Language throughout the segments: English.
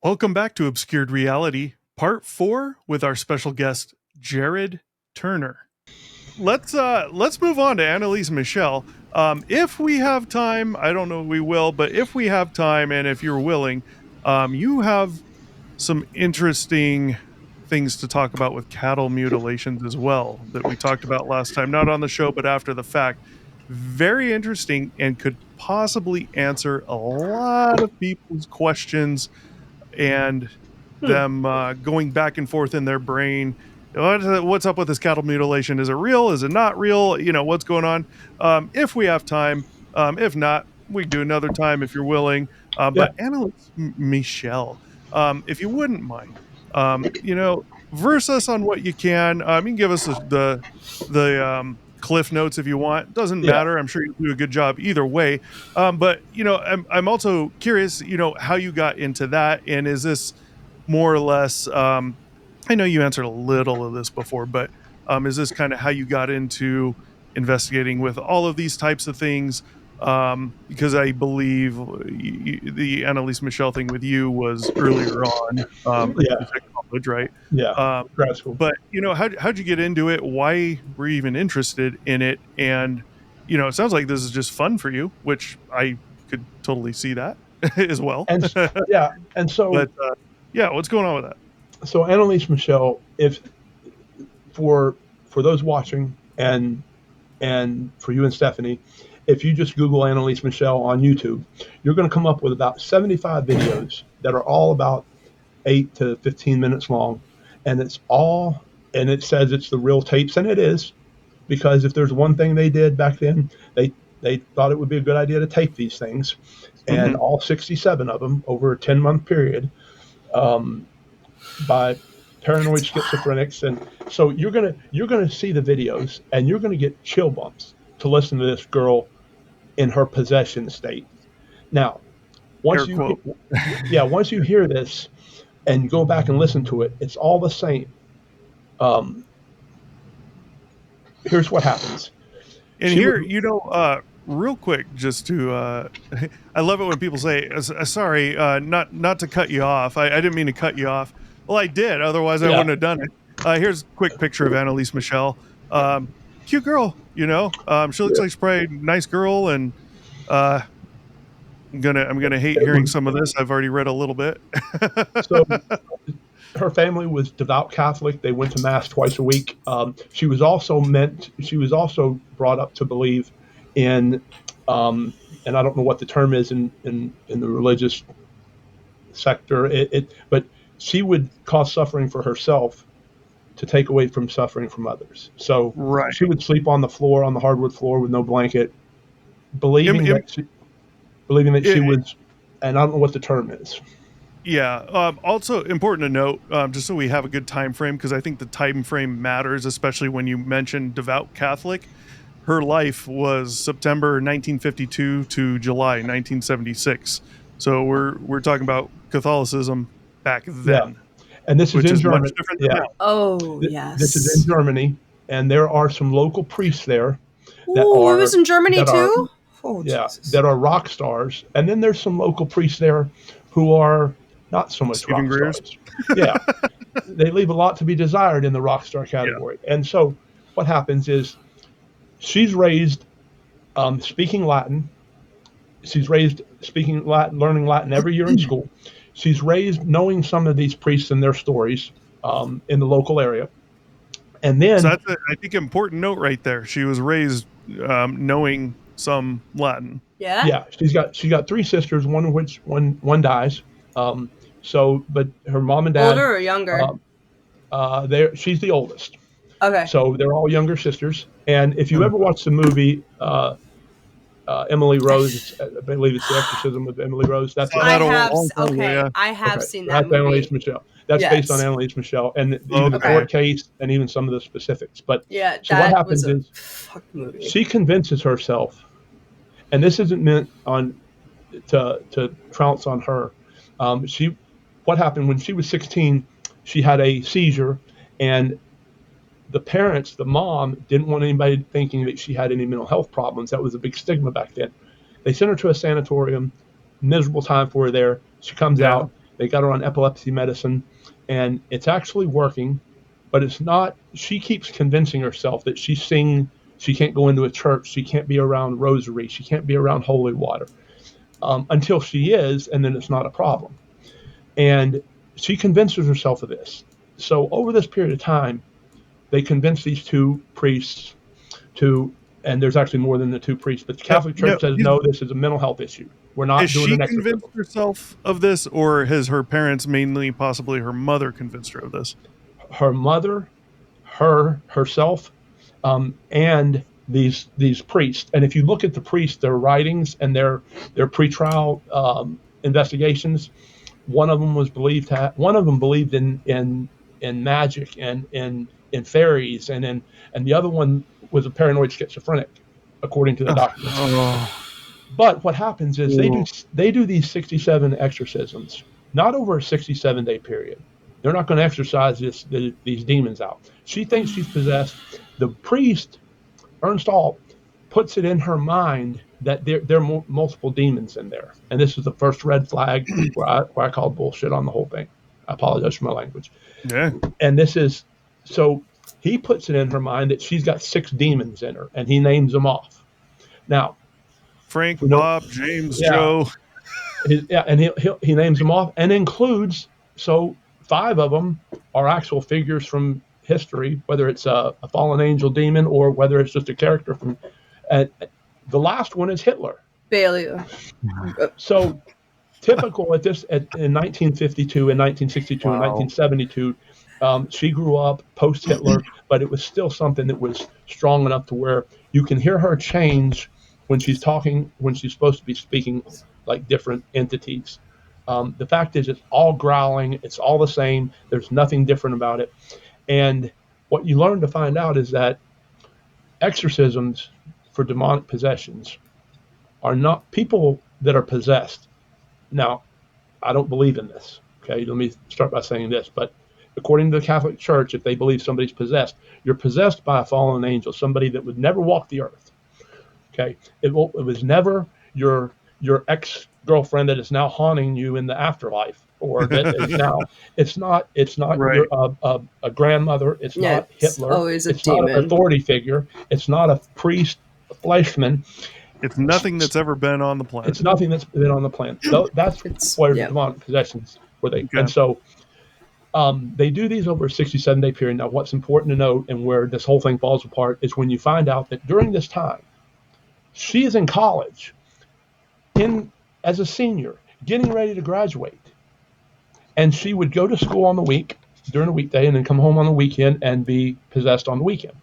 Welcome back to Obscured Reality, Part 4, with our special guest, Jared Turner. Let's move on to Anneliese Michel. If we have time, I don't know if we will, but if we have time and if you're willing, you have some interesting things to talk about with cattle mutilations as well that we talked about last time, not on the show, but after the fact. Very interesting and could possibly answer a lot of people's questions and them going back and forth in their brain. What's up with this cattle mutilation? Is it real? Is it not real? What's going on? If we have time, if not, we can do another time if you're willing. But Anneliese Michel, if you wouldn't mind, verse us on what you can. You can give us the cliff notes if you want. Doesn't matter. I'm sure you do a good job either way. But I'm also curious, how you got into that, and is this more or less? I know you answered a little of this before, but is this kind of how you got into investigating with all of these types of things? Because I believe the Anneliese Michel thing with you was earlier on, college, right? Grad school. But how'd you get into it? Why were you even interested in it? And it sounds like this is just fun for you, which I could totally see that as well. And so, but what's going on with that? So Anneliese Michel, if for those watching and for you and Stephanie, if you just Google Anneliese Michel on YouTube, you're going to come up with about 75 videos that are all about 8 to 15 minutes long. And it says it's the real tapes, and it is, because if there's one thing they did back then, they thought it would be a good idea to tape these things, and all 67 of them over a 10-month period by paranoid schizophrenics. And so you're gonna see the videos, and you're gonna get chill bumps to listen to this girl in her possession state. Now, once you hear this and go back and listen to it, it's all the same. Here's what happens. And real quick, just to, I love it when people say, sorry, not to cut you off. I didn't mean to cut you off. Well, I did. Otherwise, I wouldn't have done it. Here's a quick picture of Anneliese Michel. Cute girl, she looks like she's probably a nice girl, and I'm gonna hate hearing some of this. I've already read a little bit. So her family was devout Catholic. They went to mass twice a week. She was also brought up to believe in, and I don't know what the term is in the religious sector. But she would cause suffering for herself to take away from suffering from others. So she would sleep on the floor, on the hardwood floor with no blanket, believing that she was, and I don't know what the term is. Yeah. Also important to note, just so we have a good time frame, because I think the time frame matters, especially when you mention devout Catholic. Her life was September 1952 to July 1976. So we're talking about Catholicism back then. Yeah. And this is in Germany. Yes. This is in Germany, and there are some local priests there. It was in Germany too? That are rock stars. And then there's some local priests there who are not so much rock stars. Yeah. They leave a lot to be desired in the rock star category. Yeah. And so what happens is she's raised speaking Latin. She's raised speaking Latin, learning Latin every year in school. She's raised knowing some of these priests and their stories in the local area. And then... So that's I think, important note right there. She was raised knowing some Latin. Yeah? Yeah. She's got 3 sisters, one of which one dies. But her mom and dad... Older or younger? She's the oldest. Okay. So they're all younger sisters. And if you ever watch the movie... Emily Rose, I believe it's The Exorcism of Emily Rose. I have seen that movie. Anneliese Michel. That's based on Anneliese Michel, and even the court case, and even some of the specifics. But so what happens is she convinces herself, and this isn't meant to trounce on her. What happened when she was 16? She had a seizure, and the parents, the mom, didn't want anybody thinking that she had any mental health problems. That was a big stigma back then. They sent her to a sanatorium. Miserable time for her there. She comes out. They got her on epilepsy medicine, and it's actually working, but it's not. She keeps convincing herself that she can't go into a church, she can't be around rosary, she can't be around holy water, until she is, and then it's not a problem. And she convinces herself of this. So over this period of time, they convince these two priests and there's actually more than the two priests, but the Catholic Church says, no, this is a mental health issue. We're not doing an exorcism. Has she convinced herself of this, or has her parents, mainly possibly her mother, convinced her of this? Her mother, herself, and these priests. And if you look at the priests, their writings and their pretrial investigations, one of them believed in magic and in fairies, and the other one was a paranoid schizophrenic, according to the doctors. But what happens is they do these 67 exorcisms, not over a 67-day period. They're not going to exorcise these demons out. She thinks she's possessed. The priest, Ernst Alt, puts it in her mind that there are multiple demons in there. And this is the first red flag where I call bullshit on the whole thing. I apologize for my language. Yeah. And so he puts it in her mind that she's got 6 demons in her, and he names them off. Now, Frank, Bob, James, Joe. And he names them off and includes, so 5 of them are actual figures from history, whether it's a fallen angel demon or whether it's just a character from. The last one is Hitler. Bailey. So typical in 1952 and 1962 and 1972, she grew up post-Hitler, but it was still something that was strong enough to where you can hear her change when she's talking, when she's supposed to be speaking like different entities. The fact is, it's all growling. It's all the same. There's nothing different about it. And what you learn to find out is that exorcisms for demonic possessions are not people that are possessed. Now, I don't believe in this. Okay, let me start by saying this. But according to the Catholic Church, if they believe somebody's possessed, you're possessed by a fallen angel, somebody that would never walk the earth. Okay, it was never your ex-girlfriend that is now haunting you in the afterlife, or that is now. It's not right. A grandmother. It's not Hitler. Always it's demon. Not an authority figure. It's not a priest, a fleshman. It's nothing that's ever been on the planet. It's nothing that's been on the planet. That's where demonic possessions were they. Okay. And so they do these over a 67-day period. Now, what's important to note, and where this whole thing falls apart, is when you find out that during this time, she is in college, as a senior, getting ready to graduate. And she would go to school during the weekday, and then come home on the weekend and be possessed on the weekend.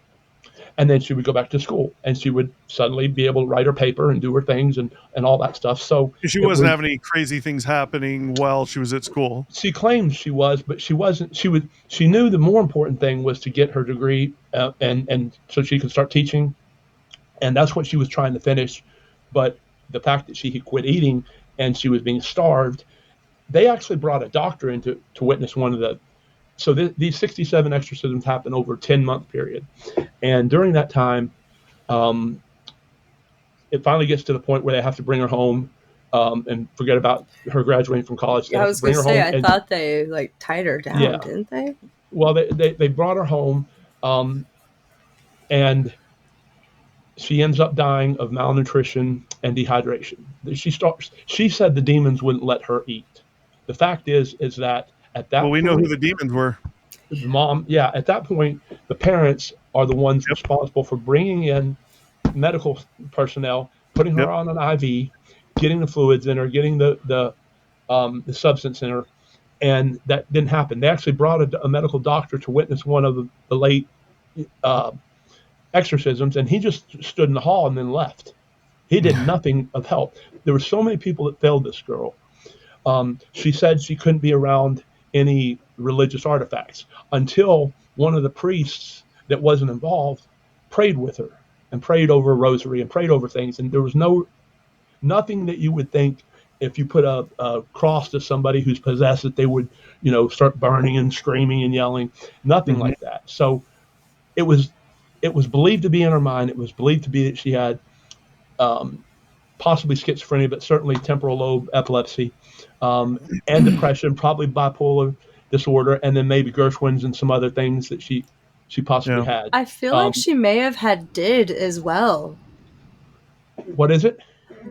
And then she would go back to school, and she would suddenly be able to write her paper and do her things and all that stuff. So she wasn't having any crazy things happening while she was at school. She claimed she was, but she wasn't. She knew the more important thing was to get her degree, and so she could start teaching. And that's what she was trying to finish. But the fact that she had quit eating and she was being starved, they actually brought a doctor in to witness one of the. So these 67 exorcisms happened over a 10-month period. And during that time, it finally gets to the point where they have to bring her home and forget about her graduating from college. Yeah, I was going to say, I thought they tied her down, didn't they? Well, they brought her home, and she ends up dying of malnutrition and dehydration. She said the demons wouldn't let her eat. The fact is that at that point, we know who the demons were. The mom, at that point, the parents are the ones responsible for bringing in medical personnel, putting her on an IV, getting the fluids in her, getting the substance in her, and that didn't happen. They actually brought a medical doctor to witness one of the late exorcisms, and he just stood in the hall and then left. He did nothing of help. There were so many people that failed this girl. She said she couldn't be around any religious artifacts until one of the priests that wasn't involved prayed with her and prayed over a rosary and prayed over things. And there was nothing that you would think if you put a cross to somebody who's possessed that they would, start burning and screaming and yelling. Nothing like that. So it was believed to be in her mind. It was believed to be that she had possibly schizophrenia, but certainly temporal lobe epilepsy, and depression, probably bipolar disorder, and then maybe Gershwin's and some other things that she possibly Yeah. had. I feel like she may have had did as well. What is it?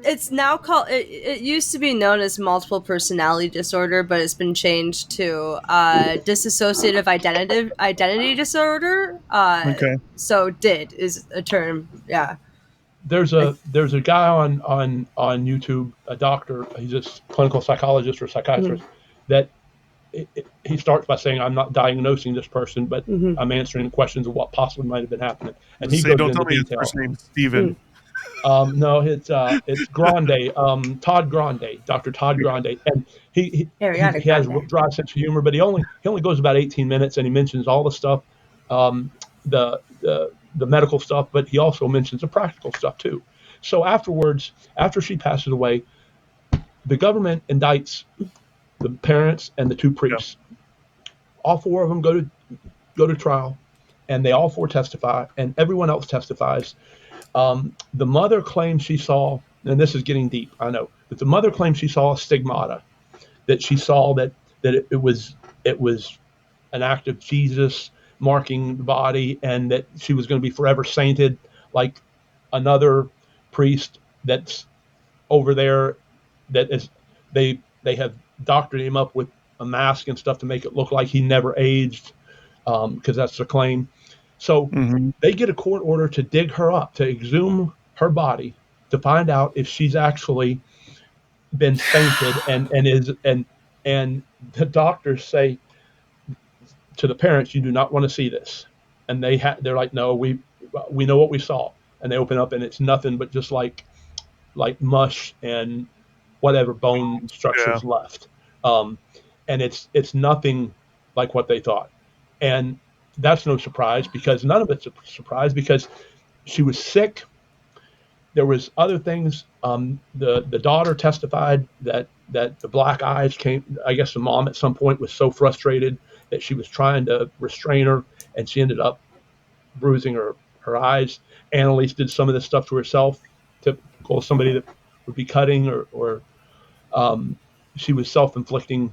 It's now called. It used to be known as multiple personality disorder, but it's been changed to dissociative identity disorder. Okay. So did is a term. Yeah. There's a guy on YouTube, a doctor. He's a clinical psychologist or psychiatrist that he starts by saying, "I'm not diagnosing this person, but I'm answering questions of what possibly might have been happening." And he Say, goes don't into tell me his detail. first name's Steven. No, it's Grande, Todd Grande, Dr. Todd Grande, and he has a dry sense of humor, but he only goes about 18 minutes, and he mentions all the stuff, the medical stuff, but he also mentions the practical stuff too. So afterwards, after she passes away, the government indicts the parents and the two priests. All four of them go to trial, and they all four testify, and everyone else testifies. The mother claims she saw, and this is getting deep, I know, but the mother claims she saw a stigmata, that she saw that it was an act of Jesus marking the body, and that she was going to be forever sainted, like another priest that's over there, that is they have doctored him up with a mask and stuff to make it look like he never aged, because that's the claim. So they get a court order to dig her up, to exhume her body, to find out if she's actually been sainted, and the doctors say to the parents, "You do not want to see this," and they're like, "No, we know what we saw," and they open up, and it's nothing but just like mush and whatever bone Yeah. structures left, and it's nothing like what they thought, and that's no surprise, because none of it's a surprise, because she was sick. There was other things. The daughter testified that the black eyes came. I guess the mom at some point was so frustrated that she was trying to restrain her, and she ended up bruising her eyes. Anneliese did some of this stuff to herself, typical of somebody that would be cutting, or she was self-inflicting,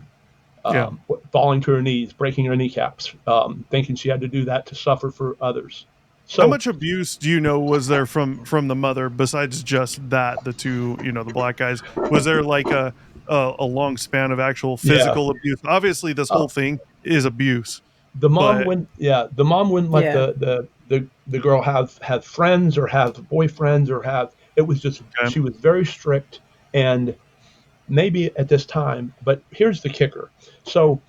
Yeah. falling to her knees, breaking her kneecaps, thinking she had to do that to suffer for others. How So much abuse do you know was there from the mother, besides just that, the two, the black guys? Was there like a long span of actual yeah, physical abuse? Obviously, this uh, whole thing is abuse, the mom but wouldn't. Yeah, the mom wouldn't let the girl have friends or have boyfriends or have. It was just, okay. she was very strict, and maybe at this time. But here's the kicker. So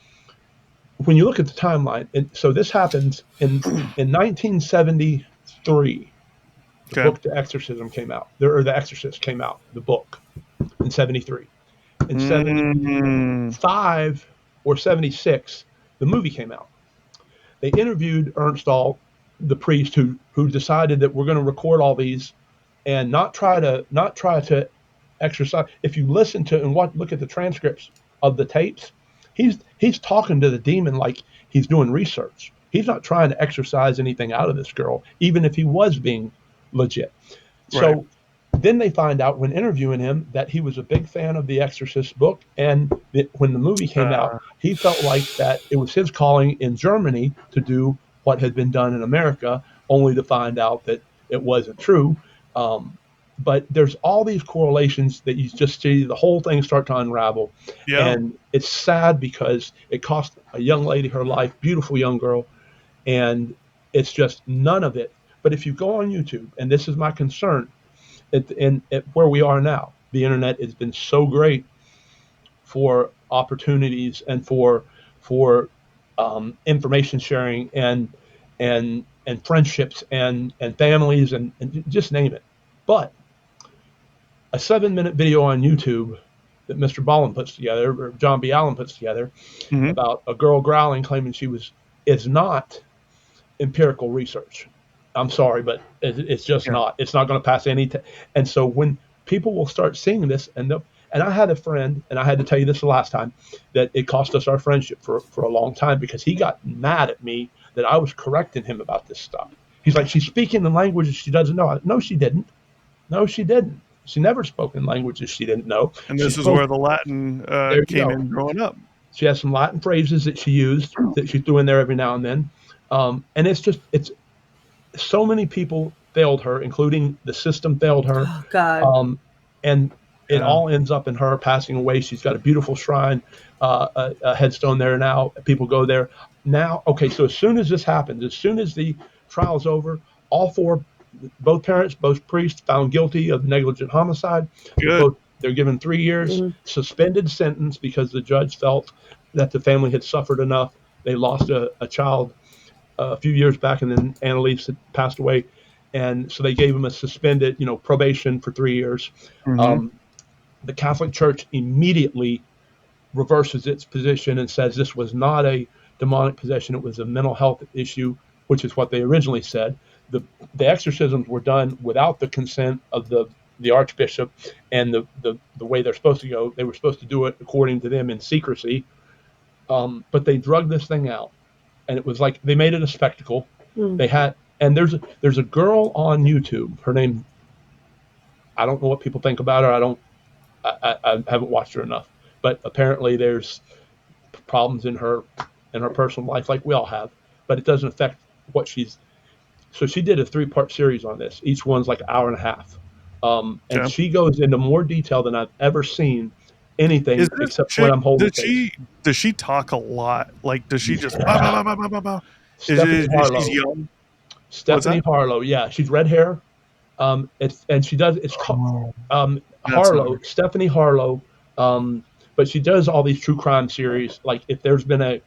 when you look at the timeline, and so this happens in 1973. The Okay. book The Exorcism came out, or The Exorcist came out, the book, in 73. In Mm, 75 or 76, the movie came out. They interviewed Ernstall, the priest who decided that we're going to record all these and not try to exercise. If you listen to and look at the transcripts of the tapes, he's talking to the demon like he's doing research. He's not trying to exercise anything out of this girl, even if he was being legit. right. So then they find out when interviewing him that he was a big fan of the Exorcist book, and that when the movie came out, he felt like that it was his calling in Germany to do what had been done in America, only to find out that it wasn't true. But there's all these correlations that you just see the whole thing start to unravel, Yeah. and it's sad because it cost a young lady her life, beautiful young girl, and it's just none of it. But if you go on YouTube, and this is my concern, at where we are now, the internet has been so great for opportunities and for information sharing and friendships and families and just name it. But a 7-minute video on YouTube that Mr. Ballin puts together, or John B. Allen puts together, Hmm. about a girl growling, claiming is not empirical research. I'm sorry, but it's just Yeah. not. It's not going to pass any. And so when people will start seeing this, and I had a friend, and I had to tell you this the last time, that it cost us our friendship for a long time, because he got mad at me that I was correcting him about this stuff. He's like, she's speaking the languages she doesn't know. No, she didn't. No, she didn't. She never spoke in languages she didn't know. And She this is spoke. where the Latin There you came go. in growing up. She has some Latin phrases that she used that she threw in there every now and then, and it's so many people failed her, including the system failed her, Oh God. and it Yeah. all ends up in her passing away. She's got a beautiful shrine, a headstone there now. People go there now. Okay, so as soon as this happens, as soon as the trial's over, all four, both parents, both priests, found guilty of negligent homicide. Good. Both they're given 3 years suspended sentence because the judge felt that the family had suffered enough. They lost a child a few years back, and then Anneliese had passed away, and so they gave him a suspended, probation for 3 years. Hmm. Um, the Catholic Church immediately reverses its position and says this was not a demonic possession; it was a mental health issue, which is what they originally said. The the exorcisms were done without the consent of the archbishop, and the way they're supposed to go. They were supposed to do it according to them in secrecy, but they drugged this thing out, and it was like they made it a spectacle. Mm. They had, and there's a girl on YouTube. Her name, I don't know what people think about her. I haven't watched her enough, but apparently there's problems in her personal life, like we all have. But it doesn't affect what she's. So she did a 3-part series on this. Each one's like an hour and a half, and Okay. she goes into more detail than I've ever seen Is anything this except when chick? I'm holding the case. Does she talk a lot? Like, does she just bah, bah, bah, bah, bah, bah, bah? Stephanie She's Harlow. young? What's Stephanie that? Harlow. Yeah, she's red hair. It's and she does. It's called Oh, that's not Harlow. her. Stephanie Harlow. But she does all these true crime series. Like if there's been a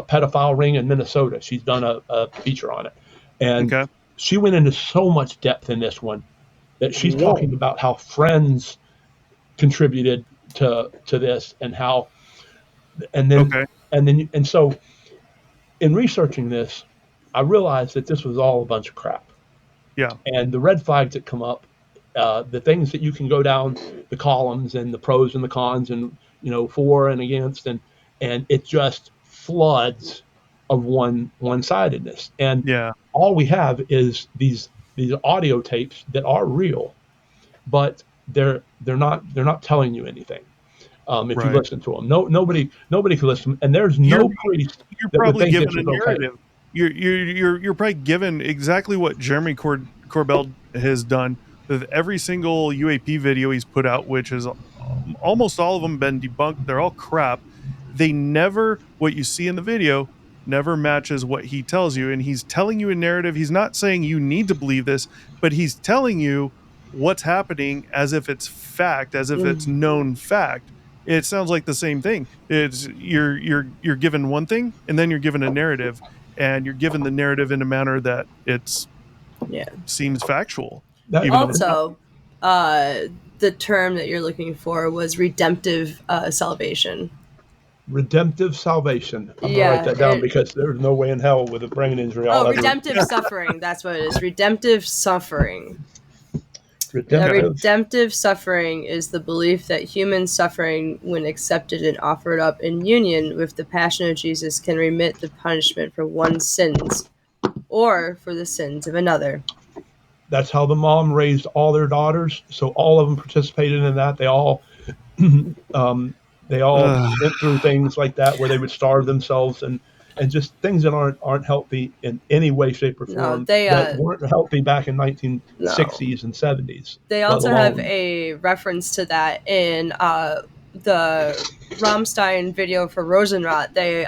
pedophile ring in Minnesota, she's done a feature on it, and Okay. she went into so much depth in this one that she's Whoa. talking about how friends contributed to this and how and then Okay. and so in researching this, I realized that this was all a bunch of crap. Yeah. And the red flags that come up, the things that you can go down the columns and the pros and the cons and for and against, and it just floods of one sidedness. And Yeah. all we have is these audio tapes that are real, but they're not telling you anything. If you Right. listen to them, nobody can listen, and there's You're no priest you're that would probably think given this a was okay. narrative. You're probably given exactly what Jeremy Corbell has done with every single UAP video he's put out, which is almost all of them been debunked. They're all crap. They never, what you see in the video never matches what he tells you, and he's telling you a narrative. He's not saying you need to believe this, but he's telling you what's happening as if it's fact, as if it's Mm. known fact. It sounds like the same thing. It's you're given one thing, and then you're given a narrative, and you're given the narrative in a manner that it's Yeah. seems factual, That even though it's not. Also, uh, the term that you're looking for was redemptive salvation. redemptive salvation. I'm gonna write Yeah. that down because there's no way in hell with a brain injury I'll Oh, ever redemptive suffering. That's what it is. Redemptive suffering. Okay. redemptive. Redemptive suffering is the belief that human suffering, when accepted and offered up in union with the passion of Jesus, can remit the punishment for one's sins or for the sins of another. That's how the mom raised all their daughters. So all of them participated in that. Um, they all Ugh. went through things like that where they would starve themselves and just things that aren't healthy in any way, shape, or No, form that weren't healthy back in no. 1960s and 70s, They let also have alone. a reference to that in the Rammstein video for Rosenrot. They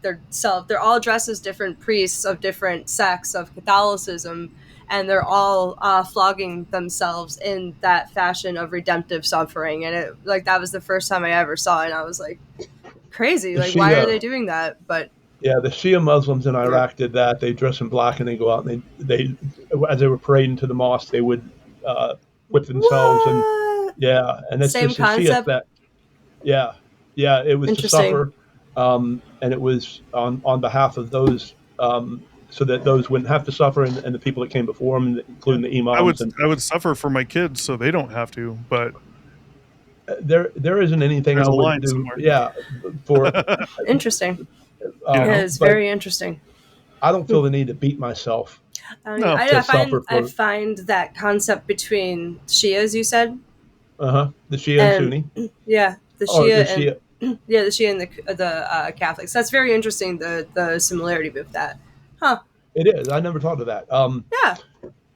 they're all dressed as different priests of different sects of Catholicism, and they're all flogging themselves in that fashion of redemptive suffering. And that was the first time I ever saw it, and I was like, crazy. The Like, why are Shia, they doing that? But yeah, the Shia Muslims in they're Iraq did that. They dress in black and they go out and they as they were parading to the mosque, they would whip themselves and what? yeah, and it's Same just to see us concept. that yeah, yeah, it was to Interesting. suffer, and it was on behalf of those, so that those wouldn't have to suffer, and the people that came before them, Yeah. including the I would imams, and I would suffer for my kids so they don't have to, but there isn't anything I there's a wouldn't line do. somewhere. Yeah, for Interesting. You It know? is but very interesting. I don't feel the need to beat myself No. I to find suffer I for find that concept between Shias, you said, the Shia and and Sunni, yeah, the or the Shia and Shia. yeah, the Shia and the Catholics. That's very interesting. The similarity with that, huh? It is. I never thought of that. Yeah.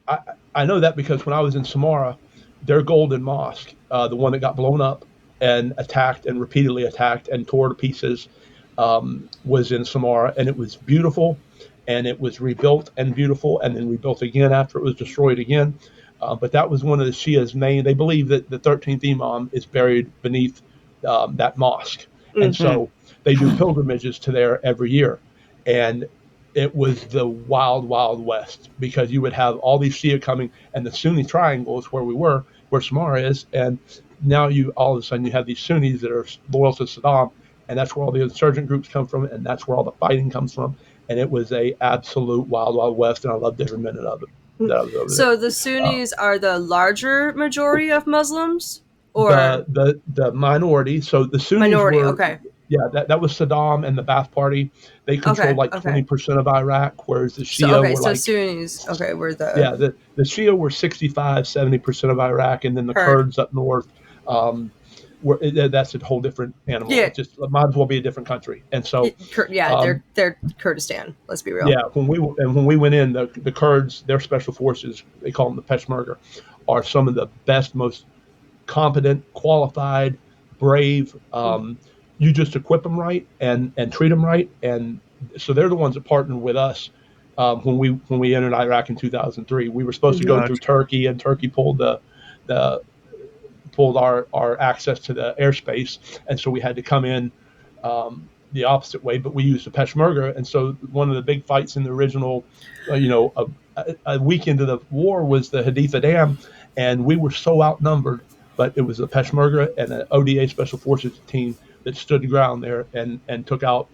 I, I know that because when I was in Samara, their golden mosque, the one that got blown up and attacked and repeatedly attacked and tore to pieces, was in Samara, and it was beautiful, and it was rebuilt and beautiful, and then rebuilt again after it was destroyed again. But that was one of the Shias' main. They believe that the 13th Imam is buried beneath that mosque, and Mm. Hmm. so they do pilgrimages to there every year. And it was the wild, wild west because you would have all these Shia coming, and the Sunni triangles where we were, where Samara is, and now you all of a sudden you have these Sunnis that are loyal to Saddam, and that's where all the insurgent groups come from, and that's where all the fighting comes from. And it was a absolute wild, wild west, and I loved every minute of it that I was over there. So the Uh, Sunnis are the larger majority of Muslims, or the minority, so the Sunnis minority? were, Okay. yeah, that was Saddam and the Ba'ath Party. They controlled Okay. like Okay. 20% of Iraq, whereas the So Shia okay. were So like, Sunnis. Okay, we're the yeah, the Shia were 65, 70% of Iraq, and then the herd. Kurds up north, um, that's a whole different animal. Yeah. It just it might as well be a different country. And so, Yeah. um, They're Kurdistan. Let's be real. yeah, when we went in, the Kurds, their special forces, they call them the Peshmerga, are some of the best, most competent, qualified, brave. You just equip them right and treat them right, and so they're the ones that partnered with us when we entered Iraq in 2003. We were supposed to Mm-hmm. go through Gotcha. Turkey, and Turkey the pulled our access to the airspace, and so we had to come in the opposite way. But we used the Peshmerga, and so one of the big fights in the original, a week into the war was the Haditha Dam, and we were so outnumbered. But it was the Peshmerga and an ODA Special Forces team that stood the ground there and took out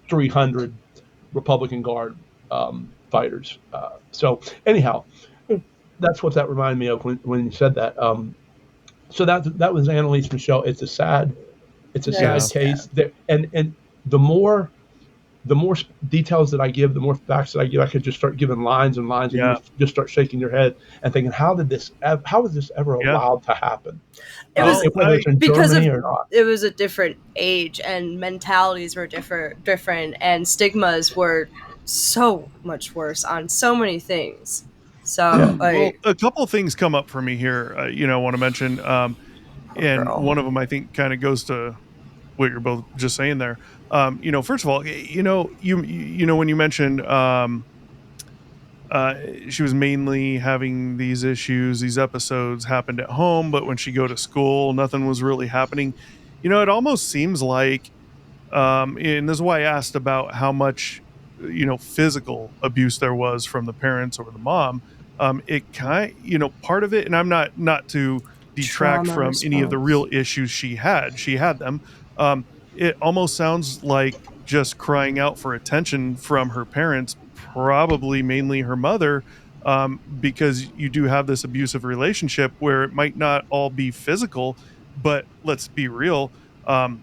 300 Republican Guard fighters. So anyhow, that's what that reminded me of when you said that. So that was Anneliese Michel. It's a Yeah. sad Nice. Yeah. case. And the more the more details that I give, the more facts that I give, I could just start giving lines and lines, and you Yeah. would just start shaking your head and thinking, how was this ever Yeah. allowed to happen? It was Whether it's in because Germany of or not. it was a different age and mentalities were different and stigmas were so much worse on so many things. Yeah, So Well, like a couple of things come up for me here. I want to mention, poor and girl. one of them I think kind of goes to what you're both just saying there. First of all, when you mentioned uh, she was mainly having these issues, these episodes happened at home, but when she go to school, nothing was really happening. It almost seems like, and this is why I asked about how much, physical abuse there was from the parents or the mom. It kind, part of it, and I'm not to detract Trauma from any of the real response. issues she had. She had them. Um, it almost sounds like just crying out for attention from her parents, probably mainly her mother, because you do have this abusive relationship where it might not all be physical, but let's be real.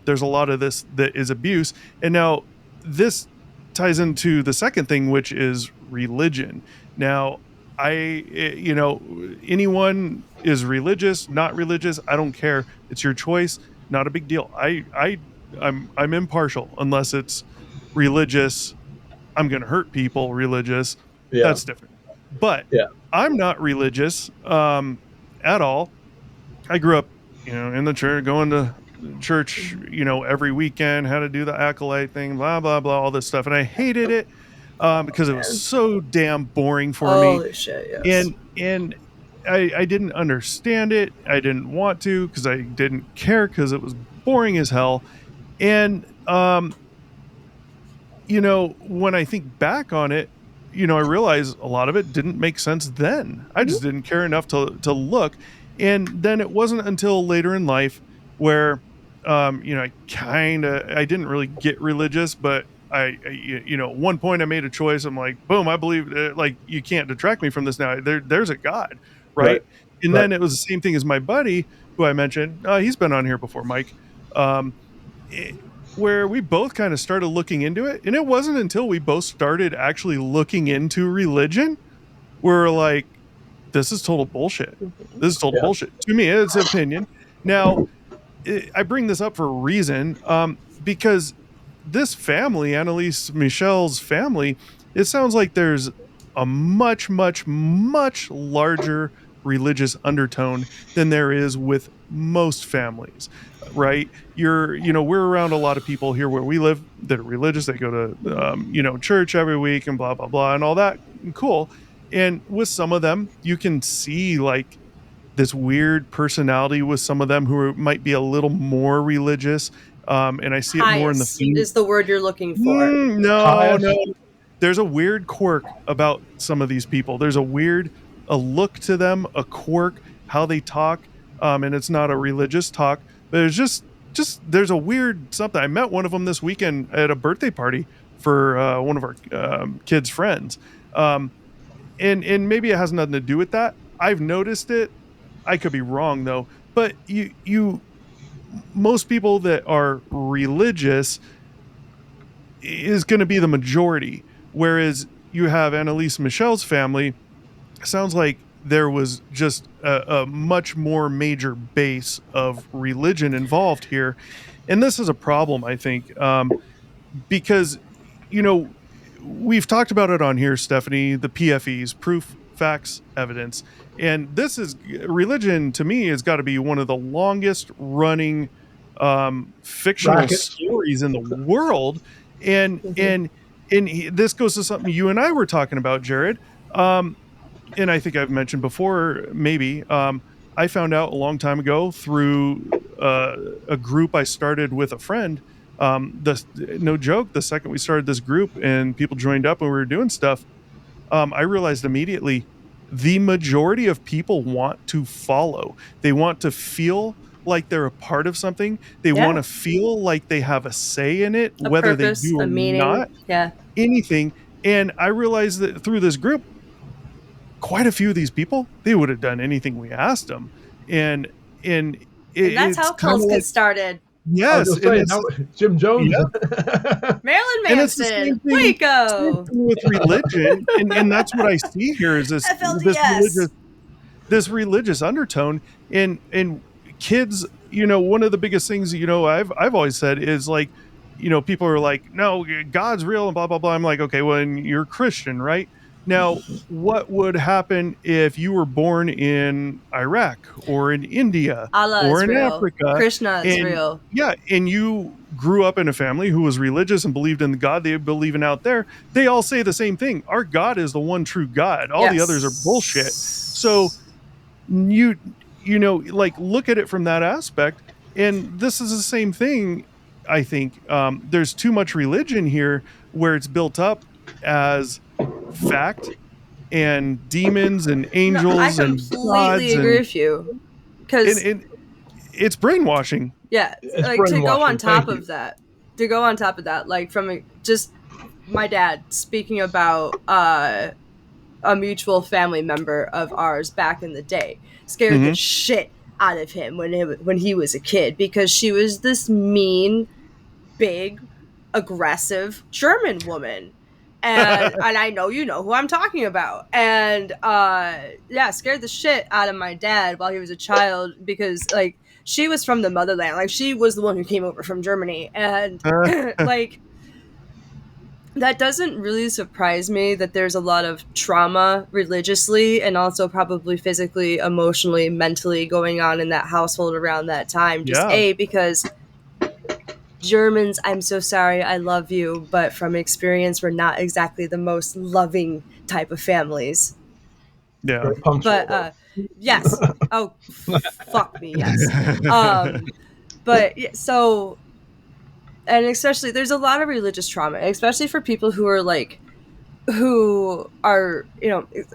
There's a lot of this that is abuse. And now this ties into the second thing, which is religion. Now, anyone is religious, not religious. I don't care. It's your choice. Not a big deal. I'm impartial unless it's religious. I'm going to hurt people. Religious. yeah, That's different. But yeah, I'm not religious at all. I grew up, in the church, going to church, every weekend, how to do the acolyte thing, blah, blah, blah, all this stuff. And I hated it because it was Man. so damn boring for me. Holy shit, yes. And I didn't understand it. I didn't want to because I didn't care because it was boring as hell. And when I think back on it, I realize a lot of it didn't make sense then. I just didn't care enough to look. And then it wasn't until later in life where, I didn't really get religious, but at one point I made a choice. I'm like, boom, I believe, like, you can't detract me from this now. There's a God, right, right? And right, then it was the same thing as my buddy who I mentioned. He's been on here before, Mike. Um, where we both kind of started looking into it. And it wasn't until we both started actually looking into religion where we're like, this is total bullshit. This is total Yeah. bullshit. To me, it's an opinion. Now, I bring this up for a reason, because this family, Anneliese Michel's family, it sounds like there's a much, much, much larger religious undertone than there is with most families, right? We're around a lot of people here where we live that are religious. They go to, church every week and blah, blah, blah, and all that. Cool. And with some of them, you can see like this weird personality with some of them might be a little more religious. And I see it more in the Pious is the word you're looking for. no, Pious. no. There's a weird quirk about some of these people. There's a look to them, a quirk, how they talk. And it's not a religious talk, but it's there's a weird something. I met one of them this weekend at a birthday party for one of our kids' friends. And maybe it has nothing to do with that. I've noticed it. I could be wrong though, but you most people that are religious is going to be the majority, whereas you have Anneliese Michel's family. Sounds like there was just a much more major base of religion involved here, and this is a problem, I think, because you know we've talked about it on here, Stephanie, the PFEs, proof, facts, evidence. And this is religion to me has got to be one of the longest running fictional Rackets. stories in the world. And this goes to something you and I were talking about, Jared. And I think I've mentioned before, maybe. I found out a long time ago through a group I started with a friend. No joke, the second we started this group and people joined up and we were doing stuff, I realized immediately the majority of people want to follow. They want to feel like they're a part of something. They want Yeah. to feel like they have a say in it, A whether they purpose, do a or meaning. not, Yeah. anything. And I realized that through this group, quite a few of these people, they would have done anything we asked them. And and And that's it's how kind cults of get like, started. I was yes, just and saying, it's, that Jim Jones. yeah, Marilyn and it's the Manson, same thing, Waco, with religion, and that's what I see here is FLDS. this religious undertone. And kids, one of the biggest things, I've always said is like, people are like, no, God's real and blah blah blah. I'm like, okay, well, and you're Christian, right? Now, what would happen if you were born in Iraq or in India Allah or is in real. Africa, Krishna is and real. yeah, and you grew up in a family who was religious and believed in the God they believe in out there? They all say the same thing: our God is the one true God. All the others are bullshit. So you like, look at it from that aspect, and this is the same thing. I think there's too much religion here where it's built up as fact and demons and No, I angels and completely gods, agree with you. Because and it's brainwashing. yeah, It's like brainwashing. Thank you. to go on top of that, like just my dad speaking about a mutual family member of ours back in the day scared the Mhm. shit out of him when he was a kid because she was this mean, big, aggressive German woman. And I know you know who I'm talking about. And yeah, scared the shit out of my dad while he was a child because like she was from the motherland. Like she was the one who came over from Germany. And like that doesn't really surprise me that there's a lot of trauma religiously and also probably physically, emotionally, mentally going on in that household around that time. Just Yeah, because Germans, I'm so sorry, I love you, but from experience, we're not exactly the most loving type of families. yeah. Very punctual, But though. yes, oh fuck me, yes. But yeah, so, and especially there's a lot of religious trauma, especially for people who are like who are,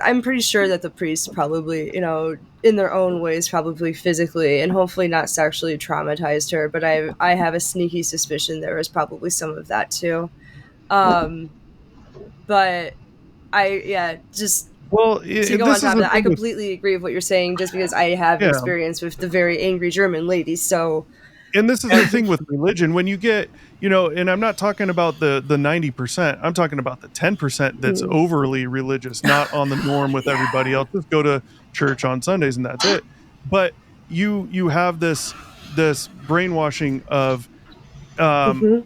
I'm pretty sure that the priests probably, in their own ways, probably physically and hopefully not sexually traumatized her, but I have a sneaky suspicion there was probably some of that too. Um, but yeah, just Well, to go on this is top of the that, I thing with, completely agree with what you're saying just because I have yeah. experience with the very angry German lady. So, And this is the thing with religion. When you get, and I'm not talking about the 90%. I'm talking about the 10% that's overly religious, not on the norm with everybody else. Just go to church on Sundays and that's it. But you have this brainwashing of, um, Mhm.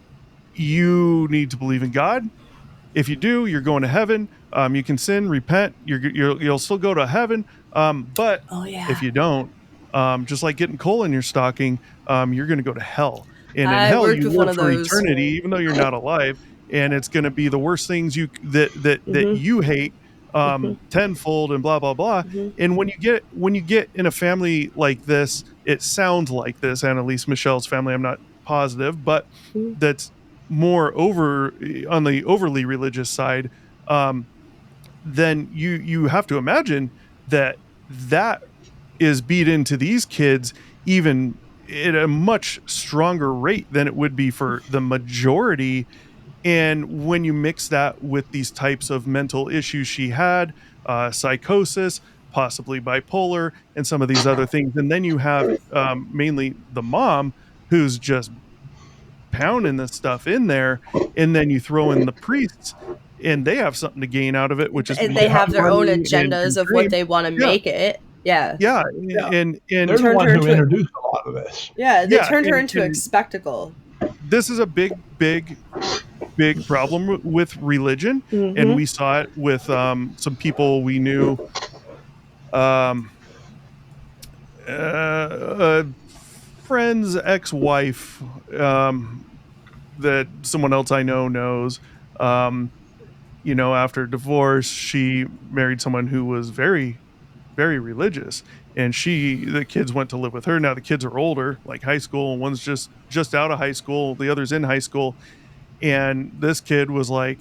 you need to believe in God. If you do, you're going to heaven. You can sin, repent. You'll still go to heaven. But Oh if yeah. you don't, just like getting coal in your stocking, you're going to go to hell. And in I hell, worked you with one live of for those. eternity, even though you're not alive. And it's going to be the worst things that Mhm. you hate, Mhm. tenfold, and blah blah blah. Mhm. And when you get in a family like this, it sounds like this. Anneliese Michel's family. I'm not positive, but Mhm. that's more over on the overly religious side, um, then you have to imagine that is beat into these kids even at a much stronger rate than it would be for the majority. And when you mix that with these types of mental issues she had, psychosis, possibly bipolar, and some of these other things, and then you have mainly the mom who's just pounding this stuff in there, and then you throw in the priests, and they have something to gain out of it, which is They have their own money agendas and of what fame. they want to Yeah, make it. Yeah. yeah, Yeah, It they're and the turned one her who into a, introduced a lot of this. yeah, they yeah, turned her into a and spectacle. this is a big problem with religion, and Mhm. we saw it with some people we knew, um, a friend's ex-wife, that someone else I know knows. Um, after divorce, she married someone who was very, very religious, and the kids went to live with her. Now the kids are older, like high school, and one's just out of high school, the other's in high school, and this kid was like,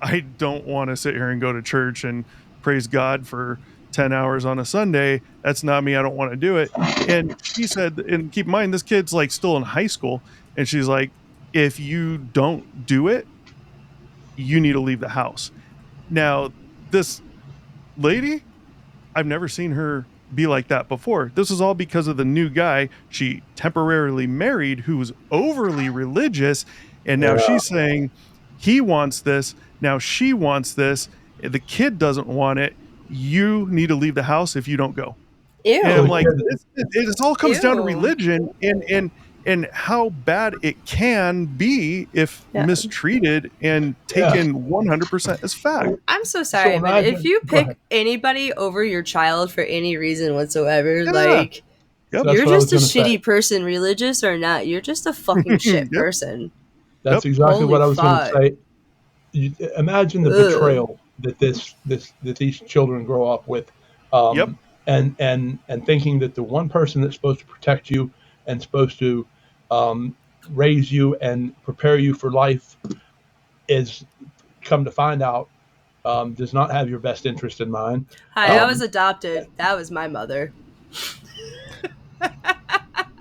I don't want to sit here and go to church and praise God for 10 hours on a Sunday. That's not me. I don't want to do it. And she said, and keep in mind, this kid's like still in high school, and she's like, if you don't do it, you need to leave the house. Now, this lady, I've never seen her be like that before. This is all because of the new guy she temporarily married who was overly religious. And now Yeah, she's saying he wants this. Now she wants this. The kid doesn't want it. You need to leave the house if you don't go. And so I'm the Ew. like, kid, it all comes down to Ew. religion and how bad it can be if Yeah. mistreated and yeah. taken 100% as fact. I'm so So sorry, but if imagine. you Go ahead. pick anybody over your child for any reason whatsoever, Yeah. like Yep. That's you're what I was just a going to say. shitty person, religious or not. You're just a fucking shit Yep. person. That's Yep. exactly Holy what I was going to fuck. say. Imagine the Ugh. betrayal that these children grow up with, Yep. and thinking that the one person that's supposed to protect you and supposed to um, raise you and prepare you for life is, come to find out, does not have your best interest in mind. Hi, I Nope. was Um, adopted. That was my mother.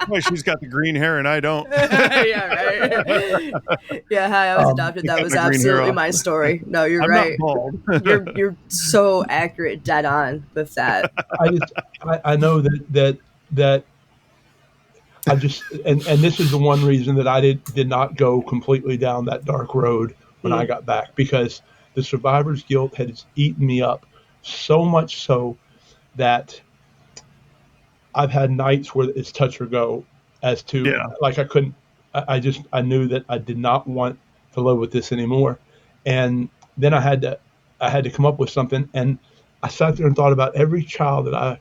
Why she's got the green hair and I don't. Yeah, right. Yeah, hi, I was um, adopted. I That cut was my green hair absolutely off. my story. No, you're I'm not right. bald. You're so accurate, dead on with that. I just I know that I just, and this is the one reason that I did not go completely down that dark road when I Mm. got back, because the survivor's guilt had eaten me up so much so that I've had nights where it's touch or go, as to, Yeah. like, I couldn't. I knew that I did not want to live with this anymore, and then I had to come up with something, and I sat there and thought about every child that I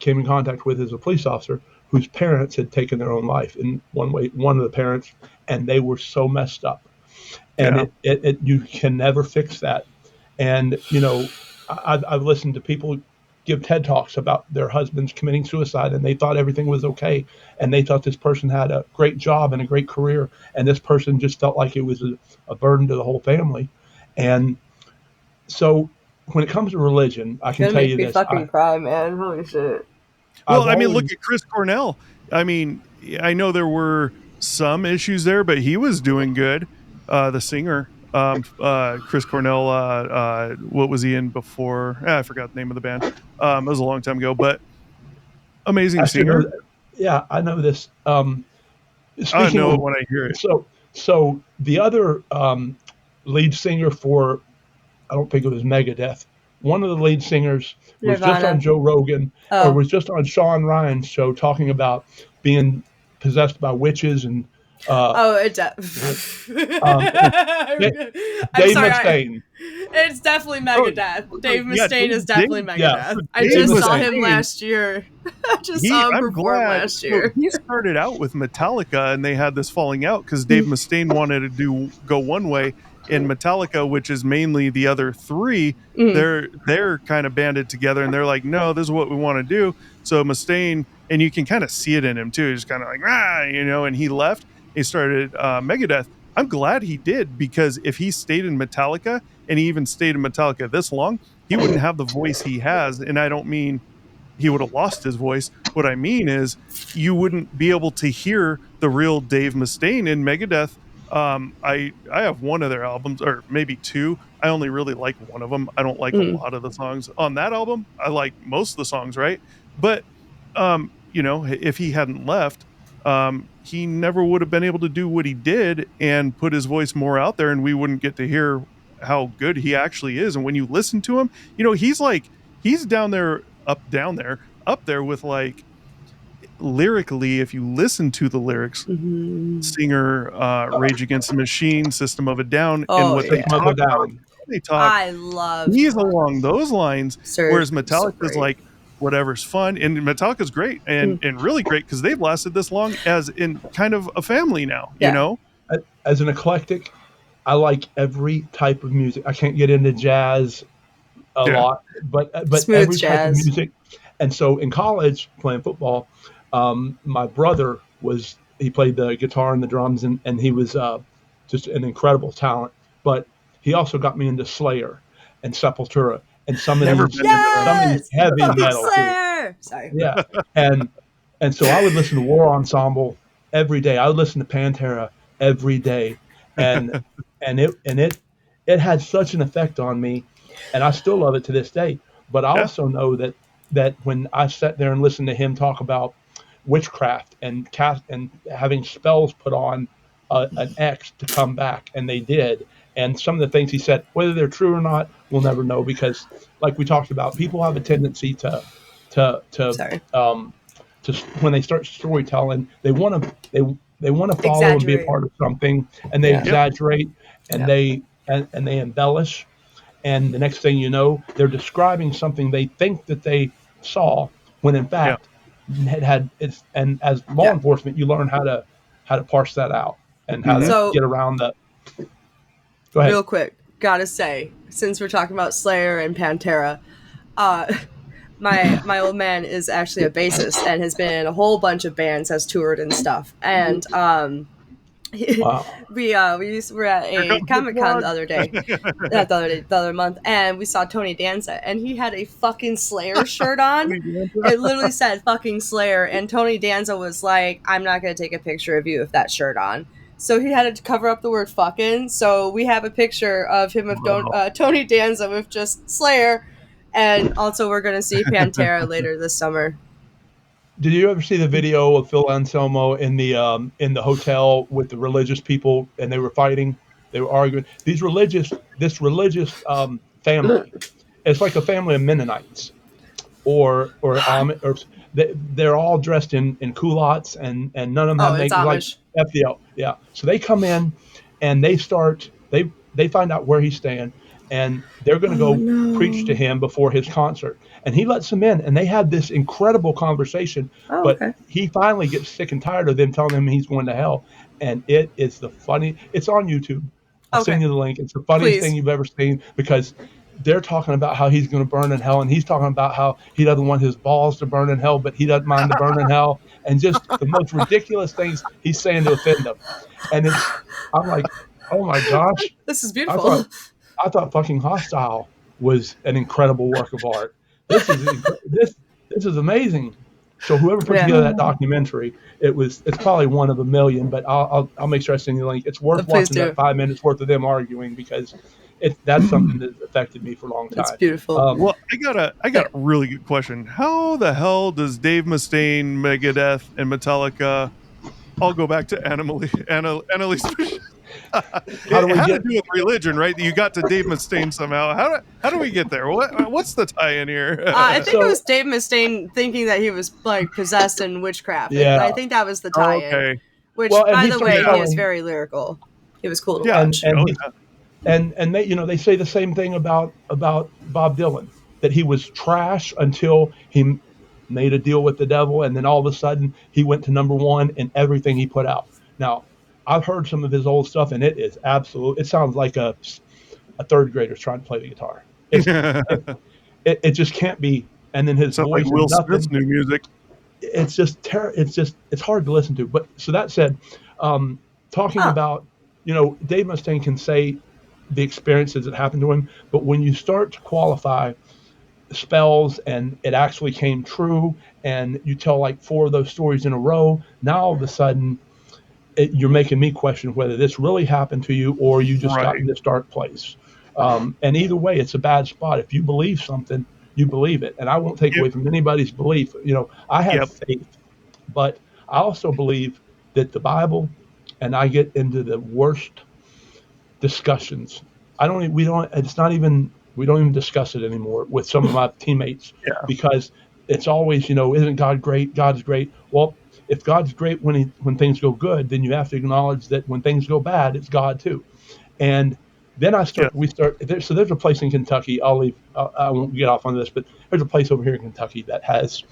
came in contact with as a police officer whose parents had taken their own life in one way, one of the parents, and they were so messed up. And Yeah. it you can never fix that. And I've listened to people give TED talks about their husbands committing suicide, and they thought everything was okay, and they thought this person had a great job and a great career, and this person just felt like it was a burden to the whole family. And so, when it comes to religion, I can Gonna tell make you me this: fucking cry, man. Holy shit. Well, I've I mean, look always at Chris Cornell. I mean, I know there were some issues there, but he was doing good. The singer, Chris Cornell. What was he in before? I forgot the name of the band. It was a long time ago, but amazing I should know. singer. Yeah, I know this. I speaking know it of, when I hear it. so the other lead singer for, I don't think it was Megadeth. One of the lead singers was just on Nirvana. Joe Rogan, or Oh. was just on Sean Ryan's show talking about being possessed by witches and Oh, um, I'm Dave sorry. Mustaine. It's definitely Oh, Megadeth. Dave yeah, Mustaine is Dave, definitely Yeah, Megadeth. I Dave Dave just saw him Mustaine. last year. I just saw him I'm perform glad. last So year. he started out with Metallica, and they had this falling out because Dave Mustaine wanted to go one way, and Metallica, which is mainly the other three, Mm. they're kind of banded together, and they're like, no, this is what we want to do. So Mustaine, and you can kind of see it in him too. He's kind of like, and he left. He started Megadeth. I'm glad he did, because if he stayed in Metallica, and he even stayed in Metallica this long, he wouldn't have the voice he has. And I don't mean he would have lost his voice. What I mean is, you wouldn't be able to hear the real Dave Mustaine in Megadeth. I have one of their albums, or maybe two. I only really like one of them. I don't like a Mm. lot of the songs on that album. I like most of the songs, right? But if he hadn't left, he never would have been able to do what he did and put his voice more out there, and we wouldn't get to hear how good he actually is. And when you listen to him, he's down there, up there with, like, lyrically, if you listen to the lyrics, Mhm. Singer, Rage Against the Machine, System of a Down, and Oh what they yeah, System of a talk about, Down. they talk, I love he's along those lines, Surge. whereas So Metallica's great. like, whatever's fun, and Metallica's great, Mm. and really great, because they've lasted this long as in kind of a family now, Yeah. As an eclectic, I like every type of music. I can't get into jazz a Yeah. lot, but Smooth every type of jazz. music. And so in college, playing football, my brother he played the guitar and the drums, and he was just an incredible talent. But he also got me into Slayer and Sepultura and Never been into them. some of these Yes, heavy fucking metal too. Slayer. Sorry. Yeah, and so I would listen to War Ensemble every day. I would listen to Pantera every day, and it had such an effect on me, and I still love it to this day. But I Yeah. also know that when I sat there and listened to him talk about witchcraft and cast and having spells put on an ex to come back, and they did. And some of the things he said, whether they're true or not, we'll never know, because, like we talked about, people have a tendency to to Sorry. um, to when they start storytelling, they want to follow and be a Exaggerate. part of something, and they Yeah. Yep. exaggerate, and Yeah. and they embellish, and the next thing you know, they're describing something they think that they saw, when in Yeah. fact it's. And as law Yeah. enforcement, you learn how to parse that out and how Mhm. to So get around the. Go ahead. real quick, gotta say, since we're talking about Slayer and Pantera, uh, my old man is actually a bassist and has been in a whole bunch of bands, has toured and stuff. And Wow. we were at Here a comes the Comic Con plug. the other day, not the other month, and we saw Tony Danza, and he had a fucking Slayer shirt on. It literally said fucking Slayer, and Tony Danza was like, "I'm not gonna take a picture of you with that shirt on." So he had to cover up the word fucking. So we have a picture of him with Tony Danza with just Slayer, and also we're gonna see Pantera later this summer. Did you ever see the video of Phil Anselmo in the hotel with the religious people, and they were fighting? They were arguing. This religious family. It's like a family of Mennonites, or they're all dressed in culottes, and none of them Oh, have it's makeup, like Amish. FDL. Yeah. So they come in, and they find out where he's staying, and they're going to Oh go preach to no. him before his concert. And he lets them in, and they had this incredible conversation. Oh, But okay. he finally gets sick and tired of them telling him he's going to hell. And it is it's on YouTube. I'll Okay. send you the link. It's the funniest Please. thing you've ever seen, because they're talking about how he's going to burn in hell, and he's talking about how he doesn't want his balls to burn in hell, but he doesn't mind to burn in hell, and just the most ridiculous things he's saying to offend them. And I'm like, oh my gosh, This is I beautiful. thought I thought fucking Hostile was an incredible work of art. This is amazing. So whoever put Yeah. together that documentary, it's probably one of a million, but I'll make sure I send you the link. It's worth Please watching do. that 5 minutes worth of them arguing, because that's something that affected me for a long It's time. beautiful. Well, I got a really good question. How the hell does Dave Mustaine, Megadeth, and Metallica I'll go back to Anneliese. How do It we had to get? do with religion, right? You got to Dave Mustaine somehow. How do we get there? What's the tie-in here? I think it So was Dave Mustaine thinking that he was like possessed in witchcraft. yeah. I think that was the Oh, tie-in. okay. Which, Well, and by he the starts way, he was telling, very lyrical. He was cool to Yeah. watch. and Oh, he yeah. and they say the same thing about Bob Dylan, that he was trash until he made a deal with the devil, and then all of a sudden he went to number one in everything he put out. Now, I've heard some of his old stuff, and it is absolute. It sounds like a third grader's trying to play the guitar. It's it, it just can't be. And then his Sounds like voice is Will Smith's nothing. new music. It's just it's hard to listen to. But so that said, um, talking Huh. about, Dave Mustaine can say the experiences that happened to him, but when you start to qualify spells and it actually came true, and you tell like four of those stories in a row, now all of a sudden you're making me question whether this really happened to you or you just got Right. in this dark place. And either way, it's a bad spot. If you believe something, you believe it. And I won't take Yep. away from anybody's belief. I have Yep. faith, but I also believe that the Bible, and I get into the worst discussions. I don't, e, we don't, it's not even, we don't even discuss it anymore with some of my teammates, Yeah. because it's always, isn't God great? God's great. Well, if God's great when things go good, then you have to acknowledge that when things go bad, it's God too. And then Yes. we start so there's a place in Kentucky. I'll leave. I won't get off on this, but there's a place over here in Kentucky that has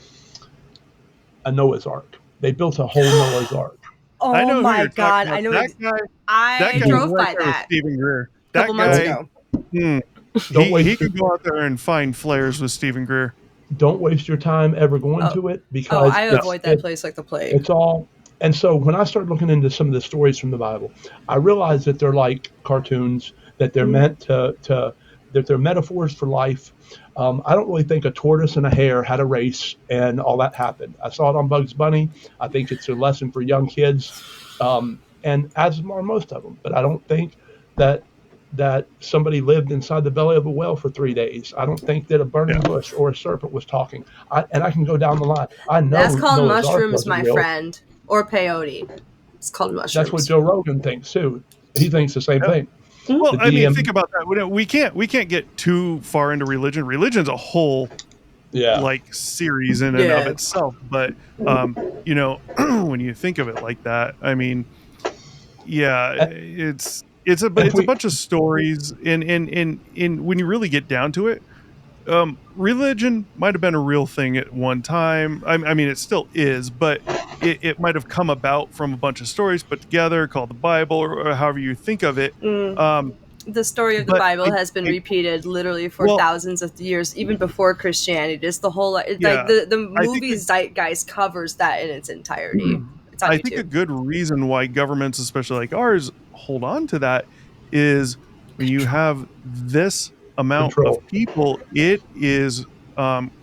a Noah's Ark. They built a whole Noah's Ark. I Oh know who my you're talking god, about. I know. That I guy was drove right by there with that Stephen Greer. a couple That months Don't guy, ago. don't he waste your could go out there and find flares with Stephen Greer. don't waste your time ever going Oh, to it, oh, because I Yes. avoid that place like the plague. it's all. And so when I started looking into some of the stories from the Bible, I realized that they're like cartoons, that they're Mhm. meant to that they're metaphors for life. I don't really think a tortoise and a hare had a race and all that happened. I saw it on Bugs Bunny. I think it's a lesson for young kids, and as are most of them. But I don't think that somebody lived inside the belly of a whale for 3 days. I don't think that a Yeah. burning bush or a serpent was talking. And I can go down the line. I That's know called Noah's Ark mushrooms, wasn't my real. friend, or peyote. It's called That's what mushrooms. Joe Rogan thinks too. He thinks the same Yep. thing. Well, The I mean, think DM, about that. We can't get too far into religion. Religion's a whole yeah. like series in and of Yeah. itself. But when you think of it like that, I mean, yeah, And, it's and a we, bunch of stories. In when you really get down to it, religion might have been a real thing at one time. I mean, it still is, but it might have come about from a bunch of stories put together called the Bible, or however you think of it. Mm. Um, The story of the but Bible has been repeated literally for well, thousands of years, even before Christianity. Just the whole like yeah, the I think movie Zeitgeist covers that in its entirety. It's on I think a YouTube. good reason why governments, especially like ours, hold on to that is when you have this amount of control. people, it is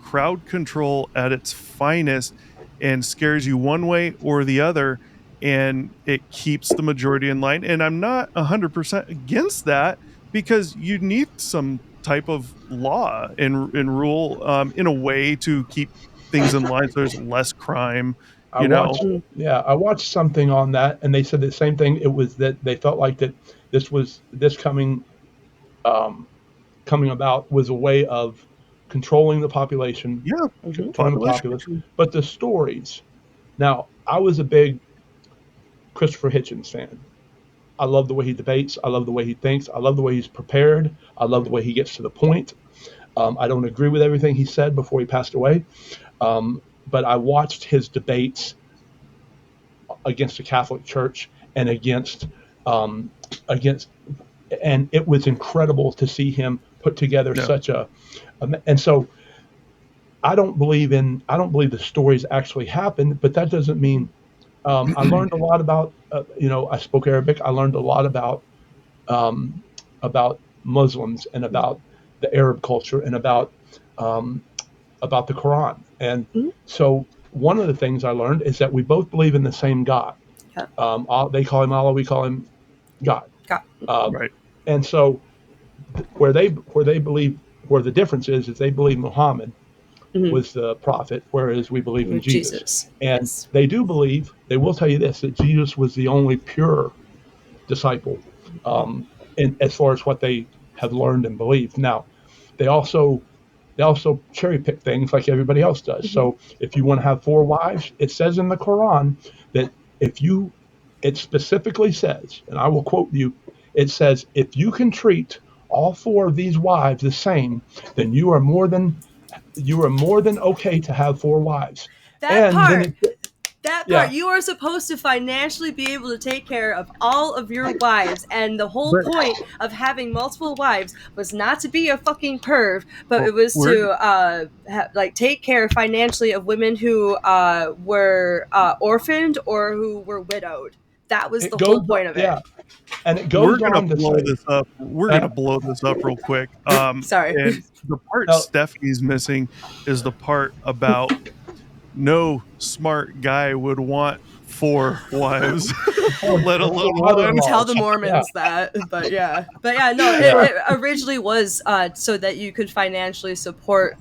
crowd control at its finest and scares you one way or the other. And it keeps the majority in line. And I'm not 100% against that because you need some type of law and rule in a way to keep things in line so there's less crime, I you know. watched, yeah, I watched something on that, and they said the same thing. It was that they felt like that this um, coming about was a way of controlling the population, Yeah, Hmm. controlling the population populace. control. But the stories. Now, I was a big Christopher Hitchens fan. I love the way he debates. I love the way he thinks. I love the way he's prepared. I love the way he gets to the point. I don't agree with everything he said before he passed away, but I watched his debates against the Catholic Church and um, against, and it was incredible to see him put together Yeah. such and so I don't believe the stories actually happened, but that doesn't mean I learned a lot about I spoke Arabic. I learned a lot um, about Muslims and about the Arab culture and um, about the Quran. And Mhm. so one of the things I learned is that we both believe in the same God. Yeah. They call him Allah, we call him God. Got Um, Right. and so where they believe, where the difference is they believe Muhammad, was the prophet, whereas we believe in Jesus. Jesus. And Yes. they do believe, they will tell you this, that Jesus was the only pure disciple, in, as far as what they have learned and believed. Now, they also cherry pick things like everybody else does. So if you want to have 4 wives, it says in the Quran that if you, it specifically says, and I will quote you, it says, if you can treat all 4 of these wives the same, then you are more than okay to have 4 wives. That And then part. it, That part, yeah, you are supposed to financially be able to take care of all of your wives, and the whole But point of having multiple wives was not to be a fucking perv, but well, it was we're to like take care financially of women who were orphaned or who were widowed. That was it the whole goes, point of it. yeah, and it we're goes gonna on to blow say, this up. We're uh, gonna blow this up real quick. Sorry. And the part no, Stephanie's missing is the part about no smart guy would want 4 wives, 4, let alone 4 one. Tell mother-in-laws. the Yeah, Mormons that, but yeah, no, yeah, it originally was so that you could financially support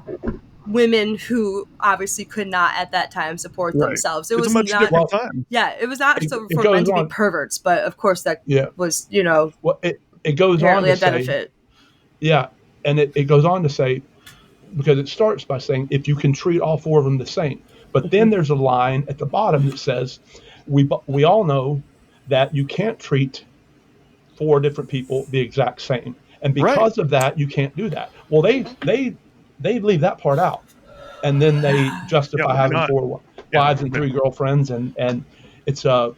women who obviously could not at that time support Right. themselves. It It's a was much not, different well, time. yeah, it was not so it for men goes to be on, perverts, but of course that yeah, was, well, it goes on inherently to a say, benefit. yeah, and it goes on to say, because it starts by saying if you can treat all 4 of them the same. But then there's a line at the bottom that says, we all know that you can't treat 4 different people the exact same, and Right. because of that, you can't do that. Well, they leave that part out, and then they Yeah, justify why having not? 4 Yeah, wives and no. 3 girlfriends, and it's I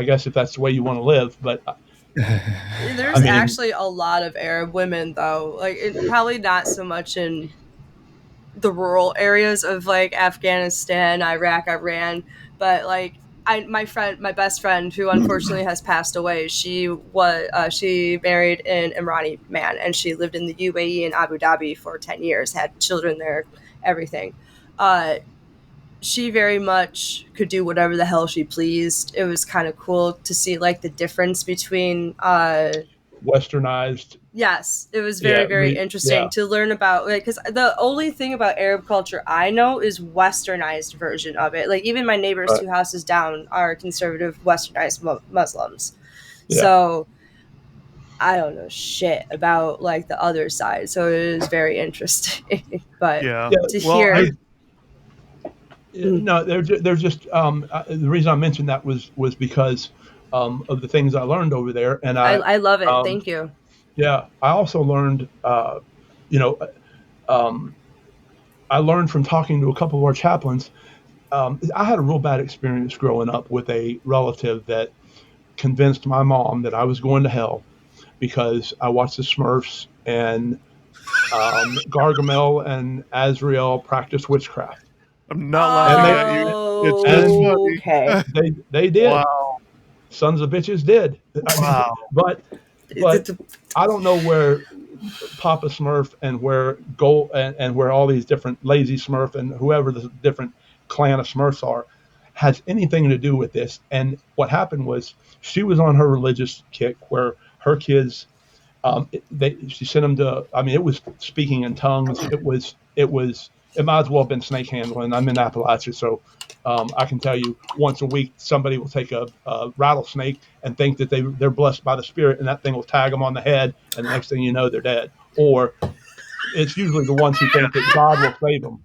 guess if that's the way you want to live, but I There's mean, actually a lot of Arab women though, like probably not so much in the rural areas of like Afghanistan, Iraq, Iran, but like my best friend, who unfortunately has passed away, she married an Emirati man, and she lived in the UAE and Abu Dhabi for 10 years, had children there, everything. Uh, she very much could do whatever the hell she pleased. It was kind of cool to see like the difference between westernized, yes, it was very, yeah, very interesting yeah, to learn about, like, because the only thing about Arab culture I know is westernized version of it. Like, even my neighbors right, 2 houses down are conservative westernized Muslims. yeah, So I don't know shit about like the other side. So it is very interesting. But Yeah. yeah. to Well, I hear, No, they're just the reason I mentioned that was because of the things I learned over there, and I love it. um, Thank you. yeah, I also learned, you know, um, I learned from talking to a couple of our chaplains. I had a real bad experience growing up with a relative that convinced my mom that I was going to hell because I watched the Smurfs and Gargamel and Azrael practice witchcraft, I'm not and laughing they at you. It's just and Okay. funny. they did. Wow. Sons of bitches did. I mean, Wow. but I don't know where Papa Smurf and where Gold and where all these different Lazy Smurf and whoever the different clan of Smurfs are has anything to do with this. And what happened was she was on her religious kick where her kids, she sent them to. I mean, it was speaking in tongues. It might as well have been snake handling. I'm in Appalachia, so I can tell you once a week somebody will take a rattlesnake and think that they're blessed by the spirit, and that thing will tag them on the head, and the next thing you know, they're dead. Or it's usually the ones who think that God will save them.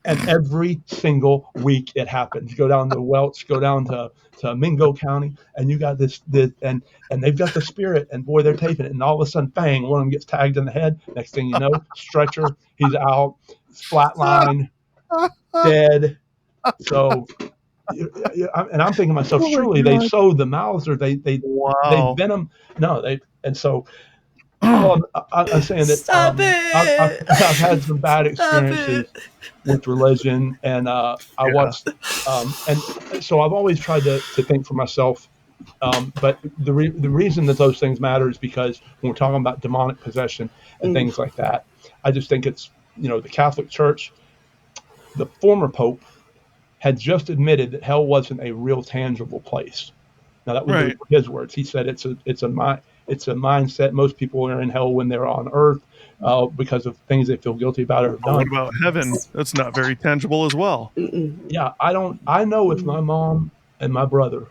And every single week it happens. Go down to Welch, go down to Mingo County, and you got this and they've got the spirit, and boy, they're taping it, and all of a sudden, bang, one of them gets tagged in the head. Next thing you know, stretcher, he's out, flatline, dead. So, and I'm thinking to myself, Oh my surely they god. sewed the mouths, or they Wow. venom. No, and so all I'm saying that Stop I've, it! I've had some bad Stop experiences it! with religion, and I Yeah. watched, and so I've always tried to think for myself. But the reason that those things matter is because when we're talking about demonic possession and Mm, things like that, I just think it's the Catholic Church, the former Pope had just admitted that hell wasn't a real tangible place. Now that was those Right. were his words. He said it's a mindset. Most people are in hell when they're on earth. because of things they feel guilty about or have But what done. about heaven? That's not very tangible as well. Yeah, I don't. I know if my mom and my brother,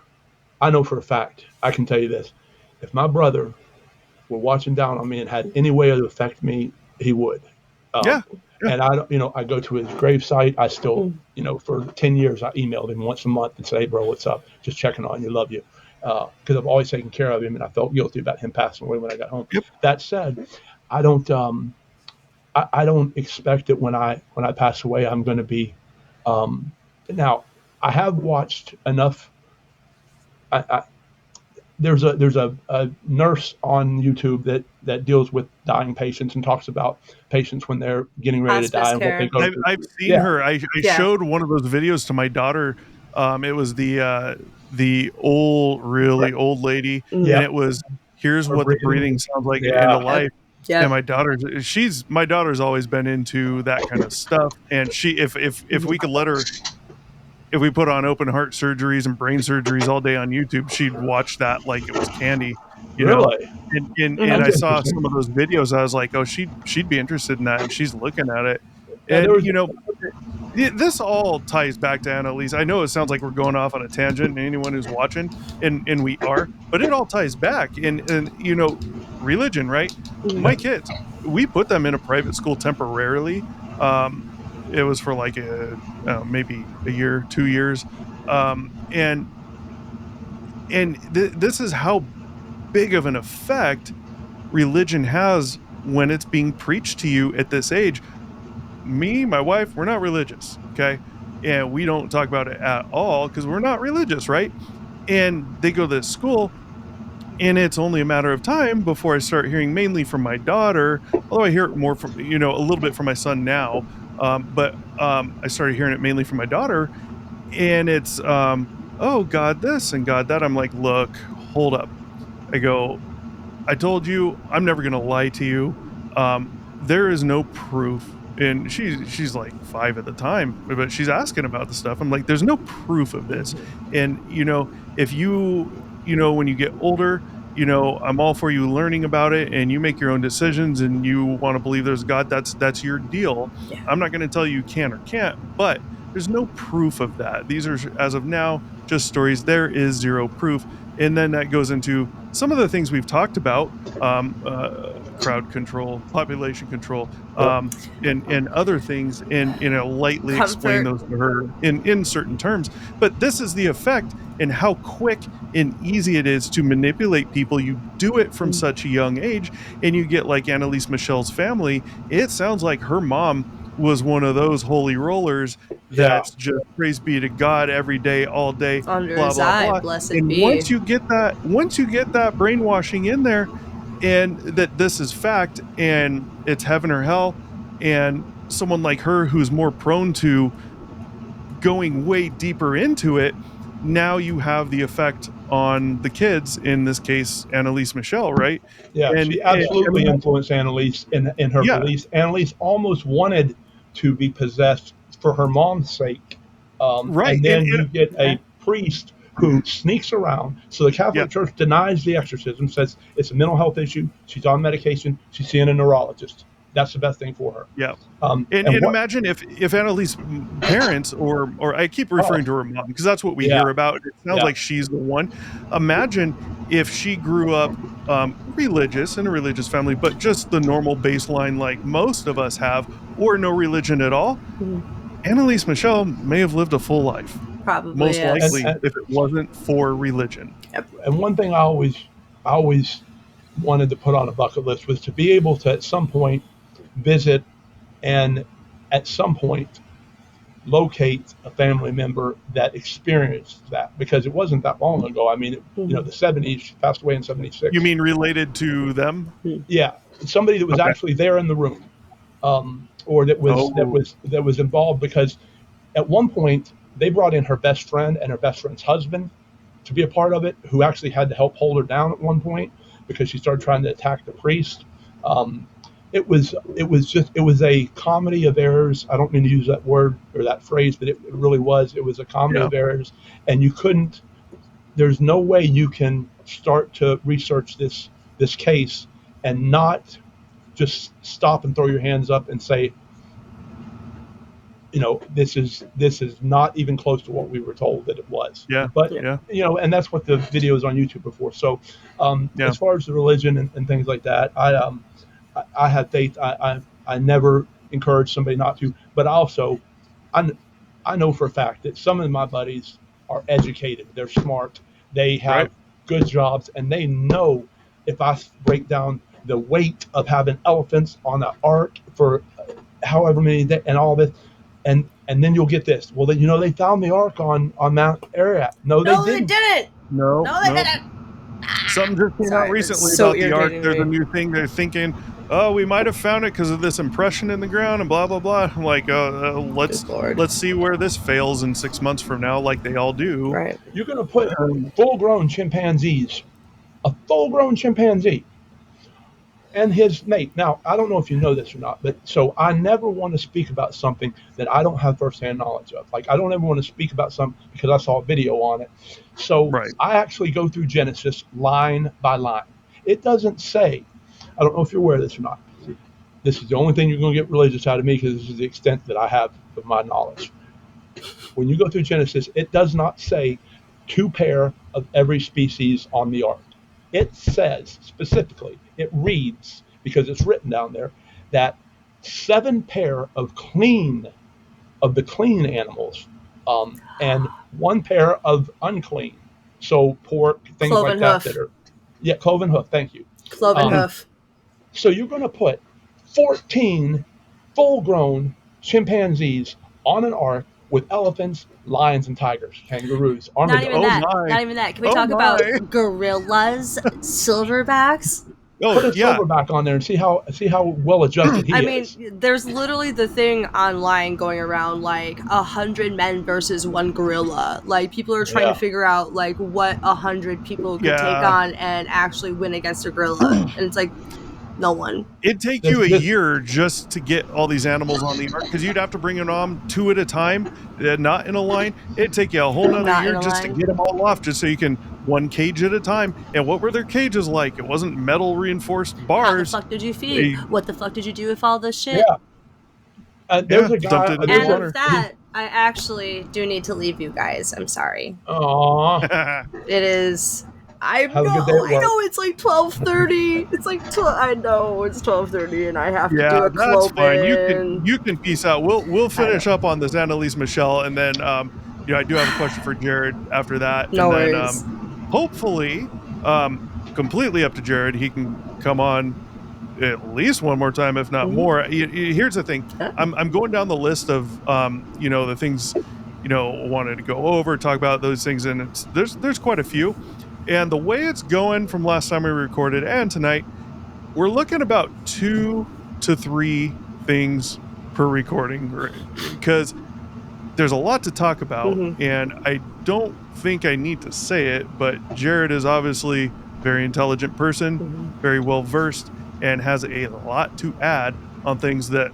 I know for a fact, I can tell you this: if my brother were watching down on me and had any way to affect me, he would. Yeah. Um, Yeah. and I go to his gravesite. I still, for 10 years, I emailed him once a month and say, "Hey, bro, what's up? Just checking on you. Love you." Because I've always taken care of him, and I felt guilty about him passing away when I got home. Yep. That said, I don't. I don't expect that when I pass away, I'm going to be. Now, I have watched enough. I, there's a nurse on YouTube that deals with dying patients and talks about patients when they're getting ready to die Hospice and what they care. go through. I've seen Yeah, her. I Yeah. showed one of those videos to my daughter. It was the old, really right. old lady, Yeah, and it was here's her what the breathing. breathing sounds like at the end of Yeah, life. And Yep. my daughter's always been into that kind of stuff. And she, if we could let her, if we put on open heart surgeries and brain surgeries all day on YouTube, she'd watch that like it was candy, you know. really. And That's I saw some interesting. of those videos. I was like, oh, she'd be interested in that, and she's looking at it. Yeah, there And was. this all ties back to Annalise. I know it sounds like we're going off on a tangent, and anyone who's watching, and we are, but it all ties back. And religion, right? Yeah, My kids, we put them in a private school temporarily. Um, it was for like maybe a year, 2 years, and this is how big of an effect religion has when it's being preached to you at this age. Me, my wife, we're not religious, okay? And we don't talk about it at all because we're not religious, right? And they go to this school, and it's only a matter of time before I start hearing mainly from my daughter, although I hear it more from, a little bit from my son now. But I started hearing it mainly from my daughter, and it's, oh, God, this and God, that. I'm like, look, hold up. I go, I told you I'm never gonna lie to you. There is no proof, and she's like 5 at the time, but she's asking about the stuff. I'm like, there's no proof of this, and if when you get older, I'm all for you learning about it, and you make your own decisions, and you want to believe there's God. That's your deal. Yeah. I'm not going to tell you can or can't, but there's no proof of that. These are, as of now, just stories. There is zero proof, and then that goes into some of the things we've talked about, crowd control, population control, yep, and other things, and lightly explain Comfort. those to her in certain terms. But this is the effect and how quick and easy it is to manipulate people. You do it from such a young age, and you get like Anneliese Michel's family. It sounds like her mom was one of those holy rollers yeah, that's just praise be to God every day, all day, Under blah his blah eye, blah. blessed And be. once you get that brainwashing in there, and that this is fact, and it's heaven or hell, and someone like her who's more prone to going way deeper into it, now you have the effect on the kids, in this case Anneliese Michel, right? yeah. And She I absolutely mean, influenced Annalise in her yeah, beliefs. Annalise almost wanted to be possessed for her mom's sake, right, and then you get a priest who sneaks around. So the yeah, Catholic Church denies the exorcism, says it's a mental health issue. She's on medication. She's seeing a neurologist. That's the best thing for her. yeah. And And what? imagine if Annalise's parents, or I keep Oh, referring to her mom because that's what we yeah, hear about. It sounds yeah. like she's the one. Imagine if she grew up religious, in a religious family, but just the normal baseline like most of us have, or no religion at all. Anneliese Michel may have lived a full life, Probably most And, yes. likely, and if it wasn't for religion. Yep. and one thing I always wanted to put on a bucket list was to be able to at some point visit and at some point locate a family member that experienced that because it wasn't that long ago. I mean, the 70s. She passed away in You 76. mean related to them? Yeah, somebody that was Okay. actually there in the room, or that was that Oh, was that was involved because at one point they brought in her best friend and her best friend's husband to be a part of it, who actually had to help hold her down at one point because she started trying to attack the priest. Um, it was a comedy of errors. I don't mean to use that word or that phrase, but it really was. It was a comedy yeah. of errors, and you couldn't. There's no way you can start to research this case and not just stop and throw your hands up and say, this is not even close to what we were told that it was. Yeah. But Yeah. and that's what the videos on YouTube are for. So Yeah. as far as the religion and things like that, I have faith. I never encourage somebody not to, but also I know for a fact that some of my buddies are educated. They're smart. They have Right. good jobs, and they know if I break down the weight of having elephants on an ark for however many days and all this, and then you'll get this. Well, then they found the ark on Mount Ararat. No, they didn't. No, they didn't. Something just came out recently so about the ark. irritating There's a me. new thing. They're thinking, oh, we might have found it because of this impression in the ground and blah blah blah. I'm like, let's see where this fails in 6 months from now, like they all do. Right. You're going to put full-grown chimpanzees, a full-grown chimpanzee, and his mate. Now, I don't know if you know this or not, but so I never want to speak about something that I don't have firsthand knowledge of. Like, I don't ever want to speak about something because I saw a video on it. So Right. I actually go through Genesis line by line. It doesn't say, I don't know if you're aware of this or not. This is the only thing you're going to get religious out of me because this is the extent that I have of my knowledge. When you go through Genesis, it does not say 2 pair of every species on the ark. It says specifically, it reads, because it's written down there, that 7 pair of the clean animals, and 1 pair of unclean. So pork, things Cloven like hoof. that are cloven hoof. Thank you. Cloven hoof. So you're going to put 14 full-grown chimpanzees on an ark with elephants, lions, and tigers, kangaroos, Not armadillos. even that. my. Not even that. Can we Oh talk my. about gorillas, silverbacks? Put Oh a yeah. silverback on there and see how well adjusted he is. I mean, there's literally the thing online going around like 100 men versus 1 gorilla. Like people are trying Yeah. to figure out like what 100 people could Yeah. take on and actually win against a gorilla, and it's like no one. It'd take you a year just to get all these animals on the ark because you'd have to bring them on 2 at a time, not in a line. It'd take you a whole nother Not in year a just to line. get them all off, just so you can 1 cage at a time. And what were their cages like? It wasn't metal reinforced How the bars. fuck did you feed? What the fuck did you do with all this shit? Yeah. There's a dumped guy. it in And water. with that, I actually do need to leave you guys. I'm sorry. Aw. It is. I Have a good day know. at I work. know. It's like 12:30. It's like I know it's 12:30, and I have to do Yeah, a that's fine. clopen. You can peace out. We'll finish up on this Anneliese Michel, and then I do have a question for Jared after that. No and worries. then hopefully, completely up to Jared. He can come on at least one more time, if not more. Here's the thing. I'm going down the list of the things wanted to go over, talk about those things, and there's quite a few. And the way it's going from last time we recorded and tonight, we're looking about 2 to 3 things per recording because there's a lot to talk about. And I don't think I need to say it, but Jared is obviously a very intelligent person, very well versed, and has a lot to add on things that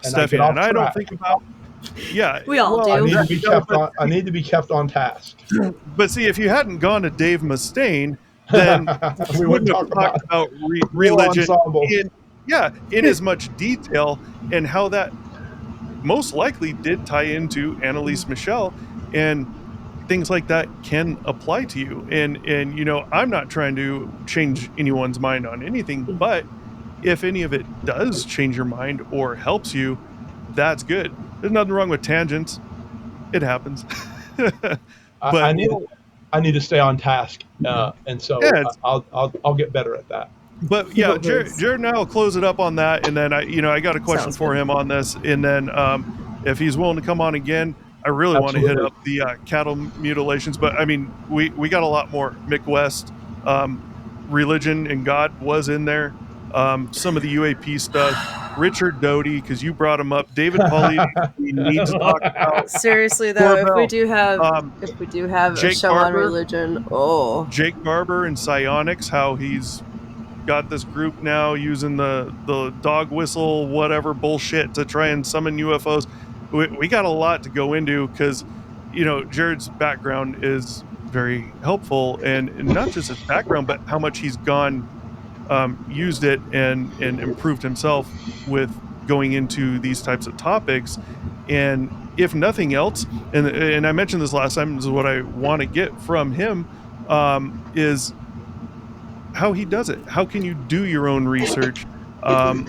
Stephanie and I don't think about. Yeah, We all do. I need to be kept on task. But see, if you hadn't gone to Dave Mustaine, then we wouldn't talk about religion ensemble. in as much detail, and how that most likely did tie into Anneliese Michel, and things like that can apply to you. And I'm not trying to change anyone's mind on anything, but if any of it does change your mind or helps you, that's good. There's nothing wrong with tangents. It happens. I need to stay on task, and so I'll get better at that. But yeah, Jared and I will close it up on that, and then I got a question for him on this, and then if he's willing to come on again, I really want to hit up the cattle mutilations. But I mean, we got a lot more. Mick West, religion and God was in there. Some of the UAP stuff. Richard Doty, because you brought him up. David Pauly, we need to talk about. Seriously though, if we do have Jake a show Barber, on religion, Jake Barber and Psionics, how he's got this group now using the dog whistle whatever bullshit to try and summon UFOs. We got a lot to go into because Jared's background is very helpful, and not just his background, but how much he's gone used it and improved himself with going into these types of topics. And if nothing else, and I mentioned this last time, this is what I want to get from him, is how he does it. How can you do your own research? Um,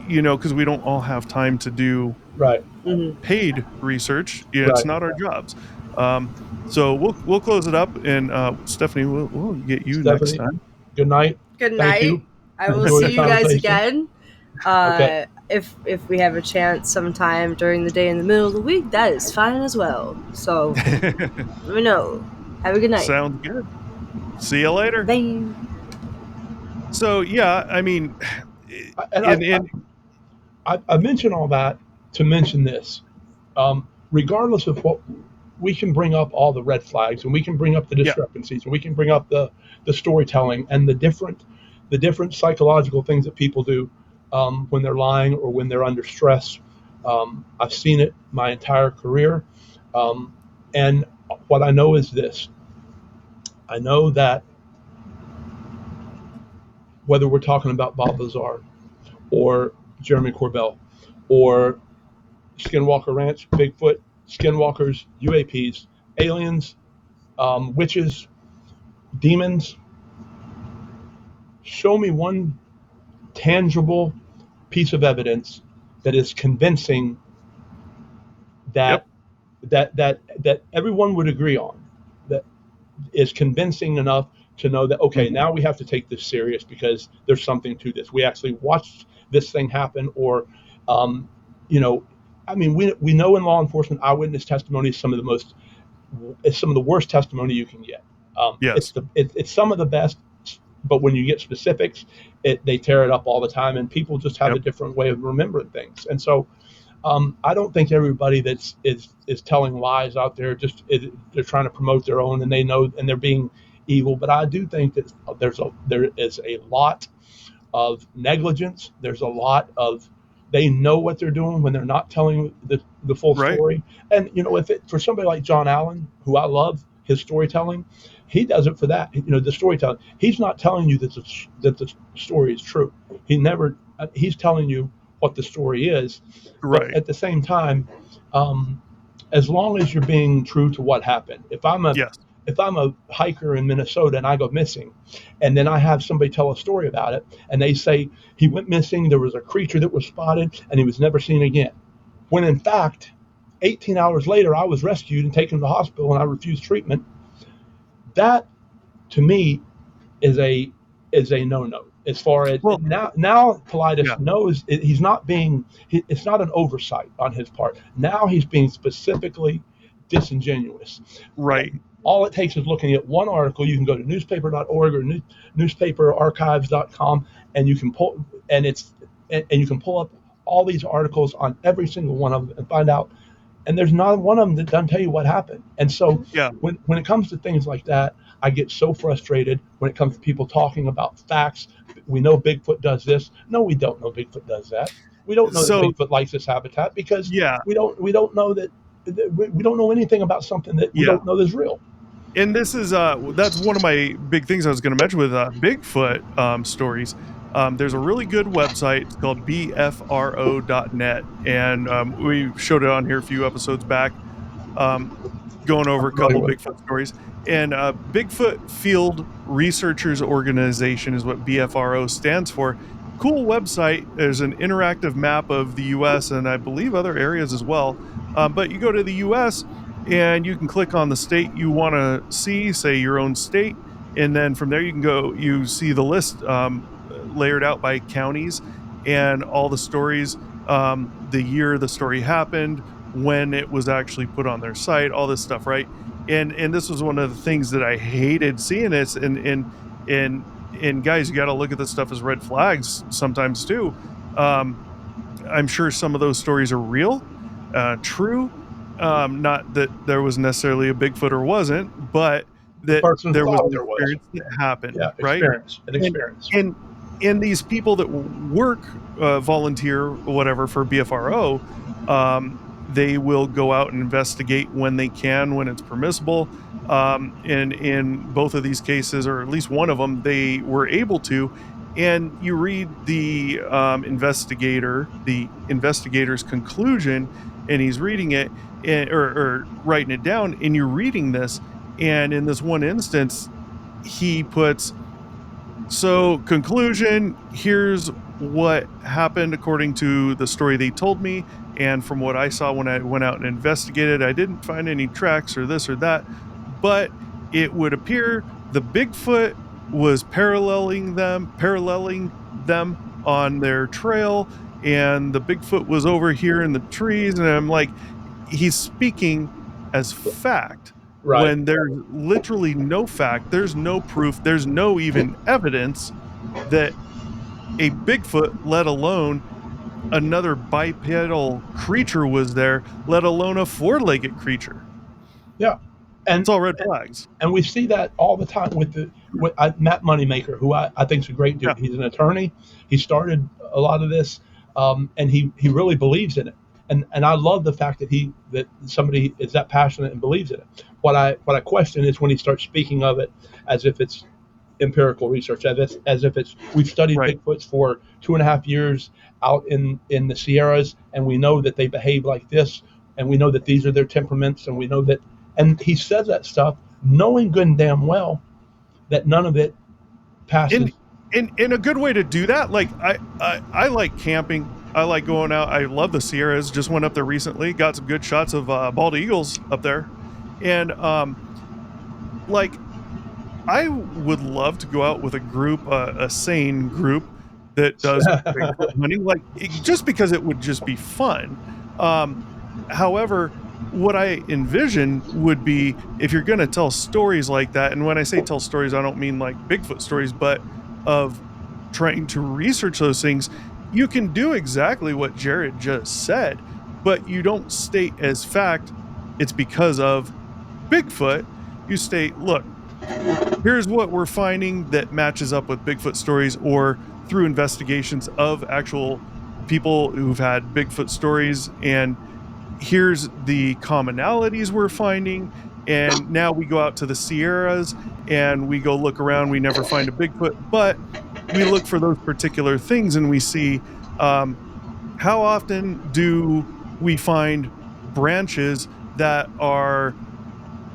because we don't all have time to do Right. Mhm. paid research. It's Right. not our jobs. So we'll close it up, and Stephanie, we'll get you next Stephanie, time. good night. Good Thank night. you. I will Enjoy the see you guys conversation. again. Okay. If we have a chance sometime during the day in the middle of the week, that is fine as well. So let me know. Have a good night. Sounds good. See you later. Bye. So yeah, I mean, And in I mention all that to mention this. Regardless of what, we can bring up all the red flags, and we can bring up the yeah, discrepancies, and we can bring up the storytelling and the different psychological things that people do when they're lying or when they're under stress. I've seen it my entire career, um, and what I know is this: I know that whether we're talking about Bob Lazar or Jeremy Corbell or Skinwalker Ranch, Bigfoot, Skinwalkers, UAPs, aliens, witches, demons. Show me one tangible piece of evidence that is convincing yep, that that everyone would agree on, that is convincing enough to know that okay, mhm, now we have to take this serious because there's something to this. We actually watched this thing happen, or um, you know, I mean, we know in law enforcement, eyewitness testimony is some of the most it's some of the worst testimony you can get. yes, It's some of the best, but when you get specifics, they tear it up all the time, and people just have a yep, different way of remembering things. And so, I don't think everybody that's is telling lies out there they're trying to promote their own, and they know, and they're being evil. But I do think that there is a lot of negligence. There's a lot of they know what they're doing when they're not telling the full right, story. And if it for somebody like John Allen, who I love his storytelling, he does it for that. The storytelling. He's not telling you that the story is true. He never. He's telling you what the story is, but right, at the same time, um, as long as you're being true to what happened. yes, If I'm a hiker in Minnesota and I go missing, and then I have somebody tell a story about it, and they say he went missing, there was a creature that was spotted, and he was never seen again. When in fact, 18 hours later, I was rescued and taken to the hospital, and I refused treatment. That, to me, is a no-no. As far as well, now yeah, Politis knows he's not being. It's not an oversight on his part. Now he's being specifically disingenuous. right, And all it takes is looking at one article. You can go to newspaper.org or newspaperarchives.com, and you can pull and you can pull up all these articles on every single one of them and find out. And there's not one of them that doesn't tell you what happened. And so yeah, when it comes to things like that, I get so frustrated when it comes to people talking about facts. We know Bigfoot does this. No, we don't know Bigfoot does that. We don't know that so Bigfoot likes this habitat because yeah, we don't know that we don't know anything about something that we yeah. don't know is real. And this is that's one of my big things I was going to mention with Bigfoot stories. There's a really good website. It's called bfro.net, and we showed it on here a few episodes back, um, going I'm over a familiar couple with it. Bigfoot stories. And Bigfoot Field Researchers Organization is what BFRO stands for. Cool website. There's an interactive map of the U.S. and I believe other areas as well. But you go to the U.S. and you can click on the state you want to see, say your own state, and then from there you can go. You see the list layered out by counties and all the stories, the year the story happened, when it was actually put on their site, all this stuff, right? And this was one of the things that I hated seeing this, and and guys, you got to look at this stuff as red flags sometimes too. Um, I'm sure some of those stories are real, true. Not that there was necessarily a Bigfoot or wasn't, but The that person there was thought an there was. experience that happened, Yeah, right? an And experience. and and these people that work, volunteer, whatever for BFRO, they will go out and investigate when they can, when it's permissible. And in both of these cases, or at least one of them, they were able to. And you read the investigator's conclusion, and he's reading it, or writing it down, and you're reading this. And in this one instance, he puts, so, conclusion, here's what happened according to the story they told me. And from what I saw when I went out and investigated, I didn't find any tracks or this or that. But it would appear the Bigfoot was paralleling them on their trail. And the Bigfoot was over here in the trees. And I'm like, he's speaking as fact Right. when there's literally no fact, there's no proof, there's no even evidence that a Bigfoot, let alone another bipedal creature, was there, let alone a four-legged creature. Yeah. And It's all red flags. And we see that all the time with Matt Moneymaker, who I think is a great dude. Yeah. He's an attorney. He started a lot of this, and he really believes in it. And I love the fact that somebody is that passionate and believes in it. What I question is when he starts speaking of it as if it's empirical research, as if it's we've studied Right. Bigfoots for 2.5 years out in the Sierras, and we know that they behave like this, and we know that these are their temperaments, and we know that. And he says that stuff knowing good and damn well that none of it passes. In a good way to do that, like I like camping. I like going out. I love the Sierras. Just went up there recently. Got some good shots of bald eagles up there, and like I would love to go out with a group, a sane group that does Bigfoot hunting, like just because it would just be fun. However, what I envision would be if you're going to tell stories like that, and when I say tell stories, I don't mean like Bigfoot stories, but of trying to research those things, you can do exactly what Jared just said, but you don't state as fact it's because of Bigfoot. You state, look, here's what we're finding that matches up with Bigfoot stories, or through investigations of actual people who've had Bigfoot stories, and here's the commonalities we're finding. And now we go out to the Sierras and we go look around. We never find a Bigfoot, but we look for those particular things, and we see how often do we find branches that are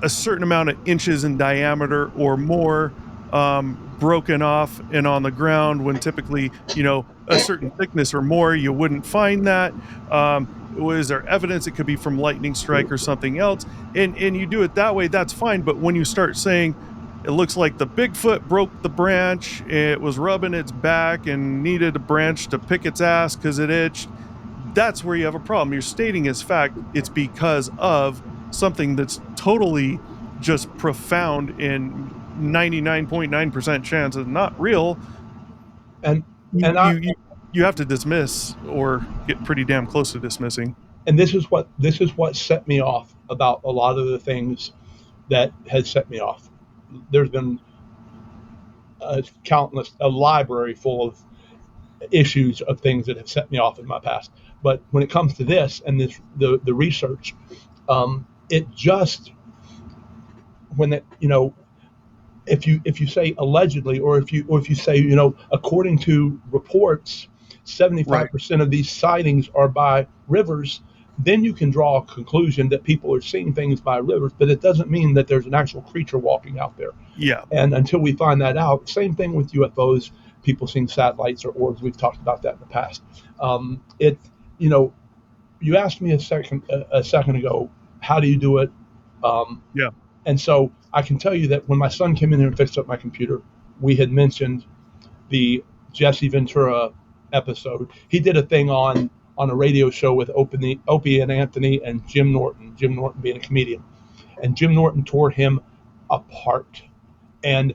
a certain amount of inches in diameter or more, broken off and on the ground, when typically, a certain thickness or more, you wouldn't find that. Is there evidence it could be from lightning strike or something else? And you do it that way, that's fine. But when you start saying it looks like the Bigfoot broke the branch, it was rubbing its back and needed a branch to pick its ass because it itched, that's where you have a problem. You're stating as fact it's because of something that's totally just profound in 99.9% chance is not real. And you have to dismiss or get pretty damn close to dismissing. And this is what set me off about a lot of the things that has set me off. There's been a library full of issues of things that have set me off in my past. But when it comes to this and the research, it just when it if you say allegedly, or if you say according to reports, 75% of these sightings are by rivers, then you can draw a conclusion that people are seeing things by rivers, but it doesn't mean that there's an actual creature walking out there. Yeah. And until we find that out, same thing with UFOs, people seeing satellites or orbs. We've talked about that in the past. You asked me a second ago, how do you do it? Yeah. And so I can tell you that when my son came in here and fixed up my computer, we had mentioned the Jesse Ventura episode. He did a thing on a radio show with Opie and Anthony and Jim Norton being a comedian. And Jim Norton tore him apart. And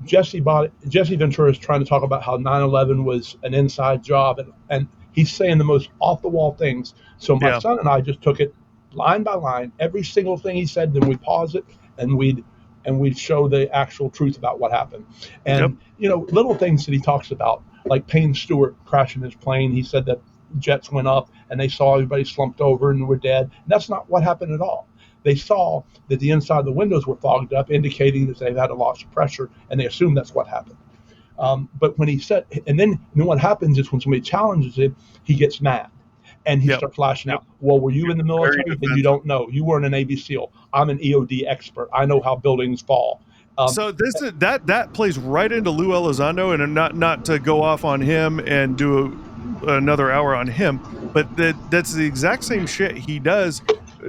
Jesse Ventura is trying to talk about how 9/11 was an inside job, and he's saying the most off-the-wall things. So my son and I just took it line by line, every single thing he said, then we'd pause it, and we'd show the actual truth about what happened. And, little things that he talks about, like Payne Stewart crashing his plane. He said that jets went up and they saw everybody slumped over and were dead. And that's not what happened at all. they saw that the inside of the windows were fogged up, indicating that they've had a loss of pressure, and they assumed that's what happened. But when he said, and then what happens is when somebody challenges him, he gets mad. And he Yep. starts flashing Yep. out. Well, were you in the Very military? Then you defensive. don't know. You weren't a Navy SEAL. I'm an EOD expert. I know how buildings fall. So this is that plays right into Lou Elizondo, and not to go off on him and do another hour on him, but that's the exact same shit he does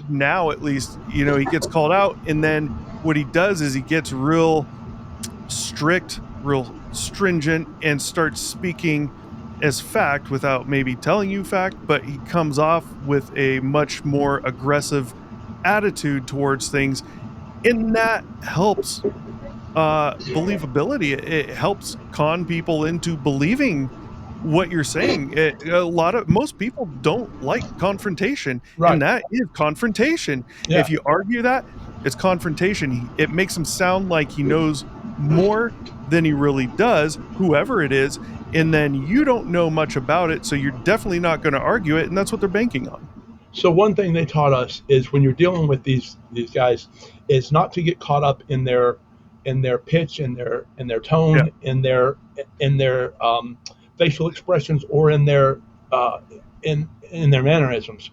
now. At least he gets called out, and then what he does is he gets real strict, real stringent, and starts speaking as fact without maybe telling you fact, but he comes off with a much more aggressive attitude towards things, and that helps believability. It helps con people into believing what you're saying. Most people don't like confrontation, Right. and that is confrontation. Yeah. If you argue that, it's confrontation. It makes him sound like he knows more than he really does, whoever it is, and then you don't know much about it, so you're definitely not going to argue it, and that's what they're banking on. So one thing they taught us is when you're dealing with these guys, is not to get caught up in their pitch, in their tone, in their facial expressions, or in their mannerisms.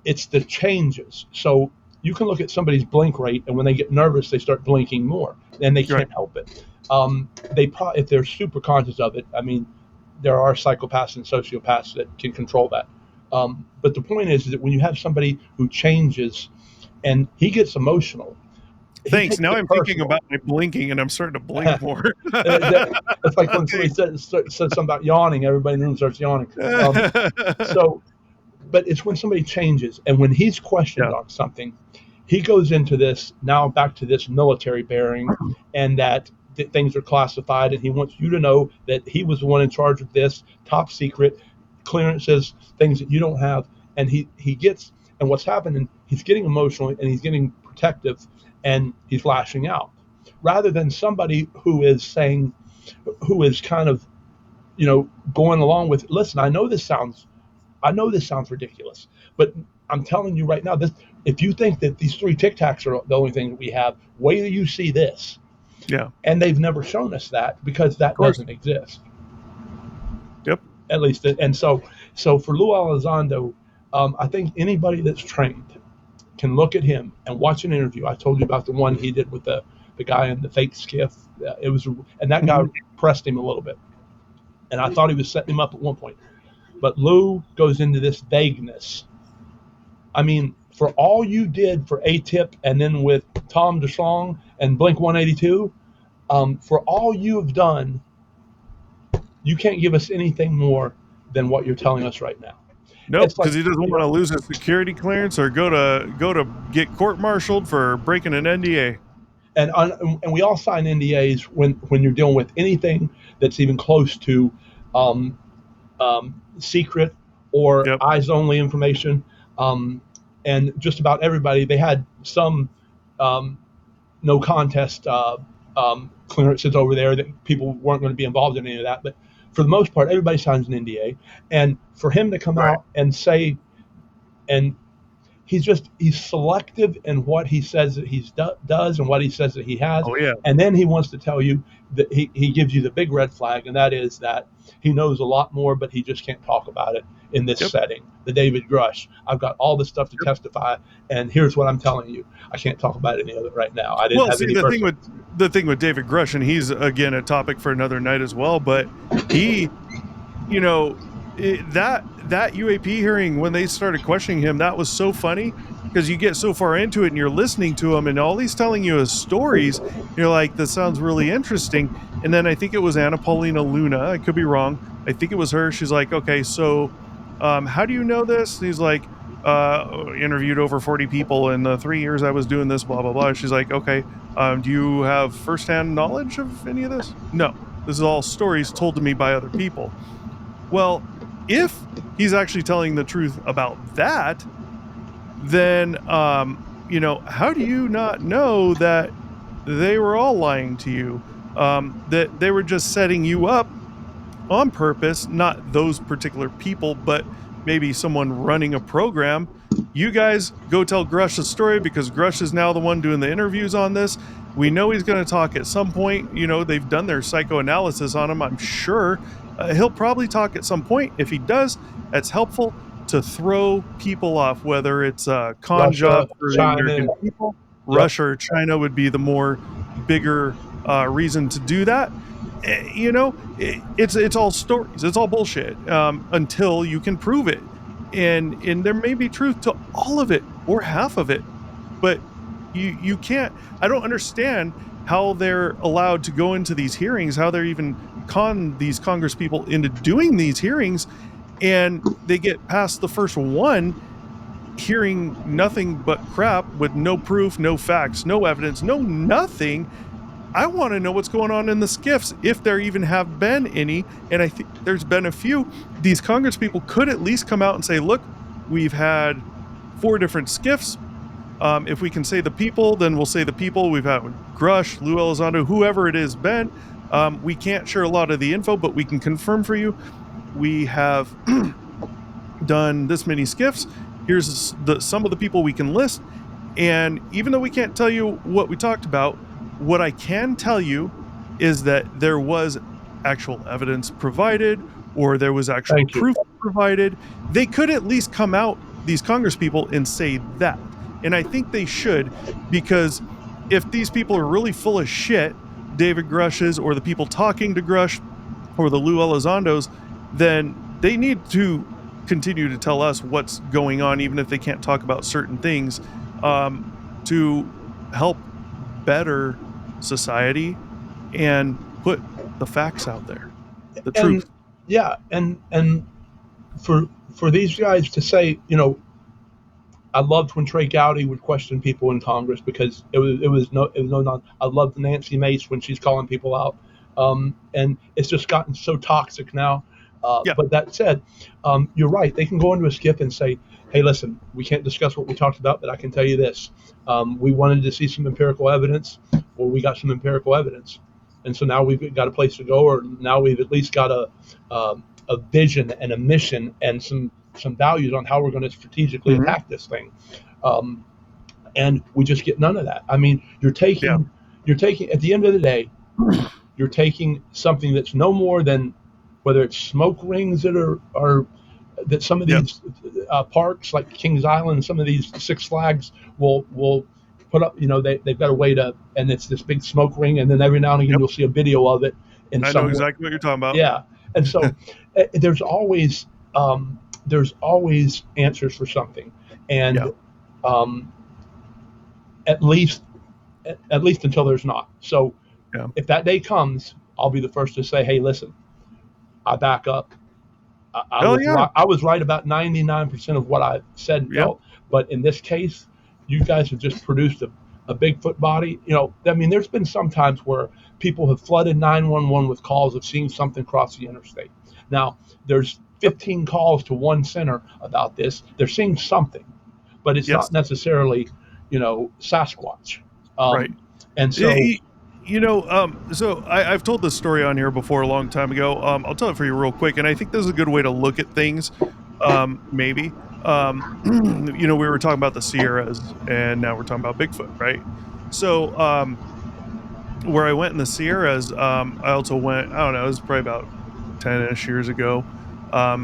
It's the changes. So you can look at somebody's blink rate, and when they get nervous, they start blinking more, and they can't help it. If they're super conscious of it, I mean, there are psychopaths and sociopaths that can control that. But the point is that when you have somebody who changes, and he gets emotional. Thanks. Now I'm thinking about my blinking, and I'm starting to blink more. It's like when somebody says something about yawning, everybody in the room starts yawning. But it's when somebody changes, and when he's questioned on something, he goes into this, now back to this military bearing, and that things are classified, and he wants you to know that he was the one in charge of this, top secret, clearances, things that you don't have. And he gets, and what's happening, he's getting emotional, and he's getting protective, and he's lashing out, rather than somebody who is kind of, going along with, listen, I know this sounds ridiculous, but I'm telling you right now, if you think that these 3 Tic Tacs are the only thing that we have, wait till you see this. Yeah. And they've never shown us that, because that doesn't exist. Yep. At least, and so for Lou Elizondo, I think anybody that's trained can look at him and watch an interview. I told you about the one he did with the guy in the fake skiff. And that guy pressed him a little bit, and I thought he was setting him up at one point. But Lou goes into this vagueness. I mean, for all you did for A-Tip, and then with Tom DeShong and Blink 182, for all you have done, you can't give us anything more than what you're telling us right now. Nope, because he doesn't want to lose his security clearance or go to get court-martialed for breaking an NDA. And we all sign NDAs when you're dealing with anything that's even close to secret or eyes-only information. And just about everybody, they had some no contest clearances over there that people weren't going to be involved in any of that. But for the most part, everybody signs an NDA. And for him to come out and say, and he's selective in what he says that he does and what he says that he has. Oh, yeah. And then he wants to tell you that he gives you the big red flag, and that is that he knows a lot more, but he just can't talk about it in this setting. The David Grush. I've got all this stuff to testify, and here's what I'm telling you. I can't talk about any of it right now. I didn't have any the thing with David Grush, and he's again a topic for another night as well, but he, that UAP hearing, when they started questioning him, that was so funny, because you get so far into it and you're listening to him, and all he's telling you is stories. You're like, this sounds really interesting. And then I think it was Anna Paulina Luna, I could be wrong, I think it was her. She's like, okay, so how do you know this? And he's like, interviewed over 40 people in the 3 years I was doing this, blah blah blah. She's like, okay, do you have firsthand knowledge of any of this? No, this is all stories told to me by other people. Well, if he's actually telling the truth about that, then how do you not know that they were all lying to you, that they were just setting you up on purpose, not those particular people, but maybe someone running a program You guys go tell Grush's story, because Grush is now the one doing the interviews on this. We know he's going to talk at some point. They've done their psychoanalysis on him, I'm sure. He'll probably talk at some point. If he does, that's helpful to throw people off, whether it's a con job Russia, for the China. American people. Yep. Russia or China would be the more bigger reason to do that. It's all stories. It's all bullshit until you can prove it. And there may be truth to all of it or half of it, but you can't. I don't understand how they're allowed to go into these hearings, how they're even con these Congress people into doing these hearings, and they get past the first one hearing nothing but crap with no proof, no facts, no evidence, no nothing. I want to know what's going on in the skiffs, if there even have been any, and I think there's been a few. These Congress people could at least come out and say, look, we've had 4 different skiffs. If we can say the people, then we'll say the people. We've had Grush, Lou Elizondo, whoever it is, Ben. We can't share a lot of the info, but we can confirm for you. We have done this many skiffs. Here's some of the people we can list. And even though we can't tell you what we talked about, what I can tell you is that there was actual evidence provided, or there was actual proof provided. They could at least come out, these Congress people, and say that. And I think they should, because if these people are really full of shit, David Grushes, or the people talking to Grush, or the Lou Elizondos, then they need to continue to tell us what's going on, even if they can't talk about certain things, to help better society and put the facts out there, the truth. Yeah, and for these guys to say, I loved when Trey Gowdy would question people in Congress, because it was no. I loved Nancy Mace when she's calling people out, and it's just gotten so toxic now. Yeah. But that said, you're right. They can go into a skip and say, "Hey, listen, we can't discuss what we talked about, but I can tell you this: we wanted to see some empirical evidence, or we got some empirical evidence, and so now we've got a place to go, or now we've at least got a vision and a mission and some values on how we're going to strategically attack this thing." And we just get none of that. I mean, you're taking at the end of the day, you're taking something that's no more than, whether it's smoke rings that some of these parks like Kings Island, some of these Six Flags will put up. They've got a way to, and it's this big smoke ring, and then every now and again you'll see a video of it. I know exactly what you're talking about. Yeah, and so there's always answers for something, and at least until there's not. So if that day comes, I'll be the first to say, "Hey, listen, I back up. I was right about 99% of what I said and felt, but in this case, you guys have just produced a Bigfoot body." I mean, there's been some times where people have flooded 911 with calls of seeing something cross the interstate. Now, there's 15 calls to one center about this. They're seeing something, but it's not necessarily, Sasquatch. Right. And so, so I've told this story on here before a long time ago. I'll tell it for you real quick, and I think this is a good way to look at things. Maybe, we were talking about the Sierras, and now we're talking about Bigfoot, right? So, where I went in the Sierras, I also went, I don't know, it was probably about 10-ish years ago,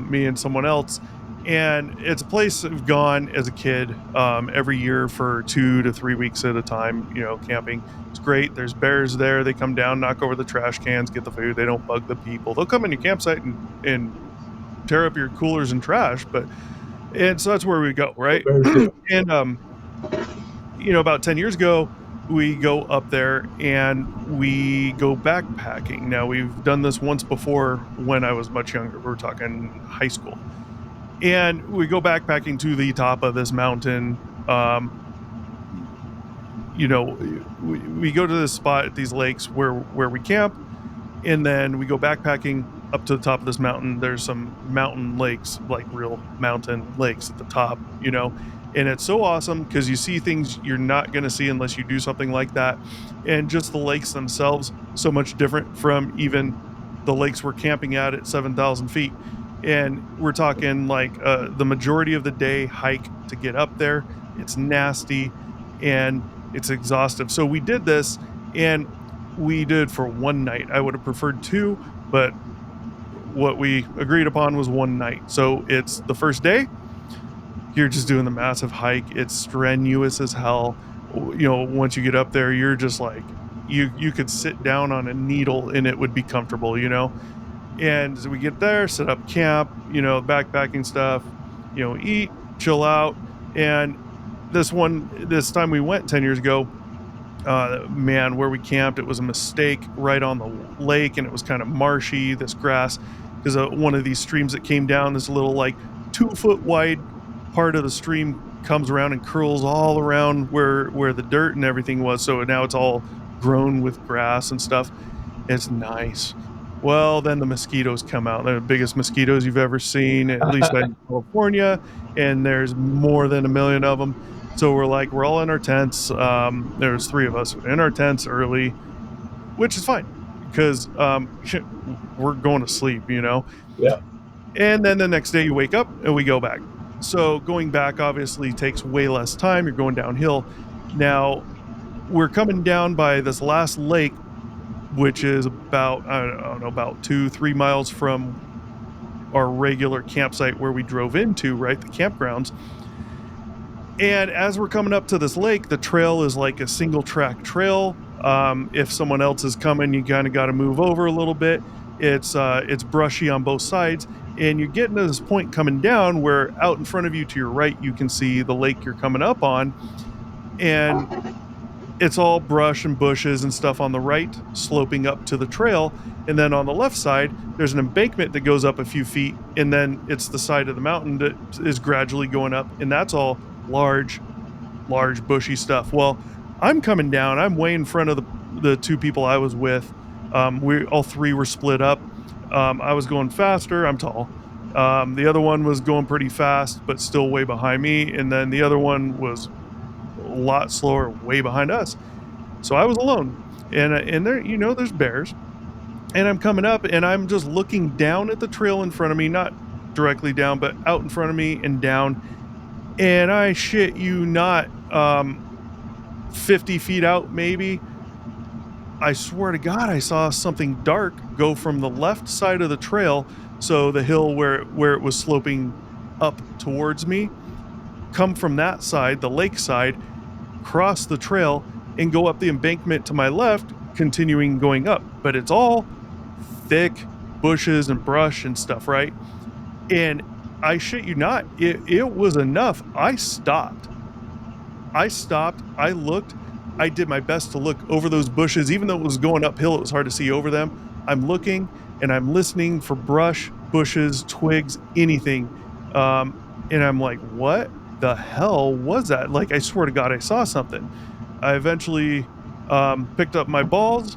me and someone else. And it's a place I've gone as a kid every year for 2 to 3 weeks at a time, camping. It's great. There's bears there. They come down, knock over the trash cans, get the food. They don't bug the people. They'll come in your campsite and tear up your coolers and trash. And so that's where we go, right? And, about 10 years ago, we go up there and we go backpacking. Now, we've done this once before when I was much younger. We're talking high school. And we go backpacking to the top of this mountain. We go to this spot at these lakes where we camp, and then we go backpacking up to the top of this mountain. There's some mountain lakes, like real mountain lakes at the top, and it's so awesome because you see things you're not going to see unless you do something like that. And just the lakes themselves, so much different from even the lakes we're camping at 7,000 feet. And we're talking like the majority of the day hike to get up there. It's nasty and it's exhaustive. So we did this, and we did for one night. I would have preferred two, but what we agreed upon was one night. So it's the first day, you're just doing the massive hike. It's strenuous as hell. Once you get up there, you're just like, you could sit down on a needle and it would be comfortable, And so we get there, set up camp, backpacking stuff, eat, chill out. And this time we went 10 years ago, man, where we camped, it was a mistake right on the lake, and it was kind of marshy, this grass, because one of these streams that came down, this little like 2 foot wide part of the stream comes around and curls all around where the dirt and everything was. So now it's all grown with grass and stuff. It's nice. Well, then the mosquitoes come out. They're the biggest mosquitoes you've ever seen, at least in California, and there's more than a million of them. So we're all in our tents. There's 3 of us in our tents early, which is fine because we're going to sleep, Yeah. And then the next day you wake up and we go back. So going back obviously takes way less time. You're going downhill. Now we're coming down by this last lake, which is about, I don't know, about 2-3 miles from our regular campsite where we drove into, right? The campgrounds. And as we're coming up to this lake, the trail is like a single track trail. If someone else is coming, you kind of got to move over a little bit. It's brushy on both sides, and you're getting to this point coming down where out in front of you to your right, you can see the lake you're coming up on, and it's all brush and bushes and stuff on the right, sloping up to the trail. And then on the left side, there's an embankment that goes up a few feet, and then it's the side of the mountain that is gradually going up, and that's all large bushy stuff. Well, I'm coming down. I'm way in front of the 2 people I was with. We all 3 were split up. I was going faster. I'm tall. The other one was going pretty fast, but still way behind me. And then the other one was a lot slower, way behind us. So I was alone. And there, there's bears. And I'm coming up, and I'm just looking down at the trail in front of me, not directly down, but out in front of me and down. And I shit you not, 50 feet out, maybe, I swear to God, I saw something dark go from the left side of the trail, so the hill where it was sloping up towards me, come from that side, the lake side, cross the trail, and go up the embankment to my left, continuing going up. But it's all thick bushes and brush and stuff, right? And I shit you not, it was enough. I stopped. I looked. I did my best to look over those bushes. Even though it was going uphill, it was hard to see over them. I'm looking and I'm listening for brush, bushes, twigs, anything. And I'm like, what the hell was that? Like, I swear to God, I saw something. I eventually picked up my balls,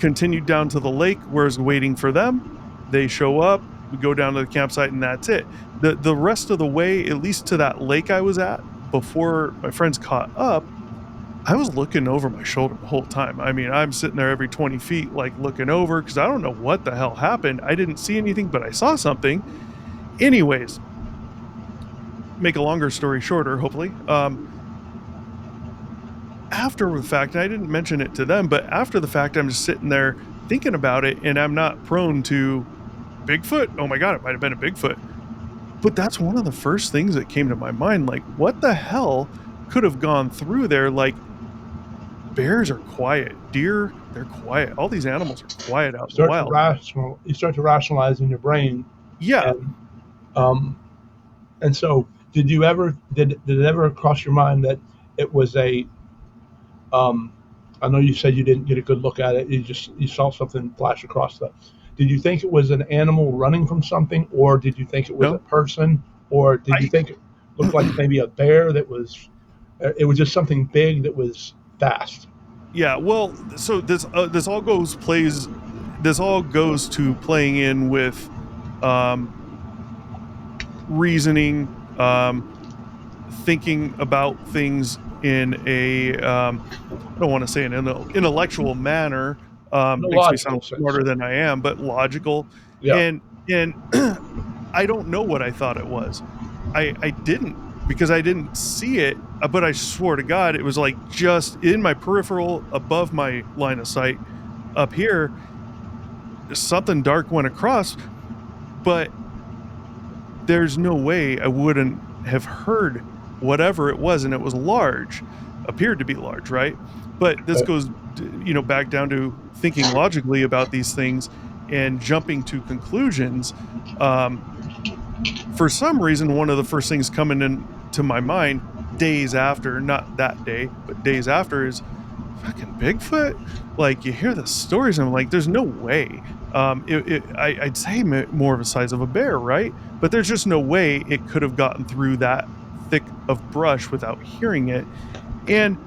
continued down to the lake where I was waiting for them. They show up. We go down to the campsite, and that's it. The rest of the way, at least to that lake I was at, before my friends caught up, I was looking over my shoulder the whole time. I mean, I'm sitting there every 20 feet, like looking over, because I don't know what the hell happened. I didn't see anything, but I saw something. Anyways, make a longer story shorter, hopefully. After the fact, and I didn't mention it to them, but after the fact, I'm just sitting there thinking about it, and I'm not prone to Bigfoot. Oh my God, it might have been a Bigfoot. But that's one of the first things that came to my mind. Like, what the hell could have gone through there? Like, bears are quiet. Deer, they're quiet. All these animals are quiet out in the wild. You start to rationalize in your brain. Yeah. And so did it ever cross your mind that it was I know you said you didn't get a good look at it. You saw something flash across did you think it was an animal running from something, or did you think it was a person, or did you think it looked like maybe a bear it was just something big that was fast? Yeah, well, so this all goes to playing in with reasoning, thinking about things in a I don't want to say an intellectual manner. Makes me sound smarter than I am, but logical. Yeah. And I don't know what I thought it was. I didn't because I didn't see it, but I swore to God, it was like just in my peripheral above my line of sight up here. Something dark went across, but there's no way I wouldn't have heard whatever it was. And it was large, appeared to be large, right? But this goes, back down to thinking logically about these things and jumping to conclusions. For some reason, one of the first things coming into my mind days after, not that day, but days after, is fucking Bigfoot. Like, you hear the stories, and I'm like, there's no way. I'd say more of a size of a bear, right? But there's just no way it could have gotten through that thick of brush without hearing it. And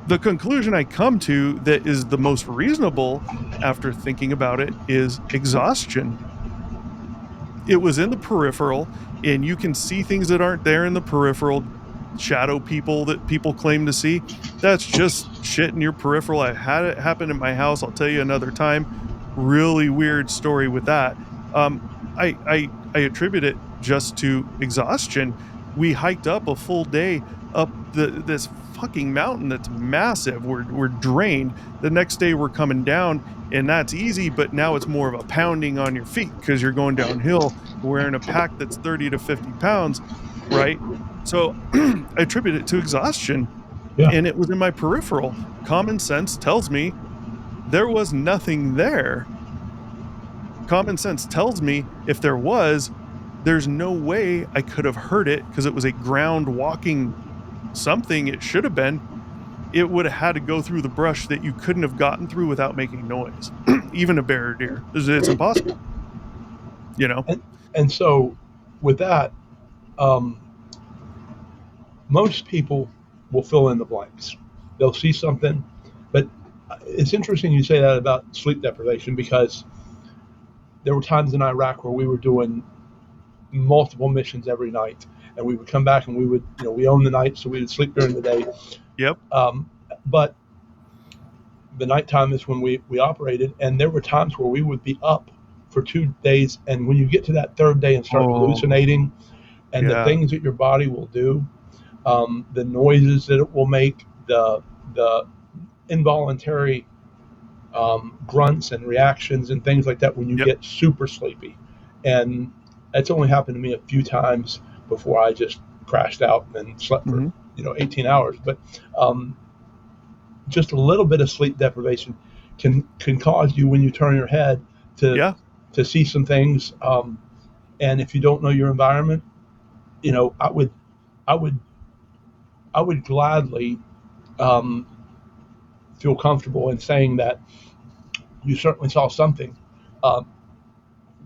the conclusion I come to that is the most reasonable after thinking about it is exhaustion. It was in the peripheral, and you can see things that aren't there in the peripheral. Shadow people that people claim to see, that's just shit in your peripheral. I had it happen in my house. I'll tell you another time. Really weird story with that. I attribute it just to exhaustion. We hiked up a full day up this fucking mountain that's massive. We're drained. The next day we're coming down, and that's easy, but now it's more of a pounding on your feet because you're going downhill wearing a pack that's 30 to 50 pounds, right? So I attribute it to exhaustion, Yeah. and it was in my peripheral. Common sense tells me there was nothing there. Common sense tells me if there was, there's no way I could have heard it because it was a ground walking something. It should have been. It would have had to go through the brush that you couldn't have gotten through without making noise. Even a bear or deer. It's impossible. And so with that, most people will fill in the blanks. They'll see something, but it's interesting you say that about sleep deprivation, because there were times in Iraq where we were doing multiple missions every night, and we would come back and we would, we owned the night, so we would sleep during the day. Yep. But the nighttime is when we operated, and there were times where we would be up for 2 days, and when you get to that third day and start hallucinating, and the things that your body will do, the noises that it will make, the involuntary grunts and reactions and things like that when you get super sleepy. And that's only happened to me a few times before I just crashed out and slept for 18 hours. But just a little bit of sleep deprivation can cause you, when you turn your head, to see some things. And if you don't know your environment, I would gladly feel comfortable in saying that you certainly saw something.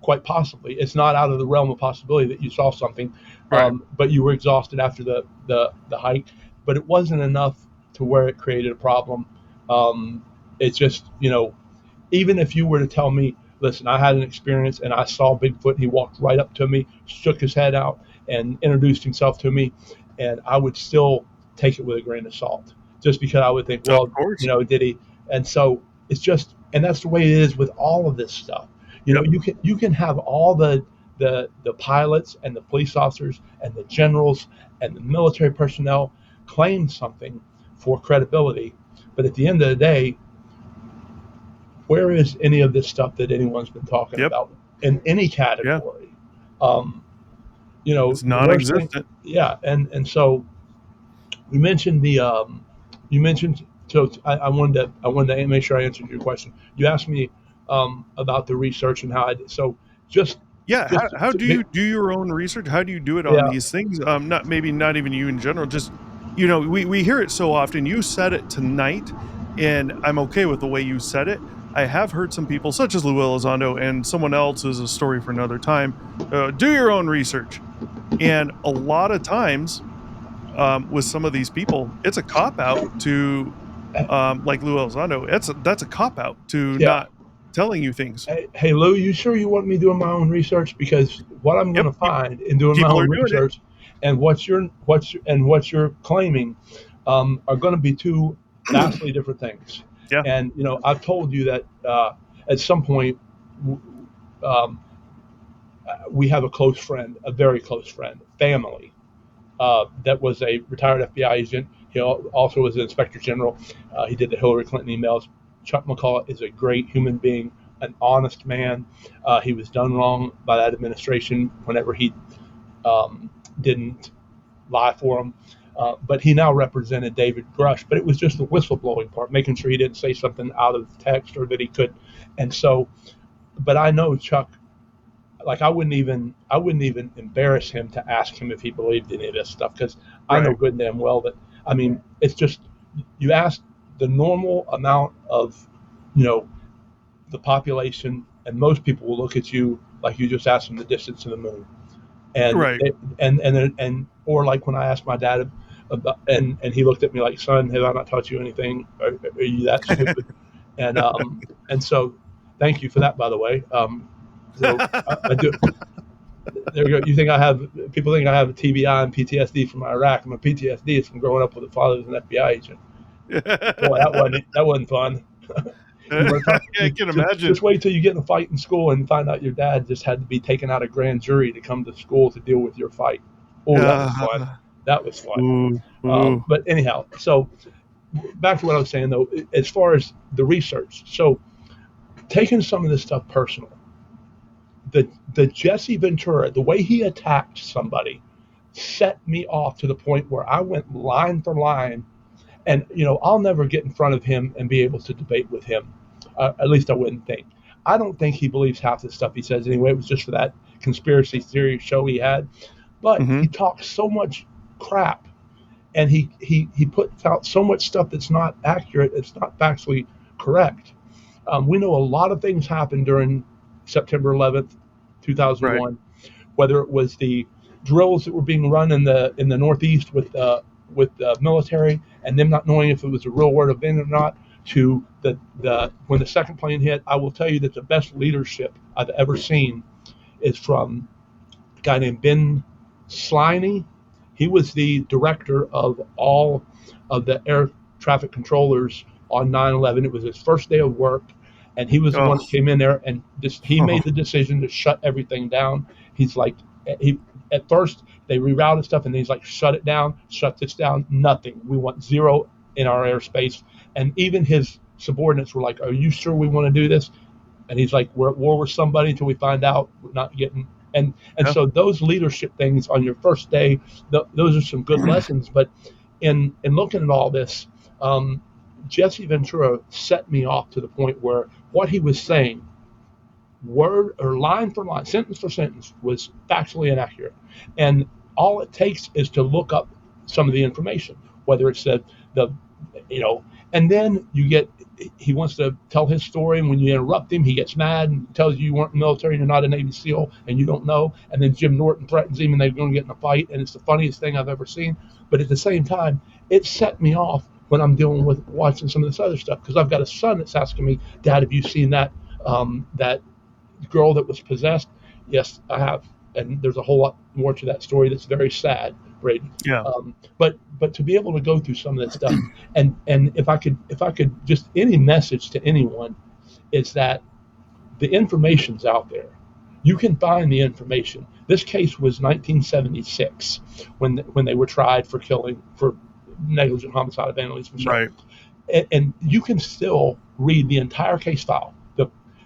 Quite possibly, it's not out of the realm of possibility that you saw something, right. But you were exhausted after the hike. But it wasn't enough to where it created a problem. It's just, even if you were to tell me, listen, I had an experience and I saw Bigfoot, he walked right up to me, shook his head out, and introduced himself to me, and I would still take it with a grain of salt, just because I would think, well, did he? And so it's just, and that's the way it is with all of this stuff. You can have all the pilots and the police officers and the generals and the military personnel claim something for credibility, but at the end of the day, where is any of this stuff that anyone's been talking about in any category? It's non-existent. And so we mentioned So I wanted to make sure I answered your question. You asked me about the research and how I did. So how do you do your own research? How do you do it on these things? Not even you in general. Just we hear it so often. You said it tonight, and I'm okay with the way you said it. I have heard some people, such as Lou Elizondo, and someone else is a story for another time. Do your own research, and a lot of times, with some of these people, it's a cop out to, like Lou Elizondo. That's a cop out to not telling you things. Hey Lou, you sure you want me doing my own research? Because what I'm going to find in doing my own research and what you're claiming are going to be two vastly different things. Yeah. And I've told you that at some point we have a close friend, a very close friend, family, that was a retired FBI agent. He also was an inspector general. He did the Hillary Clinton emails. Chuck McCall is a great human being, an honest man. He was done wrong by that administration whenever he didn't lie for him. But he now represented David Grush, but it was just the whistleblowing part, making sure he didn't say something out of text or that he could. And so, but I know Chuck, like I wouldn't even embarrass him to ask him if he believed any of this stuff, because I know good and damn well that, I mean, it's just, you ask the normal amount of, the population, and most people will look at you like you just asked them the distance to the moon. And or like when I asked my dad about, and he looked at me like, son, have I not taught you anything? Are you that stupid? And so, thank you for that, by the way. So I do. There you go. People think I have a TBI and PTSD from Iraq. My PTSD is from growing up with a father who's an FBI agent. Boy, that wasn't fun. I can imagine. Just wait till you get in a fight in school and find out your dad just had to be taken out of grand jury to come to school to deal with your fight. Oh, that was fun. That was fun. Ooh. But anyhow, so back to what I was saying, though, as far as the research. So taking some of this stuff personal, the Jesse Ventura, the way he attacked somebody set me off to the point where I went line for line. And, I'll never get in front of him and be able to debate with him. At least I wouldn't think. I don't think he believes half the stuff he says anyway. It was just for that conspiracy theory show he had. But he talks so much crap, and he puts out so much stuff that's not accurate. It's not factually correct. We know a lot of things happened during September 11th, 2001, whether it was the drills that were being run in the Northeast with the military and them not knowing if it was a real world event or not, to when the second plane hit. I will tell you that the best leadership I've ever seen is from a guy named Ben Sliney. He was the director of all of the air traffic controllers on 9/11. It was his first day of work, and he was the one that came in there and he made the decision to shut everything down. He's like, at first they rerouted stuff, and he's like, shut this down, nothing. We want zero in our airspace. And even his subordinates were like, are you sure we want to do this? And he's like, we're at war with somebody until we find out we're not getting. And so those leadership things on your first day, those are some good lessons. But in looking at all this, Jesse Ventura set me off to the point where what he was saying, word or line for line, sentence for sentence, was factually inaccurate. And all it takes is to look up some of the information, whether it's and then he wants to tell his story, and when you interrupt him, he gets mad and tells you weren't in the military, you're not a Navy SEAL, and you don't know. And then Jim Norton threatens him, and they're going to get in a fight, and it's the funniest thing I've ever seen. But at the same time, it set me off when I'm dealing with watching some of this other stuff, because I've got a son that's asking me, Dad, have you seen that girl that was possessed? Yes, I have. And there's a whole lot more to that story that's very sad, Braden. Yeah. But to be able to go through some of that stuff, and if I could just, any message to anyone, is that the information's out there. You can find the information. This case was 1976 when they were tried for negligent homicide of Anneliese Michel. Right. And you can still read the entire case file,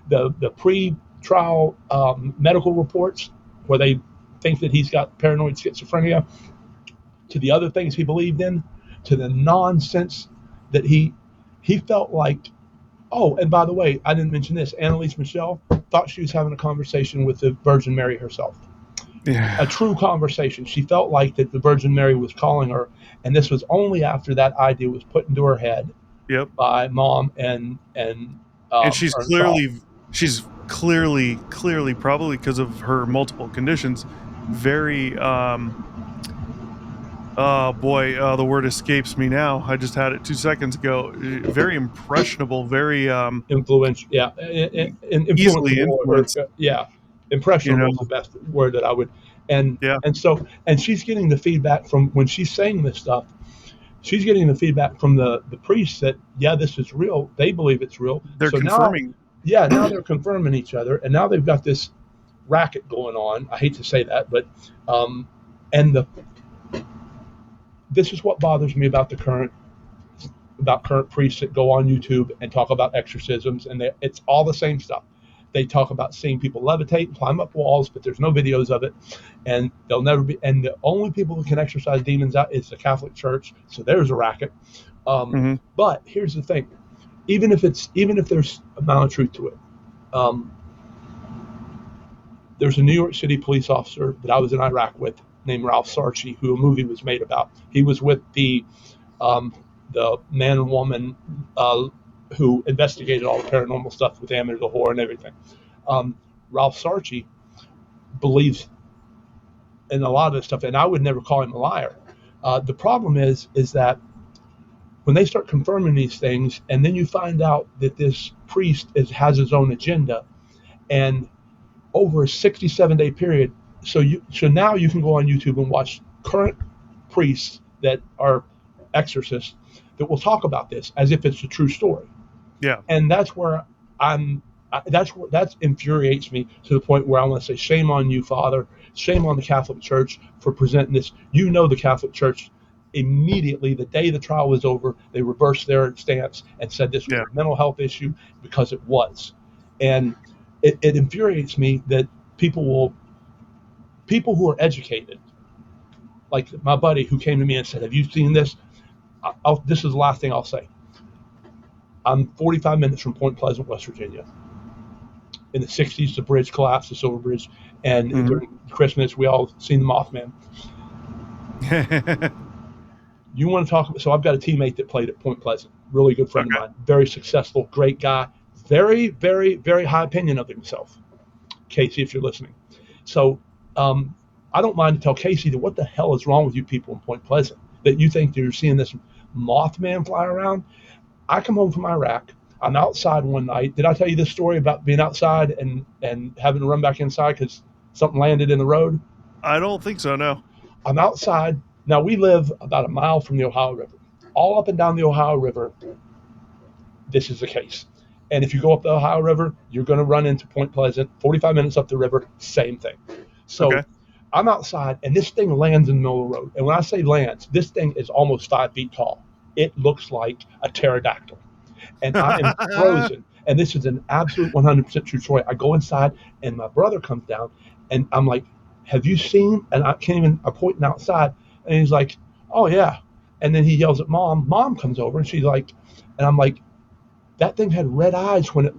the pre-trial medical reports where they think that he's got paranoid schizophrenia, to the other things he believed in, to the nonsense that he felt like. Oh, and by the way, I didn't mention this. Anneliese Michel thought she was having a conversation with the Virgin Mary herself. Yeah. A true conversation. She felt like that the Virgin Mary was calling her, and this was only after that idea was put into her head. Yep. By Mom and she's clearly probably because of her multiple conditions, very the word escapes me now. I just had it 2 seconds ago. Very impressionable, very influential. Yeah, easily influenced. Impressionable is the best word that I would. And she's getting the feedback from, when she's saying this stuff, she's getting the feedback from the priests that, this is real. They believe it's real. They're confirming. Now they're confirming each other, and now they've got this racket going on. I hate to say that, but and this is what bothers me about current priests that go on YouTube and talk about exorcisms, and it's all the same stuff. They talk about seeing people levitate and climb up walls, but there's no videos of it, and they'll never be. And the only people who can exorcise demons out is the Catholic Church. So there's a racket. But here's the thing: even if there's amount of truth to it, there's a New York City police officer that I was in Iraq with named Ralph Sarchi, who a movie was made about. He was with the man and woman who investigated all the paranormal stuff with Amityville Horror and everything. Ralph Sarchi believes in a lot of this stuff, and I would never call him a liar. The problem is that when they start confirming these things, and then you find out that this priest has his own agenda, and over a 67-day period, so now you can go on YouTube and watch current priests that are exorcists that will talk about this as if it's a true story. Yeah. And that's where that infuriates me to the point where I want to say, shame on you, Father. Shame on the Catholic Church for presenting this. The Catholic Church, immediately the day the trial was over, they reversed their stance and said this was a mental health issue, because it was. And it infuriates me that people who are educated, like my buddy who came to me and said, have you seen this? This is the last thing I'll say. I'm 45 minutes from Point Pleasant, West Virginia. In the 60s, the bridge collapsed, the Silver Bridge, and during Christmas, we all seen the Mothman. You want to talk? So I've got a teammate that played at Point Pleasant, really good friend of mine, very successful, great guy, very, very, very high opinion of himself. Casey, if you're listening. So I don't mind to tell Casey that what the hell is wrong with you people in Point Pleasant, that you think you're seeing this Mothman fly around. I come home from Iraq. I'm outside one night. Did I tell you this story about being outside and having to run back inside because something landed in the road? I don't think so, no. I'm outside. Now, we live about a mile from the Ohio River. All up and down the Ohio River, this is the case. And if you go up the Ohio River, you're going to run into Point Pleasant. 45 minutes up the river, same thing. So I'm outside, and this thing lands in the middle of the road. And when I say lands, this thing is almost 5 feet tall. It looks like a pterodactyl. And I am frozen. And this is an absolute 100% true story. I go inside, and my brother comes down, and I'm like, have you seen? And I'm pointing outside, and he's like, oh, yeah. And then he yells at Mom. Mom comes over, and she's like, and I'm like, that thing had red eyes when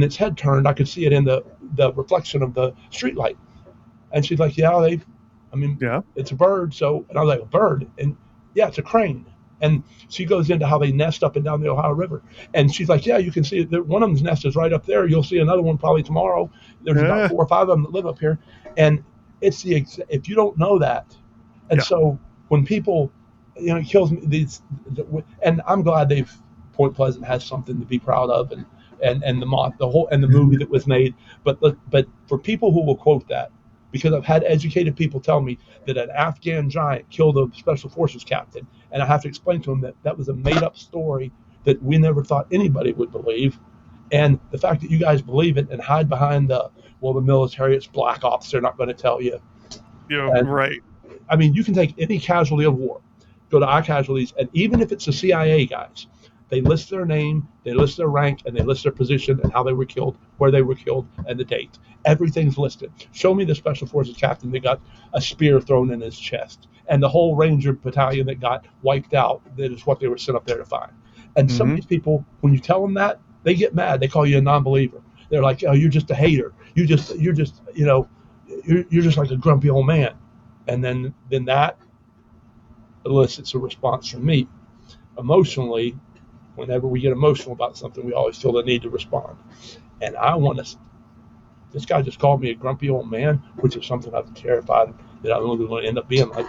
its head turned. I could see it in the reflection of the streetlight. And she's like, yeah, it's a bird. So, and I was like, a bird? And yeah, it's a crane. And she goes into how they nest up and down the Ohio River. And she's like, yeah, you can see it. One of them's nest is right up there. You'll see another one probably tomorrow. There's about 4 or 5 of them that live up here. And it's if you don't know that. And so when people, it kills me. And I'm glad Point Pleasant has something to be proud of, and the movie that was made. But for people who will quote that, because I've had educated people tell me that an Afghan giant killed a special forces captain, and I have to explain to them that was a made-up story that we never thought anybody would believe. And the fact that you guys believe it and hide behind the military, it's black ops, they're not going to tell you. Yeah, right. I mean, you can take any casualty of war, go to iCasualties, and even if it's the CIA guys, they list their name, they list their rank, and they list their position and how they were killed, where they were killed, and the date. Everything's listed. Show me the Special Forces captain that got a spear thrown in his chest, and the whole Ranger battalion that got wiped out. That is what they were sent up there to find. And some of these people, when you tell them that, they get mad. They call you a non-believer. They're like, oh, you're just a hater. You're just like a grumpy old man. And then that elicits a response from me. Emotionally, whenever we get emotional about something, we always feel the need to respond. And this guy just called me a grumpy old man, which is something I'm terrified that I'm only going to end up being like.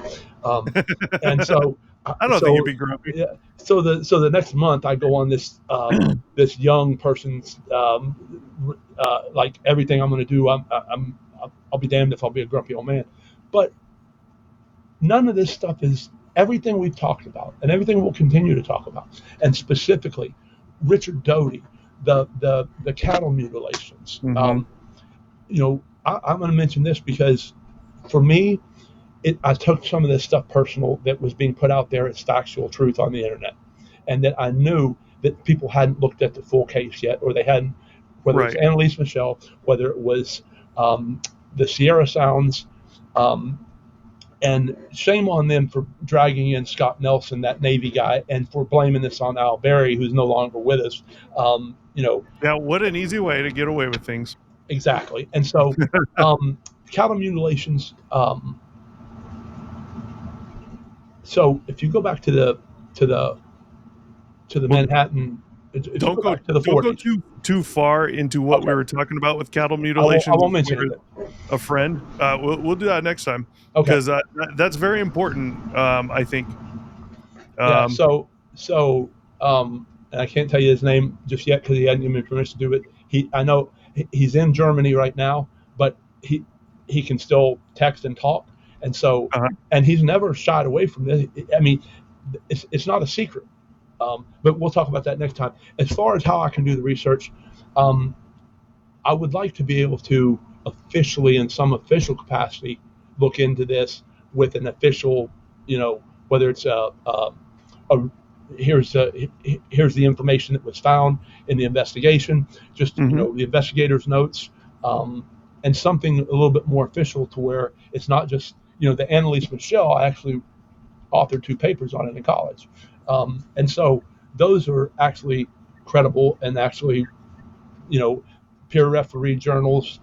And so I don't think you'd be grumpy. Yeah. So the next month I go on this this young person's like everything I'm going to do. I'll be damned if I'll be a grumpy old man. But none of this stuff is everything we've talked about and everything we'll continue to talk about. And specifically, Richard Doty, the cattle mutilations. I'm going to mention this because for me, I took some of this stuff personal that was being put out there as factual truth on the internet, and that I knew that people hadn't looked at the full case yet, or they hadn't, whether it was Right. Anneliese Michel, whether it was the Sierra Sounds, um, and shame on them for dragging in Scott Nelson, that Navy guy, and for blaming this on Al Berry, who's no longer with us. You know, Yeah, what an easy way to get away with things. exactly. And so, cattle mutilations. So if you go back to the Well, Manhattan, if you don't go go back to the don't go 40s, too far into what we okay, were talking about with cattle I mutilations won't mention with it. a friend. We'll do that next time Okay, because that's very important. I think. yeah. Um, And I can't tell you his name just yet because he hadn't given me permission to do it. I know he's in Germany right now, but he can still text and talk, and so uh and he's never shied away from this. I mean, it's not a secret. But we'll talk about that next time. As far as how I can do the research, um, I would like to be able to officially, in some official capacity, look into this with an official, whether it's a here's here's the information that was found in the investigation, just mhm. the investigators' notes, and something a little bit more official to where it's not just the Anneliese Michel. I actually authored 2 papers on it in college, and so those are actually credible and actually you know peer refereed journals,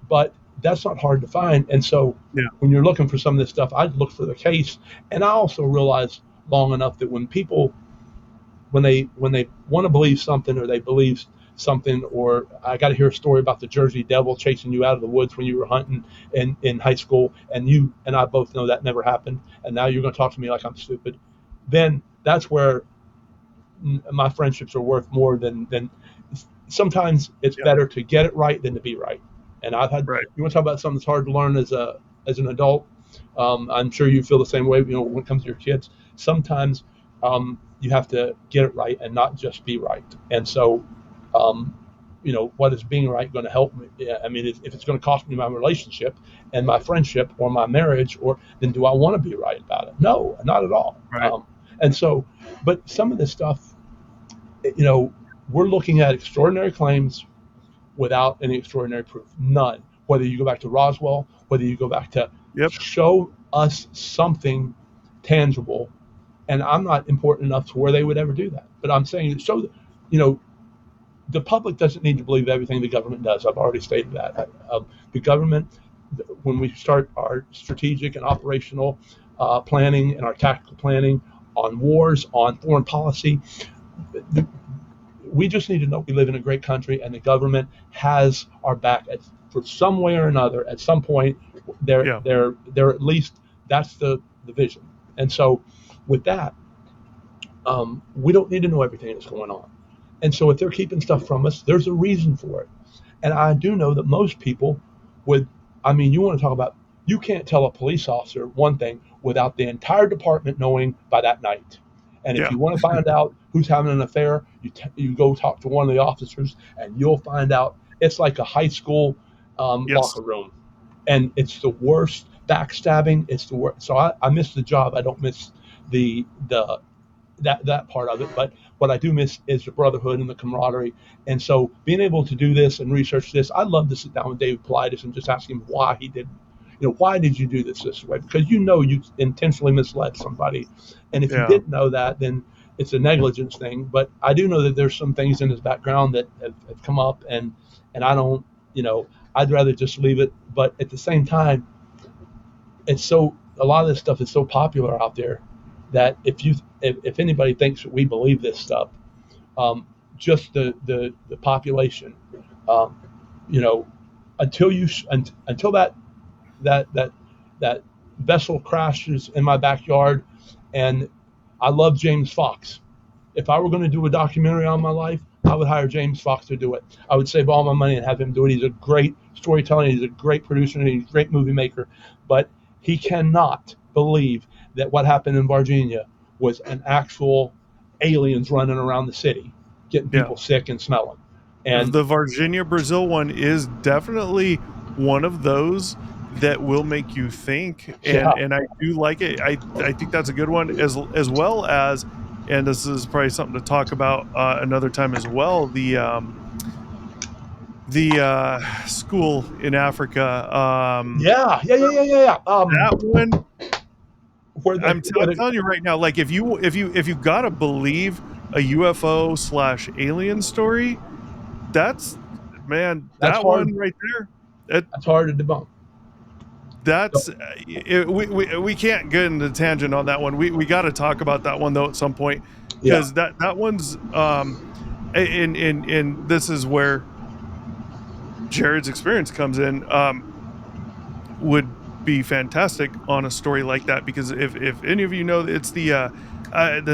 but that's not hard to find. And so Yeah. when you're looking for some of this stuff, I'd look for the case. And I also realized long enough that when people when they want to believe something, or they believe something, or I got to hear a story about the Jersey Devil chasing you out of the woods when you were hunting in high school, and you and I both know that never happened, and now you're going to talk to me like I'm stupid, then that's where my friendships are worth more than sometimes it's Yeah. better to get it right than to be right. And I've had, Right. you want to talk about something that's hard to learn as an adult. I'm sure you feel the same way. When it comes to your kids, sometimes you have to get it right and not just be right. And so, um, what is being right going to help me? Yeah, I mean, if it's going to cost me my relationship and my friendship or my marriage, or then do I want to be right about it? No, not at all. Right. And so, but some of this stuff, you know, we're looking at extraordinary claims without any extraordinary proof. None. Whether you go back to Roswell, whether you go back to Yep. show us something tangible, and I'm not important enough to where they would ever do that. But I'm saying show, you know, the public doesn't need to believe everything the government does. I've already stated that. The government, when we start our strategic and operational planning and our tactical planning on wars, on foreign policy, we just need to know we live in a great country, and the government has our back for some way or another. At some point, Yeah. they're at least that's the vision. And so, with that, we don't need to know everything that's going on. And so, if they're keeping stuff from us, there's a reason for it. And I do know that most people would. I mean, you want to talk about, you can't tell a police officer one thing without the entire department knowing by that night. And if Yeah. you want to find out who's having an affair, you go talk to one of the officers, and you'll find out it's like a high school Yes. locker room, and it's the worst backstabbing. It's the worst. So I miss the job. I don't miss the that part of it. But what I do miss is the brotherhood and the camaraderie. And so being able to do this and research this, I'd love to sit down with David Paulides and just ask him why he did. Why did you do this way? Because you intentionally misled somebody, and if you Yeah. didn't know that, then it's a negligence thing. But I do know that there's some things in his background that have come up, and I don't, I'd rather just leave it. But at the same time, a lot of this stuff is so popular out there that if anybody thinks that we believe this stuff, um, just the population, um, you know, until that that vessel crashes in my backyard, and I love James Fox. If I were going to do a documentary on my life, I would hire James Fox to do it. I would save all my money and have him do it. He's a great storyteller. He's a great producer. And he's a great movie maker. But he cannot believe that what happened in Virginia was an actual aliens running around the city, getting Yeah. people sick and smelling. And The Virginia Brazil one is definitely one of those that will make you think, Yeah. and I do like it. I think that's a good one, as well as, and this is probably something to talk about another time as well. The school in Africa, that one. Where they, where I'm they, telling you right now, like if you gotta believe a UFO slash alien story, that's, man, that's that hard. one right there. That That's hard to debunk. that's we can't get into tangent on that one. We got to talk about that one though at some point, Yeah. because that one's and this is where Jared's experience comes in. Would be fantastic on a story like that, because if any of you know, it's the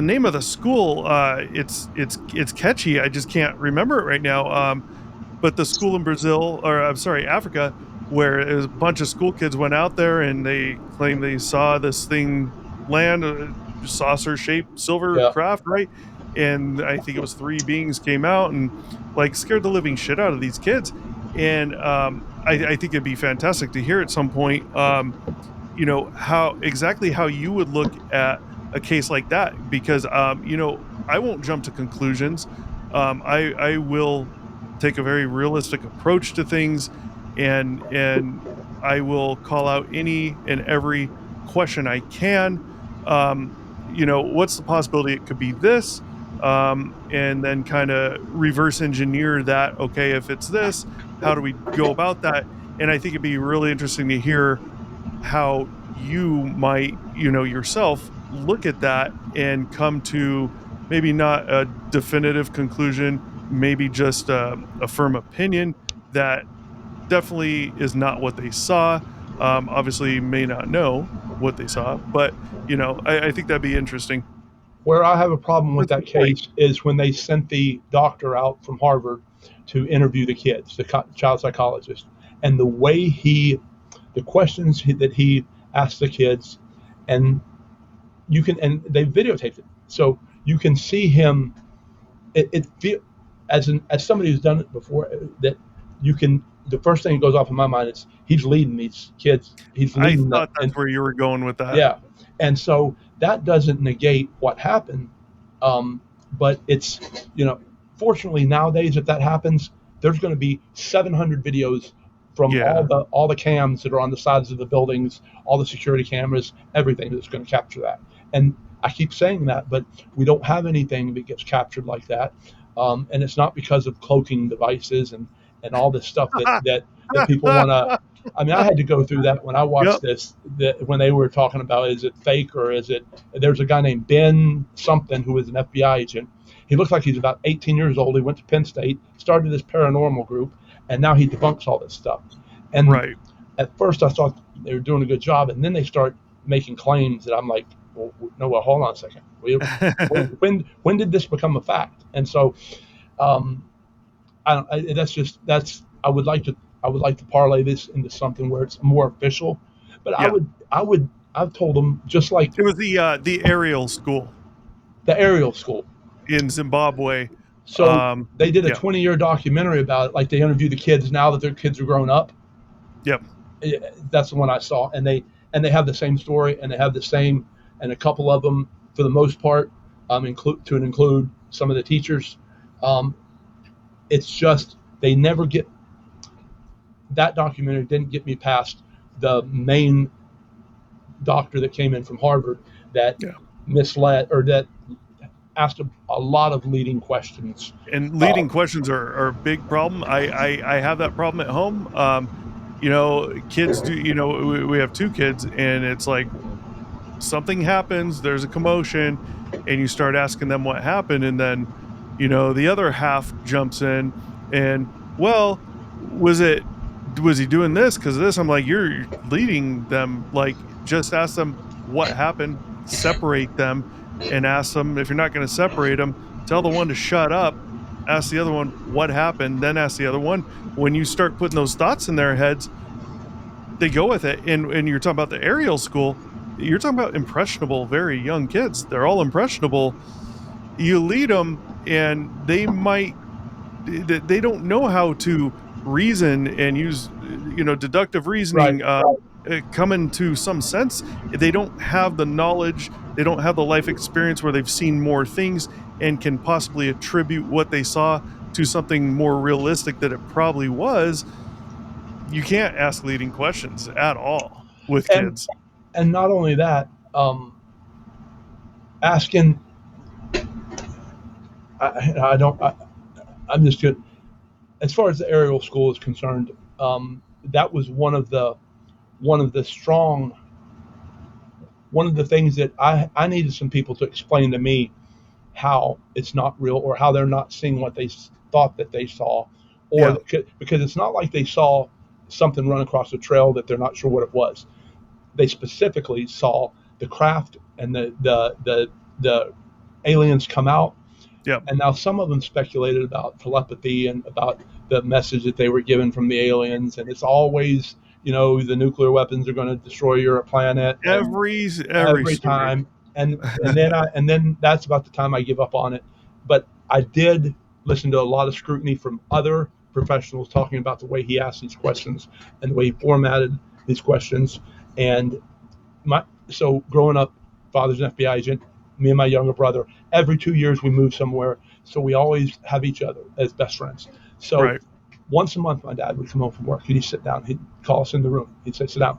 name of the school, it's catchy, I just can't remember it right now, but the school in Brazil, or I'm sorry, Africa, where a bunch of school kids went out there and they claimed they saw this thing land, saucer shaped silver Yeah. craft, right? And I think it was three beings came out and like scared the living shit out of these kids. And I think it'd be fantastic to hear at some point, how exactly how you would look at a case like that, because I won't jump to conclusions. I will take a very realistic approach to things, and I will call out any and every question I can. What's the possibility it could be this, and then kind of reverse engineer that. Okay, if it's this, how do we go about that? And I think it'd be really interesting to hear how you might, yourself look at that and come to maybe not a definitive conclusion, maybe just a firm opinion that definitely is not what they saw. Obviously, may not know what they saw, but I think that'd be interesting. Where I have a problem with That's the that point. case is when they sent the doctor out from Harvard to interview the kids, the child psychologist, and the way the questions that he asked the kids, and and they videotaped it, so you can see him. It feel as somebody who's done it before, that you can. The first thing that goes off in my mind is he's leading these kids. He's I leading them, thought and that's where you were going with that. yeah, and so that doesn't negate what happened, um, but it's, fortunately nowadays, if that happens, there's going to be 700 videos from Yeah. all the cams that are on the sides of the buildings, all the security cameras, everything that's going to capture that. And I keep saying that, but we don't have anything that gets captured like that, and it's not because of cloaking devices and all this stuff that people want to. I mean, I had to go through that when I watched Yep. this. That when they were talking about, is it fake or is it? There's a guy named Ben something who is an FBI agent. He looks like he's about 18 years old. He went to Penn State, started this paranormal group, and now he debunks all this stuff. And Right. at first, I thought they were doing a good job, and then they start making claims that I'm like, well, no, well, hold on a second. When did this become a fact? And so, um, I don't. That's. I would like to parlay this into something where it's more official. But Yeah. I've told them, just like It was the Ariel school the Ariel School. in Zimbabwe. So they did a Yeah. 20-year documentary about it. Like, they interview the kids now that their kids are grown up. Yep. That's the one I saw, and they have the same story, and they have the same, and a couple of them, for the most part, include some of the teachers. Um, it's just they never get that documentary didn't get me past the main doctor that came in from Harvard that Yeah. misled, or that asked a lot of leading questions. And leading questions are a big problem. I have that problem at home. Kids do. We have two kids, and it's like something happens. There's a commotion, and you start asking them what happened, and then the other half jumps in, and, well, was he doing this because of this? I'm like, you're leading them. Like, just ask them what happened, separate them, and ask them. If you're not going to separate them, tell the one to shut up, ask the other one what happened, then ask the other one. When you start putting those thoughts in their heads, they go with it. And you're talking about the Ariel school, you're talking about impressionable, very young kids. They're all impressionable. You lead them, and they don't know how to reason and use deductive reasoning, Right. coming to some sense. They don't have the knowledge, they don't have the life experience where they've seen more things and can possibly attribute what they saw to something more realistic that it probably was. You can't ask leading questions at all with and kids. and not only that, asking. I don't. I'm just good. As far as the aerial school is concerned, that was one of the strong one of the things that I needed some people to explain to me how it's not real, or how they're not seeing what they thought that they saw, or Yeah. because it's not like they saw something run across the trail that they're not sure what it was. They specifically saw the craft and the aliens come out. Yeah. And now some of them speculated about telepathy and about the message that they were given from the aliens, and it's always, the nuclear weapons are going to destroy your planet, and Every every story. time. And then that's about the time I give up on it. But I did listen to a lot of scrutiny from other professionals talking about the way he asked these questions and the way he formatted these questions. And so growing up, father's an FBI agent. Me and my younger brother, every 2 years we move somewhere, so we always have each other as best friends. So Right. once a month, my dad would come home from work and he'd sit down. He'd call us in the room. He'd say, "Sit down,"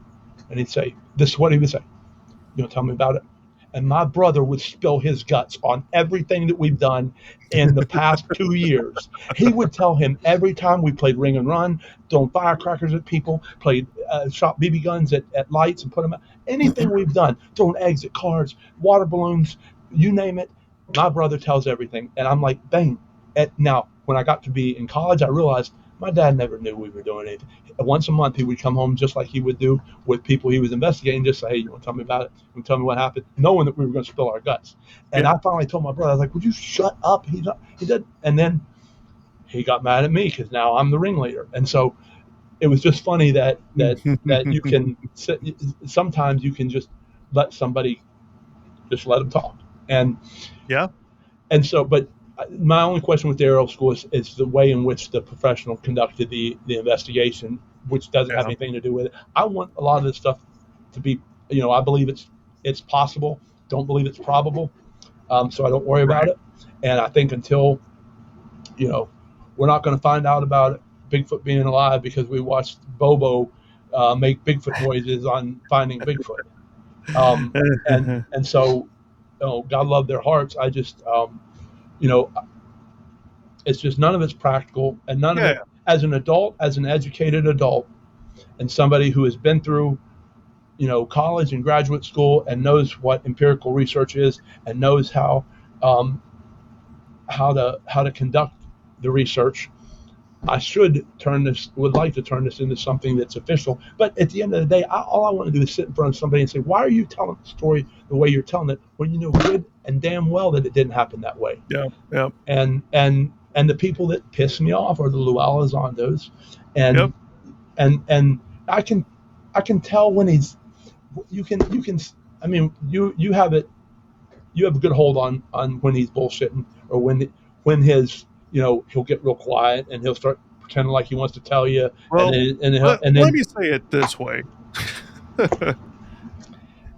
and he'd say, "This is what he would say. You want to tell me about it?" And my brother would spill his guts on everything that we've done in the past 2 years. He would tell him every time we played ring and run, thrown firecrackers at people, played shot BB guns at lights and put them out. Anything we've done, thrown eggs at cars, water balloons, you name it. My brother tells everything, and I'm like, bang. Now, when I got to be in college, I realized my dad never knew we were doing anything. Once a month, he would come home just like he would do with people he was investigating, just say, "Hey, you want to tell me about it? You want to tell me what happened?" Knowing that we were going to spill our guts. And Yeah. I finally told my brother, I was like, "Would you shut up?" He did. And then he got mad at me because now I'm the ringleader. And so it was just funny that you can sometimes you can just let somebody just let them talk. And Yeah. and so, but my only question with the aerial school is the way in which the professional conducted the investigation, which doesn't have Yeah. anything to do with it. I want a lot of this stuff to be, I believe it's possible. Don't believe it's probable. So I don't worry about Right. it. And I think until, you know, we're not going to find out about Bigfoot being alive because we watched Bobo make Bigfoot noises on Finding Bigfoot. And so, God love their hearts. I just, you know, it's just none of it's practical, and none of Yeah. it, as an adult, as an educated adult, and somebody who has been through, college and graduate school and knows what empirical research is and knows um, how to conduct the research. I would like to turn this into something that's official. But at the end of the day, all I want to do is sit in front of somebody and say, "Why are you telling the story the way you're telling it when you know good and damn well that it didn't happen that way?" Yeah. Yeah. And the people that piss me off are the Luau Zondos, and Yep. and I can tell when he's you can. I mean, you have it. You have a good hold on when he's bullshitting, or when his, he'll get real quiet and he'll start pretending like he wants to tell you, and Well, then and let then me say it this way.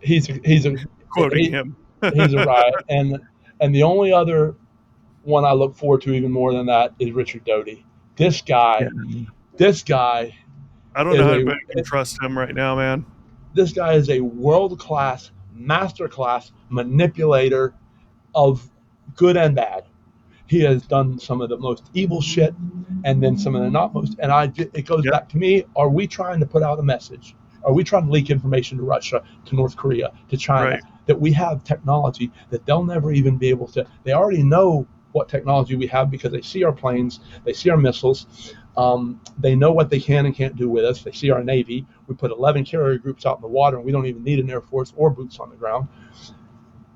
he's a Quoting he, him. he's a riot. And the only other one I look forward to even more than that is Richard Doty. This Yeah. guy, this guy I don't know is how a anybody can trust him right now, man. this guy is a world class, master class manipulator of good and bad. He has done some of the most evil shit, and then some of the not most. And it goes Yep. back to me: are we trying to put out a message? Are we trying to leak information to Russia, to North Korea, to China, Right. that we have technology that they'll never even be able to? They already know what technology we have because they see our planes, they see our missiles, they know what they can and can't do with us. They see our Navy. We put 11 carrier groups out in the water, and we don't even need an Air Force or boots on the ground.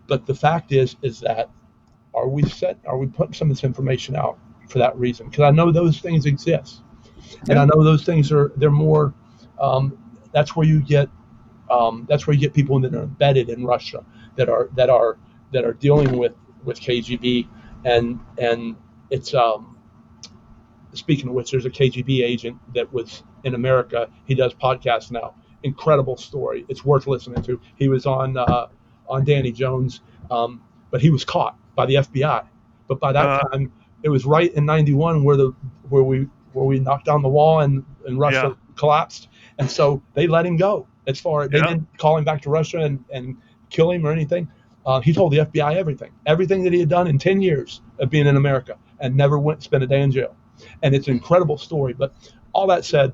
But the fact is that are we putting some of this information out for that reason? Because I know those things exist, and Yeah. I know those things they're more. Um, that's where you get people that are embedded in Russia, that are dealing with KGB, and it's speaking of which, there's a KGB agent that was in America. He does podcasts now, incredible story. It's worth listening to. He was on Danny Jones, but he was caught by the FBI. But by that time, it was right in '91 where we knocked down the wall and Russia collapsed, and so they let him go. As far they didn't call him back to Russia and kill him or anything. He told the FBI everything that he had done in 10 years of being in America, and never went and spent a day in jail. And it's an incredible story. But all that said,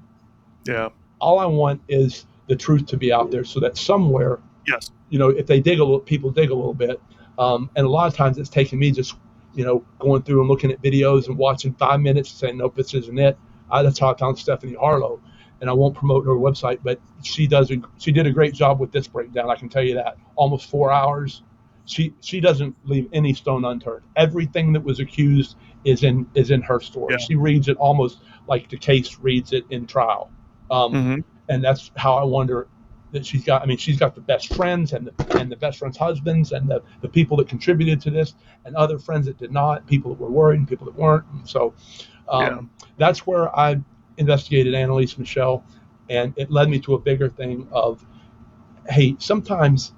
all I want is the truth to be out there, so that somewhere, if they dig a little, people dig a little bit. And a lot of times it's taken me just, going through and looking at videos and watching 5 minutes and saying, nope, this isn't it. That's how I found Stephanie Harlow. And I won't promote her website, but she did a great job with this breakdown. I can tell you that. Almost 4 hours. She doesn't leave any stone unturned. Everything that was accused is in her story. She reads it almost like the case reads it in trial. And that's how I wonder that she's got the best friends and the best friends' husbands and the people that contributed to this, and other friends that did not, people that were worried and people that weren't. And so that's where I investigated Anneliese Michel, and it led me to a bigger thing of, hey, sometimes,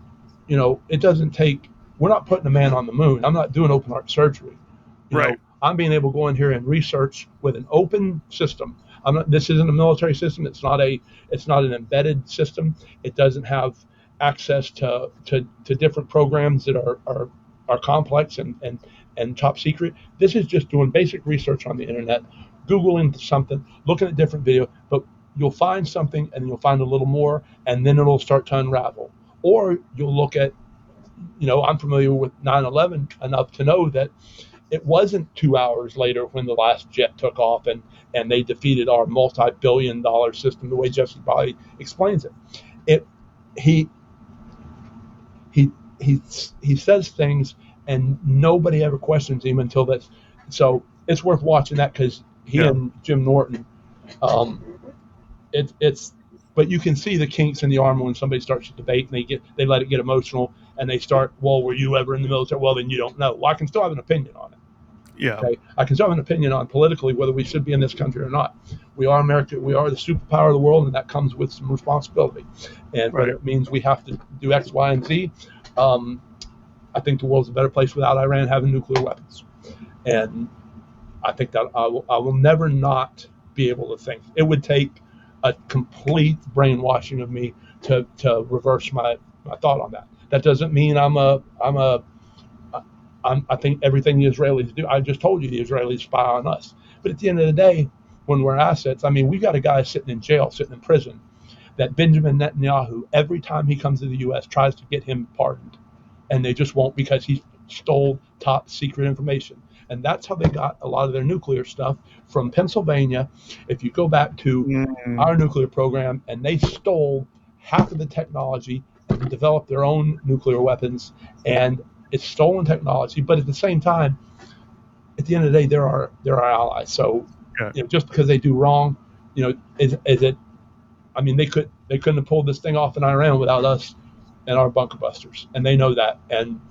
it doesn't take, we're not putting a man on the moon. I'm not doing open heart surgery. You know, I'm being able to go in here and research with an open system. This isn't a military system. It's not an embedded system. It doesn't have access to different programs that are complex and top secret. This is just doing basic research on the internet, Googling something, looking at different video, but you'll find something and you'll find a little more, and then it'll start to unravel. Or you'll look at, I'm familiar with 9/11 enough to know that it wasn't 2 hours later when the last jet took off and they defeated our multi-billion-dollar system the way Jesse Bobby explains it. He says things and nobody ever questions him until that's. So it's worth watching that, because he and Jim Norton, but you can see the kinks in the armor when somebody starts to debate and they let it get emotional and they start, well, were you ever in the military? Well, then you don't know. Well, I can still have an opinion on it. Okay? I can still have an opinion on politically whether we should be in this country or not. We are America. We are the superpower of the world, and that comes with some responsibility. And but it means we have to do X, Y, and Z. I think the world's a better place without Iran having nuclear weapons. And I think that I will never not be able to think. It would take a complete brainwashing of me to reverse my thought on that. That doesn't mean I think everything the Israelis do. I just told you the Israelis spy on us. But at the end of the day, when we're assets, we got a guy sitting in jail, sitting in prison, that Benjamin Netanyahu, every time he comes to the U.S., tries to get him pardoned. And they just won't, because he stole top secret information. And that's how they got a lot of their nuclear stuff from Pennsylvania. If you go back to our nuclear program, and they stole half of the technology and developed their own nuclear weapons, and it's stolen technology. But at the same time, at the end of the day, they're our allies. So just because they do wrong, is it? They couldn't have pulled this thing off in Iran without us and our bunker busters, and they know that. And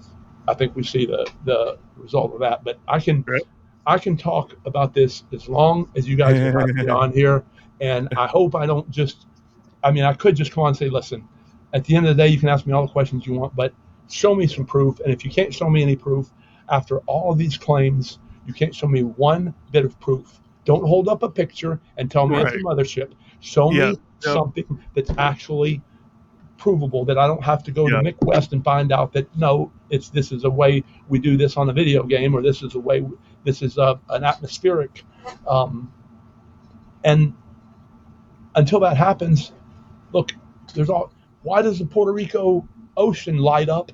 I think we see the result of that. But I can talk about this as long as you guys will have me on here, and I hope I don't just. I could just come on and say, listen. At the end of the day, you can ask me all the questions you want, but show me some proof. And if you can't show me any proof, after all of these claims, you can't show me one bit of proof. Don't hold up a picture and tell me it's a mothership. Show me something that's actually provable, that I don't have to go to Mick West and find out that no, this is a way we do this on a video game, or this is a way, this is an atmospheric. And until that happens, look, why does the Puerto Rico ocean light up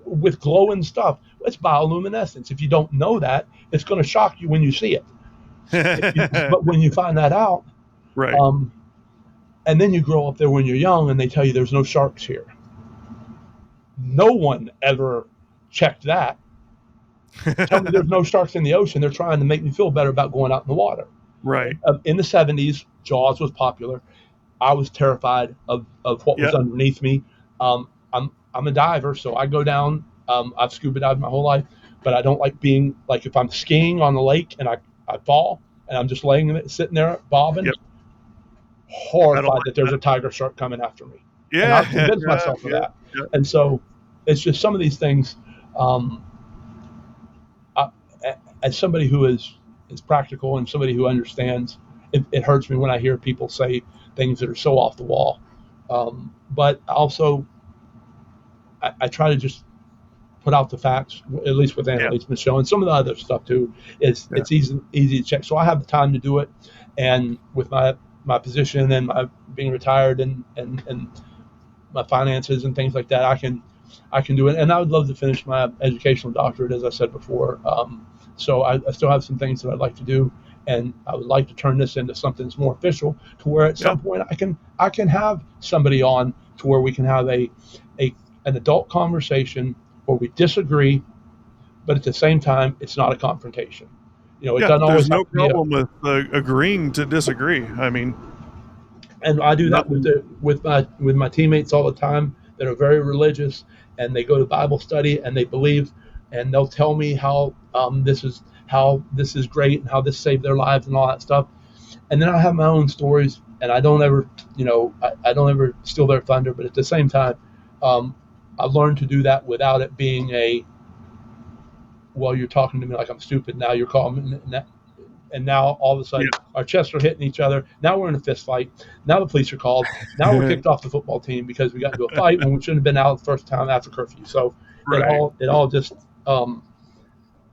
with glowing stuff? It's bioluminescence. If you don't know that, it's going to shock you when you see it. But when you find that out, and then you grow up there when you're young and they tell you there's no sharks here. No one ever checked that. Tell me there's no sharks in the ocean. They're trying to make me feel better about going out in the water. In the 70s, Jaws was popular. I was terrified of what was underneath me. I'm a diver, so I go down. I've scuba dived my whole life, but I don't like being, like, if I'm skiing on the lake and I fall and I'm just sitting there bobbing. horrified that there's a tiger shark coming after me. And I've Yeah, convinced myself of yeah, that. yeah, And so it's just some of these things. Um, I, as somebody who is practical and somebody who understands, it hurts me when I hear people say things that are so off the wall. But also, I try to just put out the facts, at least with yeah, Anneliese Michel and some of the other stuff too. yeah, It's easy to check. So I have the time to do it, and with my position and my being retired and my finances and things like that, I can do it. And I would love to finish my educational doctorate, as I said before. So I still have some things that I'd like to do, and I would like to turn this into something that's more official, to where at yeah, some point I can have somebody on to where we can have a an adult conversation where we disagree, but at the same time it's not a confrontation. It yeah. doesn't There's always have no to be a. problem with agreeing to disagree. I mean, And I do that nothing. with my teammates all the time that are very religious, and they go to Bible study and they believe, and they'll tell me how this is great and how this saved their lives and all that stuff. And then I have my own stories, and I don't ever I don't ever steal their thunder, but at the same time, um, I've learned to do that without it being a, well, you're talking to me like I'm stupid, now you're calling me, and now all of a sudden our chests are hitting each other. Now we're in a fist fight. Now the police are called. Now we're Yeah. kicked off the football team because we got into a fight when we shouldn't have been out the first time after curfew. So Right. it all just.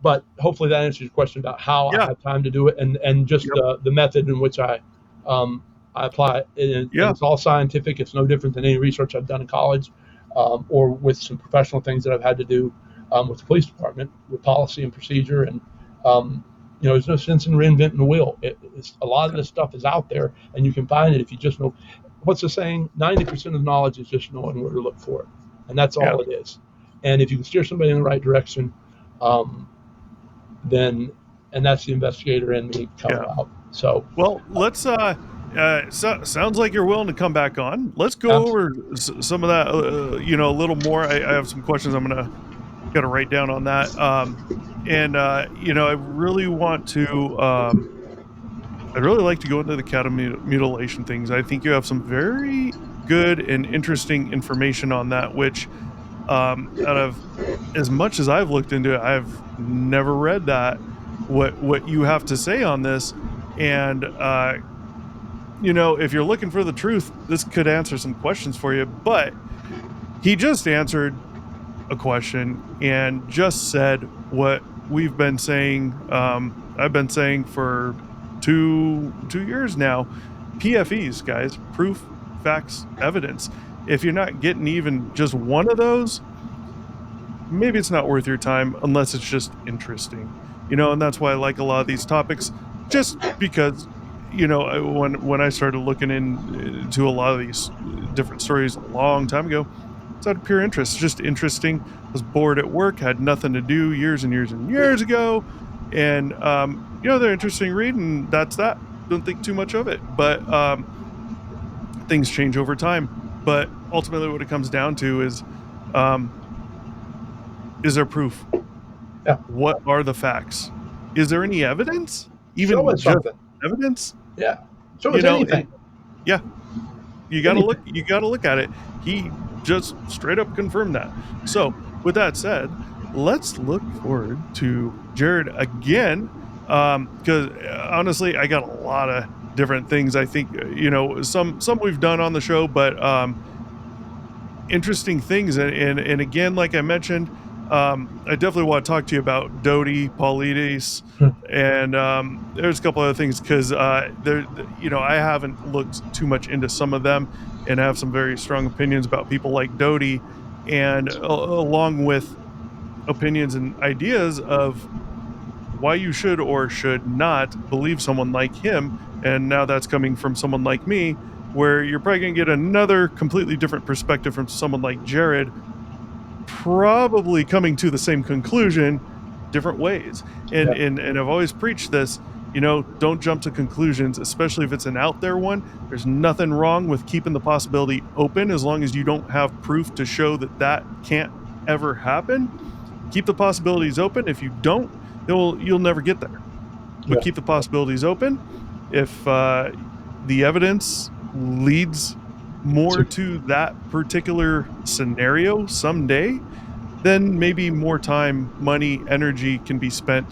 But hopefully that answers your question about how I Yeah. have time to do it, and just Yep. the method in which I apply it. And Yeah. it's all scientific. It's no different than any research I've done in college, or with some professional things that I've had to do with the police department, with policy and procedure. And there's no sense in reinventing the wheel. It's a lot of this stuff is out there, and you can find it if you just know. What's the saying? 90% of knowledge is just knowing where to look for it, and that's Yeah. all it is. And if you can steer somebody in the right direction, um, then, and that's the investigator in me coming Yeah. out. So Well, let's. Sounds like you're willing to come back on. Let's go abs- over some of that. A little more. I have some questions. I'm gonna gotta write down on that. And I really want to. I'd really like to go into the cattle mutilation things. I think you have some very good and interesting information on that. Which, out of as much as I've looked into it, I've never read that. What you have to say on this, and if you're looking for the truth, this could answer some questions for you. But he just answered a question and just said what we've been saying. I've been saying for 2 years now. PFEs, guys, proof, facts, evidence. If you're not getting even just one of those, maybe it's not worth your time unless it's just interesting. And that's why I like a lot of these topics, just because when I started looking into a lot of these different stories a long time ago, it's out of pure interest. It's just interesting. I was bored at work, had nothing to do years and years and years ago, and they're interesting read, and that's that. Don't think too much of it, but things change over time. But ultimately, what it comes down to is there proof? yeah, What are the facts? Is there any evidence? show Even us just something. evidence? Yeah, show You us know, and anything. yeah, you gotta look. Anything. You gotta look at it. He just straight up confirmed that. So, with that said, let's look forward to Jared again. Because honestly, I got a lot of different things. I think some we've done on the show, but interesting things. And again, like I mentioned, I definitely want to talk to you about Doty, Paulides, and there's a couple other things because I haven't looked too much into some of them, and I have some very strong opinions about people like Doty, and along with opinions and ideas of why you should or should not believe someone like him. And now that's coming from someone like me, where you're probably going to get another completely different perspective from someone like Jared, probably coming to the same conclusion different ways. And Yeah, and I've always preached this, don't jump to conclusions, especially if it's an out there one. There's nothing wrong with keeping the possibility open as long as you don't have proof to show that can't ever happen. Keep the possibilities open. If you don't, you'll never get there. But yeah, keep the possibilities open. If the evidence leads more to that particular scenario someday, then maybe more time, money, energy can be spent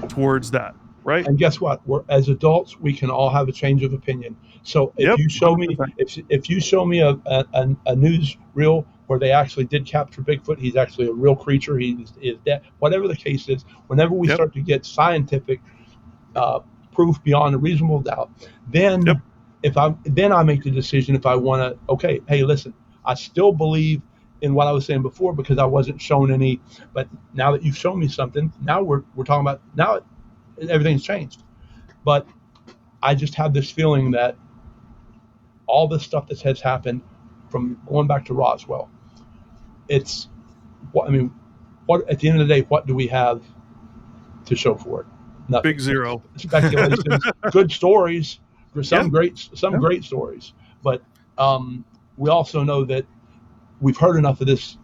towards that, right? And guess what? We're as adults, we can all have a change of opinion. So if Yep, you show me 100%. if you show me a news reel where they actually did capture Bigfoot, he's actually a real creature. He is dead. Whatever the case is, whenever we Yep, start to get scientific uh, proof beyond a reasonable doubt, yep, then I make the decision if I want to. Okay, hey, listen, I still believe in what I was saying before because I wasn't shown any. But now that you've shown me something, now we're talking about now everything's changed. But I just have this feeling that all this stuff that has happened from going back to Roswell, it's what I mean. What at the end of the day, what do we have to show for it? Nothing. big zero. Speculations, good stories, Yeah, some yeah, great stories, but we also know that we've heard enough of this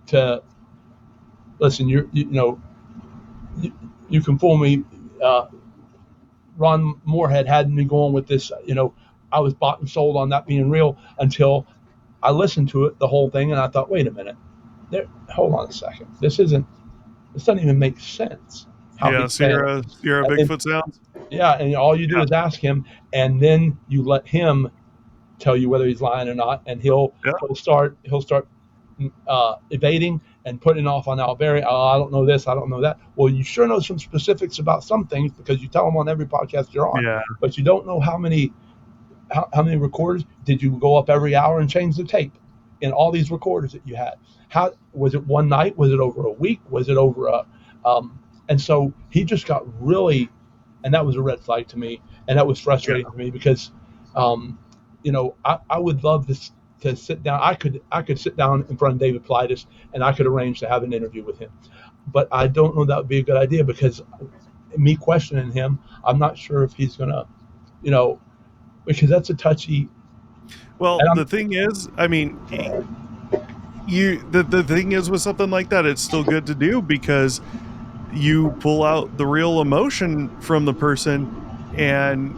to listen. You know you, you can fool me. Uh, Ron Moorhead had me going with this. I was bought and sold on that being real until I listened to it, the whole thing, and I thought, wait a minute, hold on a second. This doesn't even make sense how yeah. he's saying Sierra it. And Bigfoot sounds. yeah, and all you do Yeah, is ask him, and then you let him tell you whether he's lying or not, and yeah, he'll start evading and putting off on Alberry. Oh, I don't know this, I don't know that. Well, you sure know some specifics about some things because you tell them on every podcast you're on, yeah, but you don't know how many recorders did you go up every hour and change the tape in all these recorders that you had. How was it one night? Was it over a week? Was it over a and so he just got really, and that was a red flag to me, and that was yeah, frustrating to me because um, I would love to sit down. I could sit down in front of David Politis and I could arrange to have an interview with him, but I don't know that would be a good idea because me questioning him, I'm not sure if he's gonna, you know, because that's a touchy. well, And the thing is, I mean, the thing is with something like that, it's still good to do because you pull out the real emotion from the person, and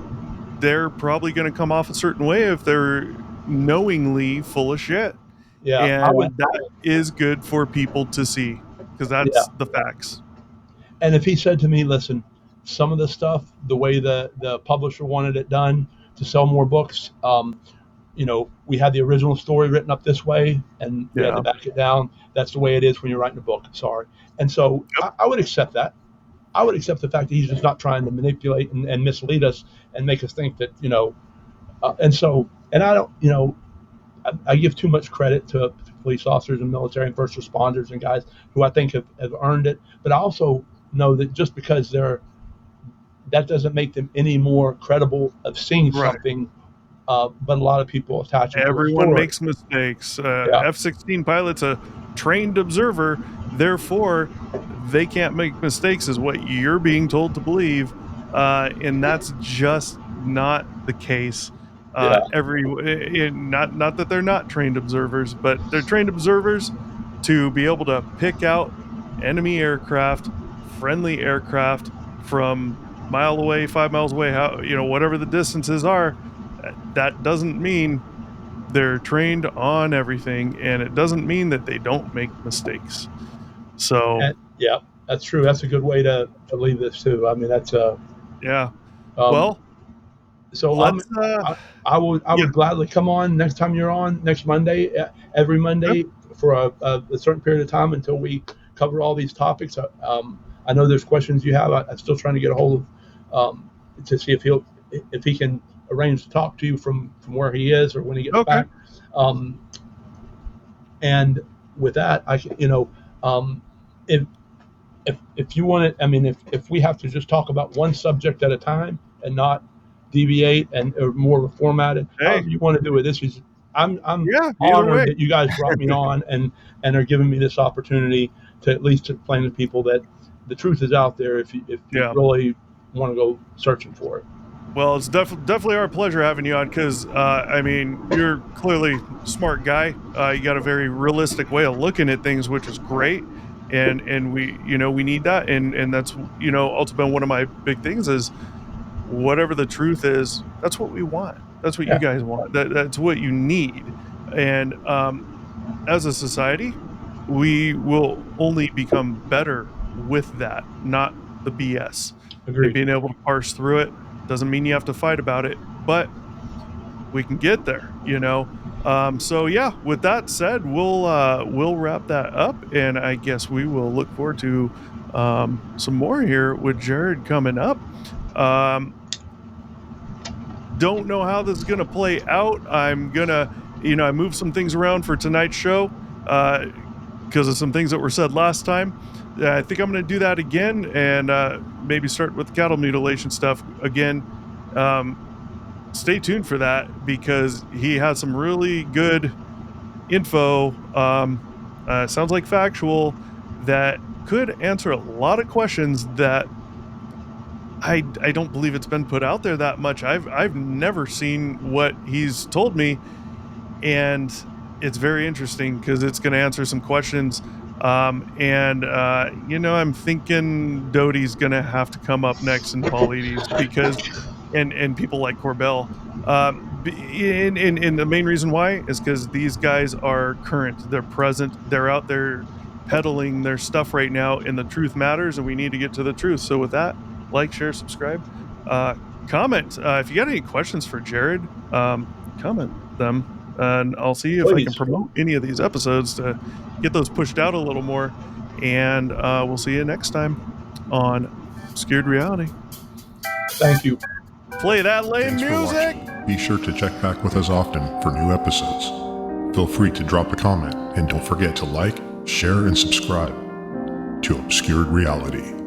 they're probably going to come off a certain way if they're knowingly full of shit. Yeah, And that is good for people to see because yeah. that's the facts. And if he said to me, "Listen, some of the stuff, the way the publisher wanted it done to sell more books, we had the original story written up this way, and we had Yeah. to back it down. That's the way it is when you're writing a book. Sorry." And so Yep. I would accept that. I would accept the fact that he's just not trying to manipulate and mislead us and make us think that and I don't I give too much credit to police officers and military and first responders and guys who I think have earned it. But I also know that just because that doesn't make them any more credible of seeing Right. something. But a lot of people attach it to a Everyone story. makes mistakes. Yeah, F-16 pilot's a trained observer, therefore they can't make mistakes, is what you're being told to believe, and that's just not the case. yeah, Not that they're not trained observers, but they're trained observers to be able to pick out enemy aircraft, friendly aircraft from mile away, 5 miles away, whatever the distances are. That doesn't mean they're trained on everything, and it doesn't mean that they don't make mistakes. So, yeah. That's true. That's a good way to leave this too. I mean, that's yeah. um, Well, so let's I yeah, would gladly come on next time you're on next Monday, every yeah, Monday for a certain period of time until we cover all these topics. I know there's questions you have. I'm still trying to get a hold of to see if he can arrange to talk to you from where he is or when he gets okay. back. Um, and with that, um, if if you want to, I mean, if we have to just talk about one subject at a time and not deviate and or more formatted, Hey, however you want to do it. I'm yeah, either honored way. that you guys brought me on and are giving me this opportunity to at least explain to people that the truth is out there if you Yeah. really want to go searching for it. Well, it's definitely our pleasure having you on because, I mean, you're clearly a smart guy. You got a very realistic way of looking at things, which is great. And we need that. And that's, ultimately one of my big things is whatever the truth is, that's what we want. That's what Yeah. you guys want. That's what you need. And as a society, we will only become better with that, not the BS. And Agreed. being able to parse through it doesn't mean you have to fight about it, but we can get there, you know. So yeah, with that said, we'll wrap that up, and I guess we will look forward to some more here with Jared coming up. Um, don't know how this is gonna play out. I'm gonna, I moved some things around for tonight's show because of some things that were said last time. I think I'm gonna do that again, and maybe start with the cattle mutilation stuff again. Um, Stay tuned for that because he has some really good info. Sounds like factual that could answer a lot of questions that I don't believe it's been put out there that much. I've never seen what he's told me, and it's very interesting because it's going to answer some questions. I'm thinking Doty's going to have to come up next in Paulides because, and people like Corbell. And the main reason why is because these guys are current, they're present, they're out there peddling their stuff right now, and the truth matters, and we need to get to the truth. So with that, like, share, subscribe, comment. If you got any questions for Jared, comment them, and I'll see if I can Please. promote any of these episodes to get those pushed out a little more. And we'll see you next time on Obscured Reality. Thank you. Play that lame Thanks for music. watching. Be sure to check back with us often for new episodes. Feel free to drop a comment, and don't forget to like, share, and subscribe to Obscured Reality.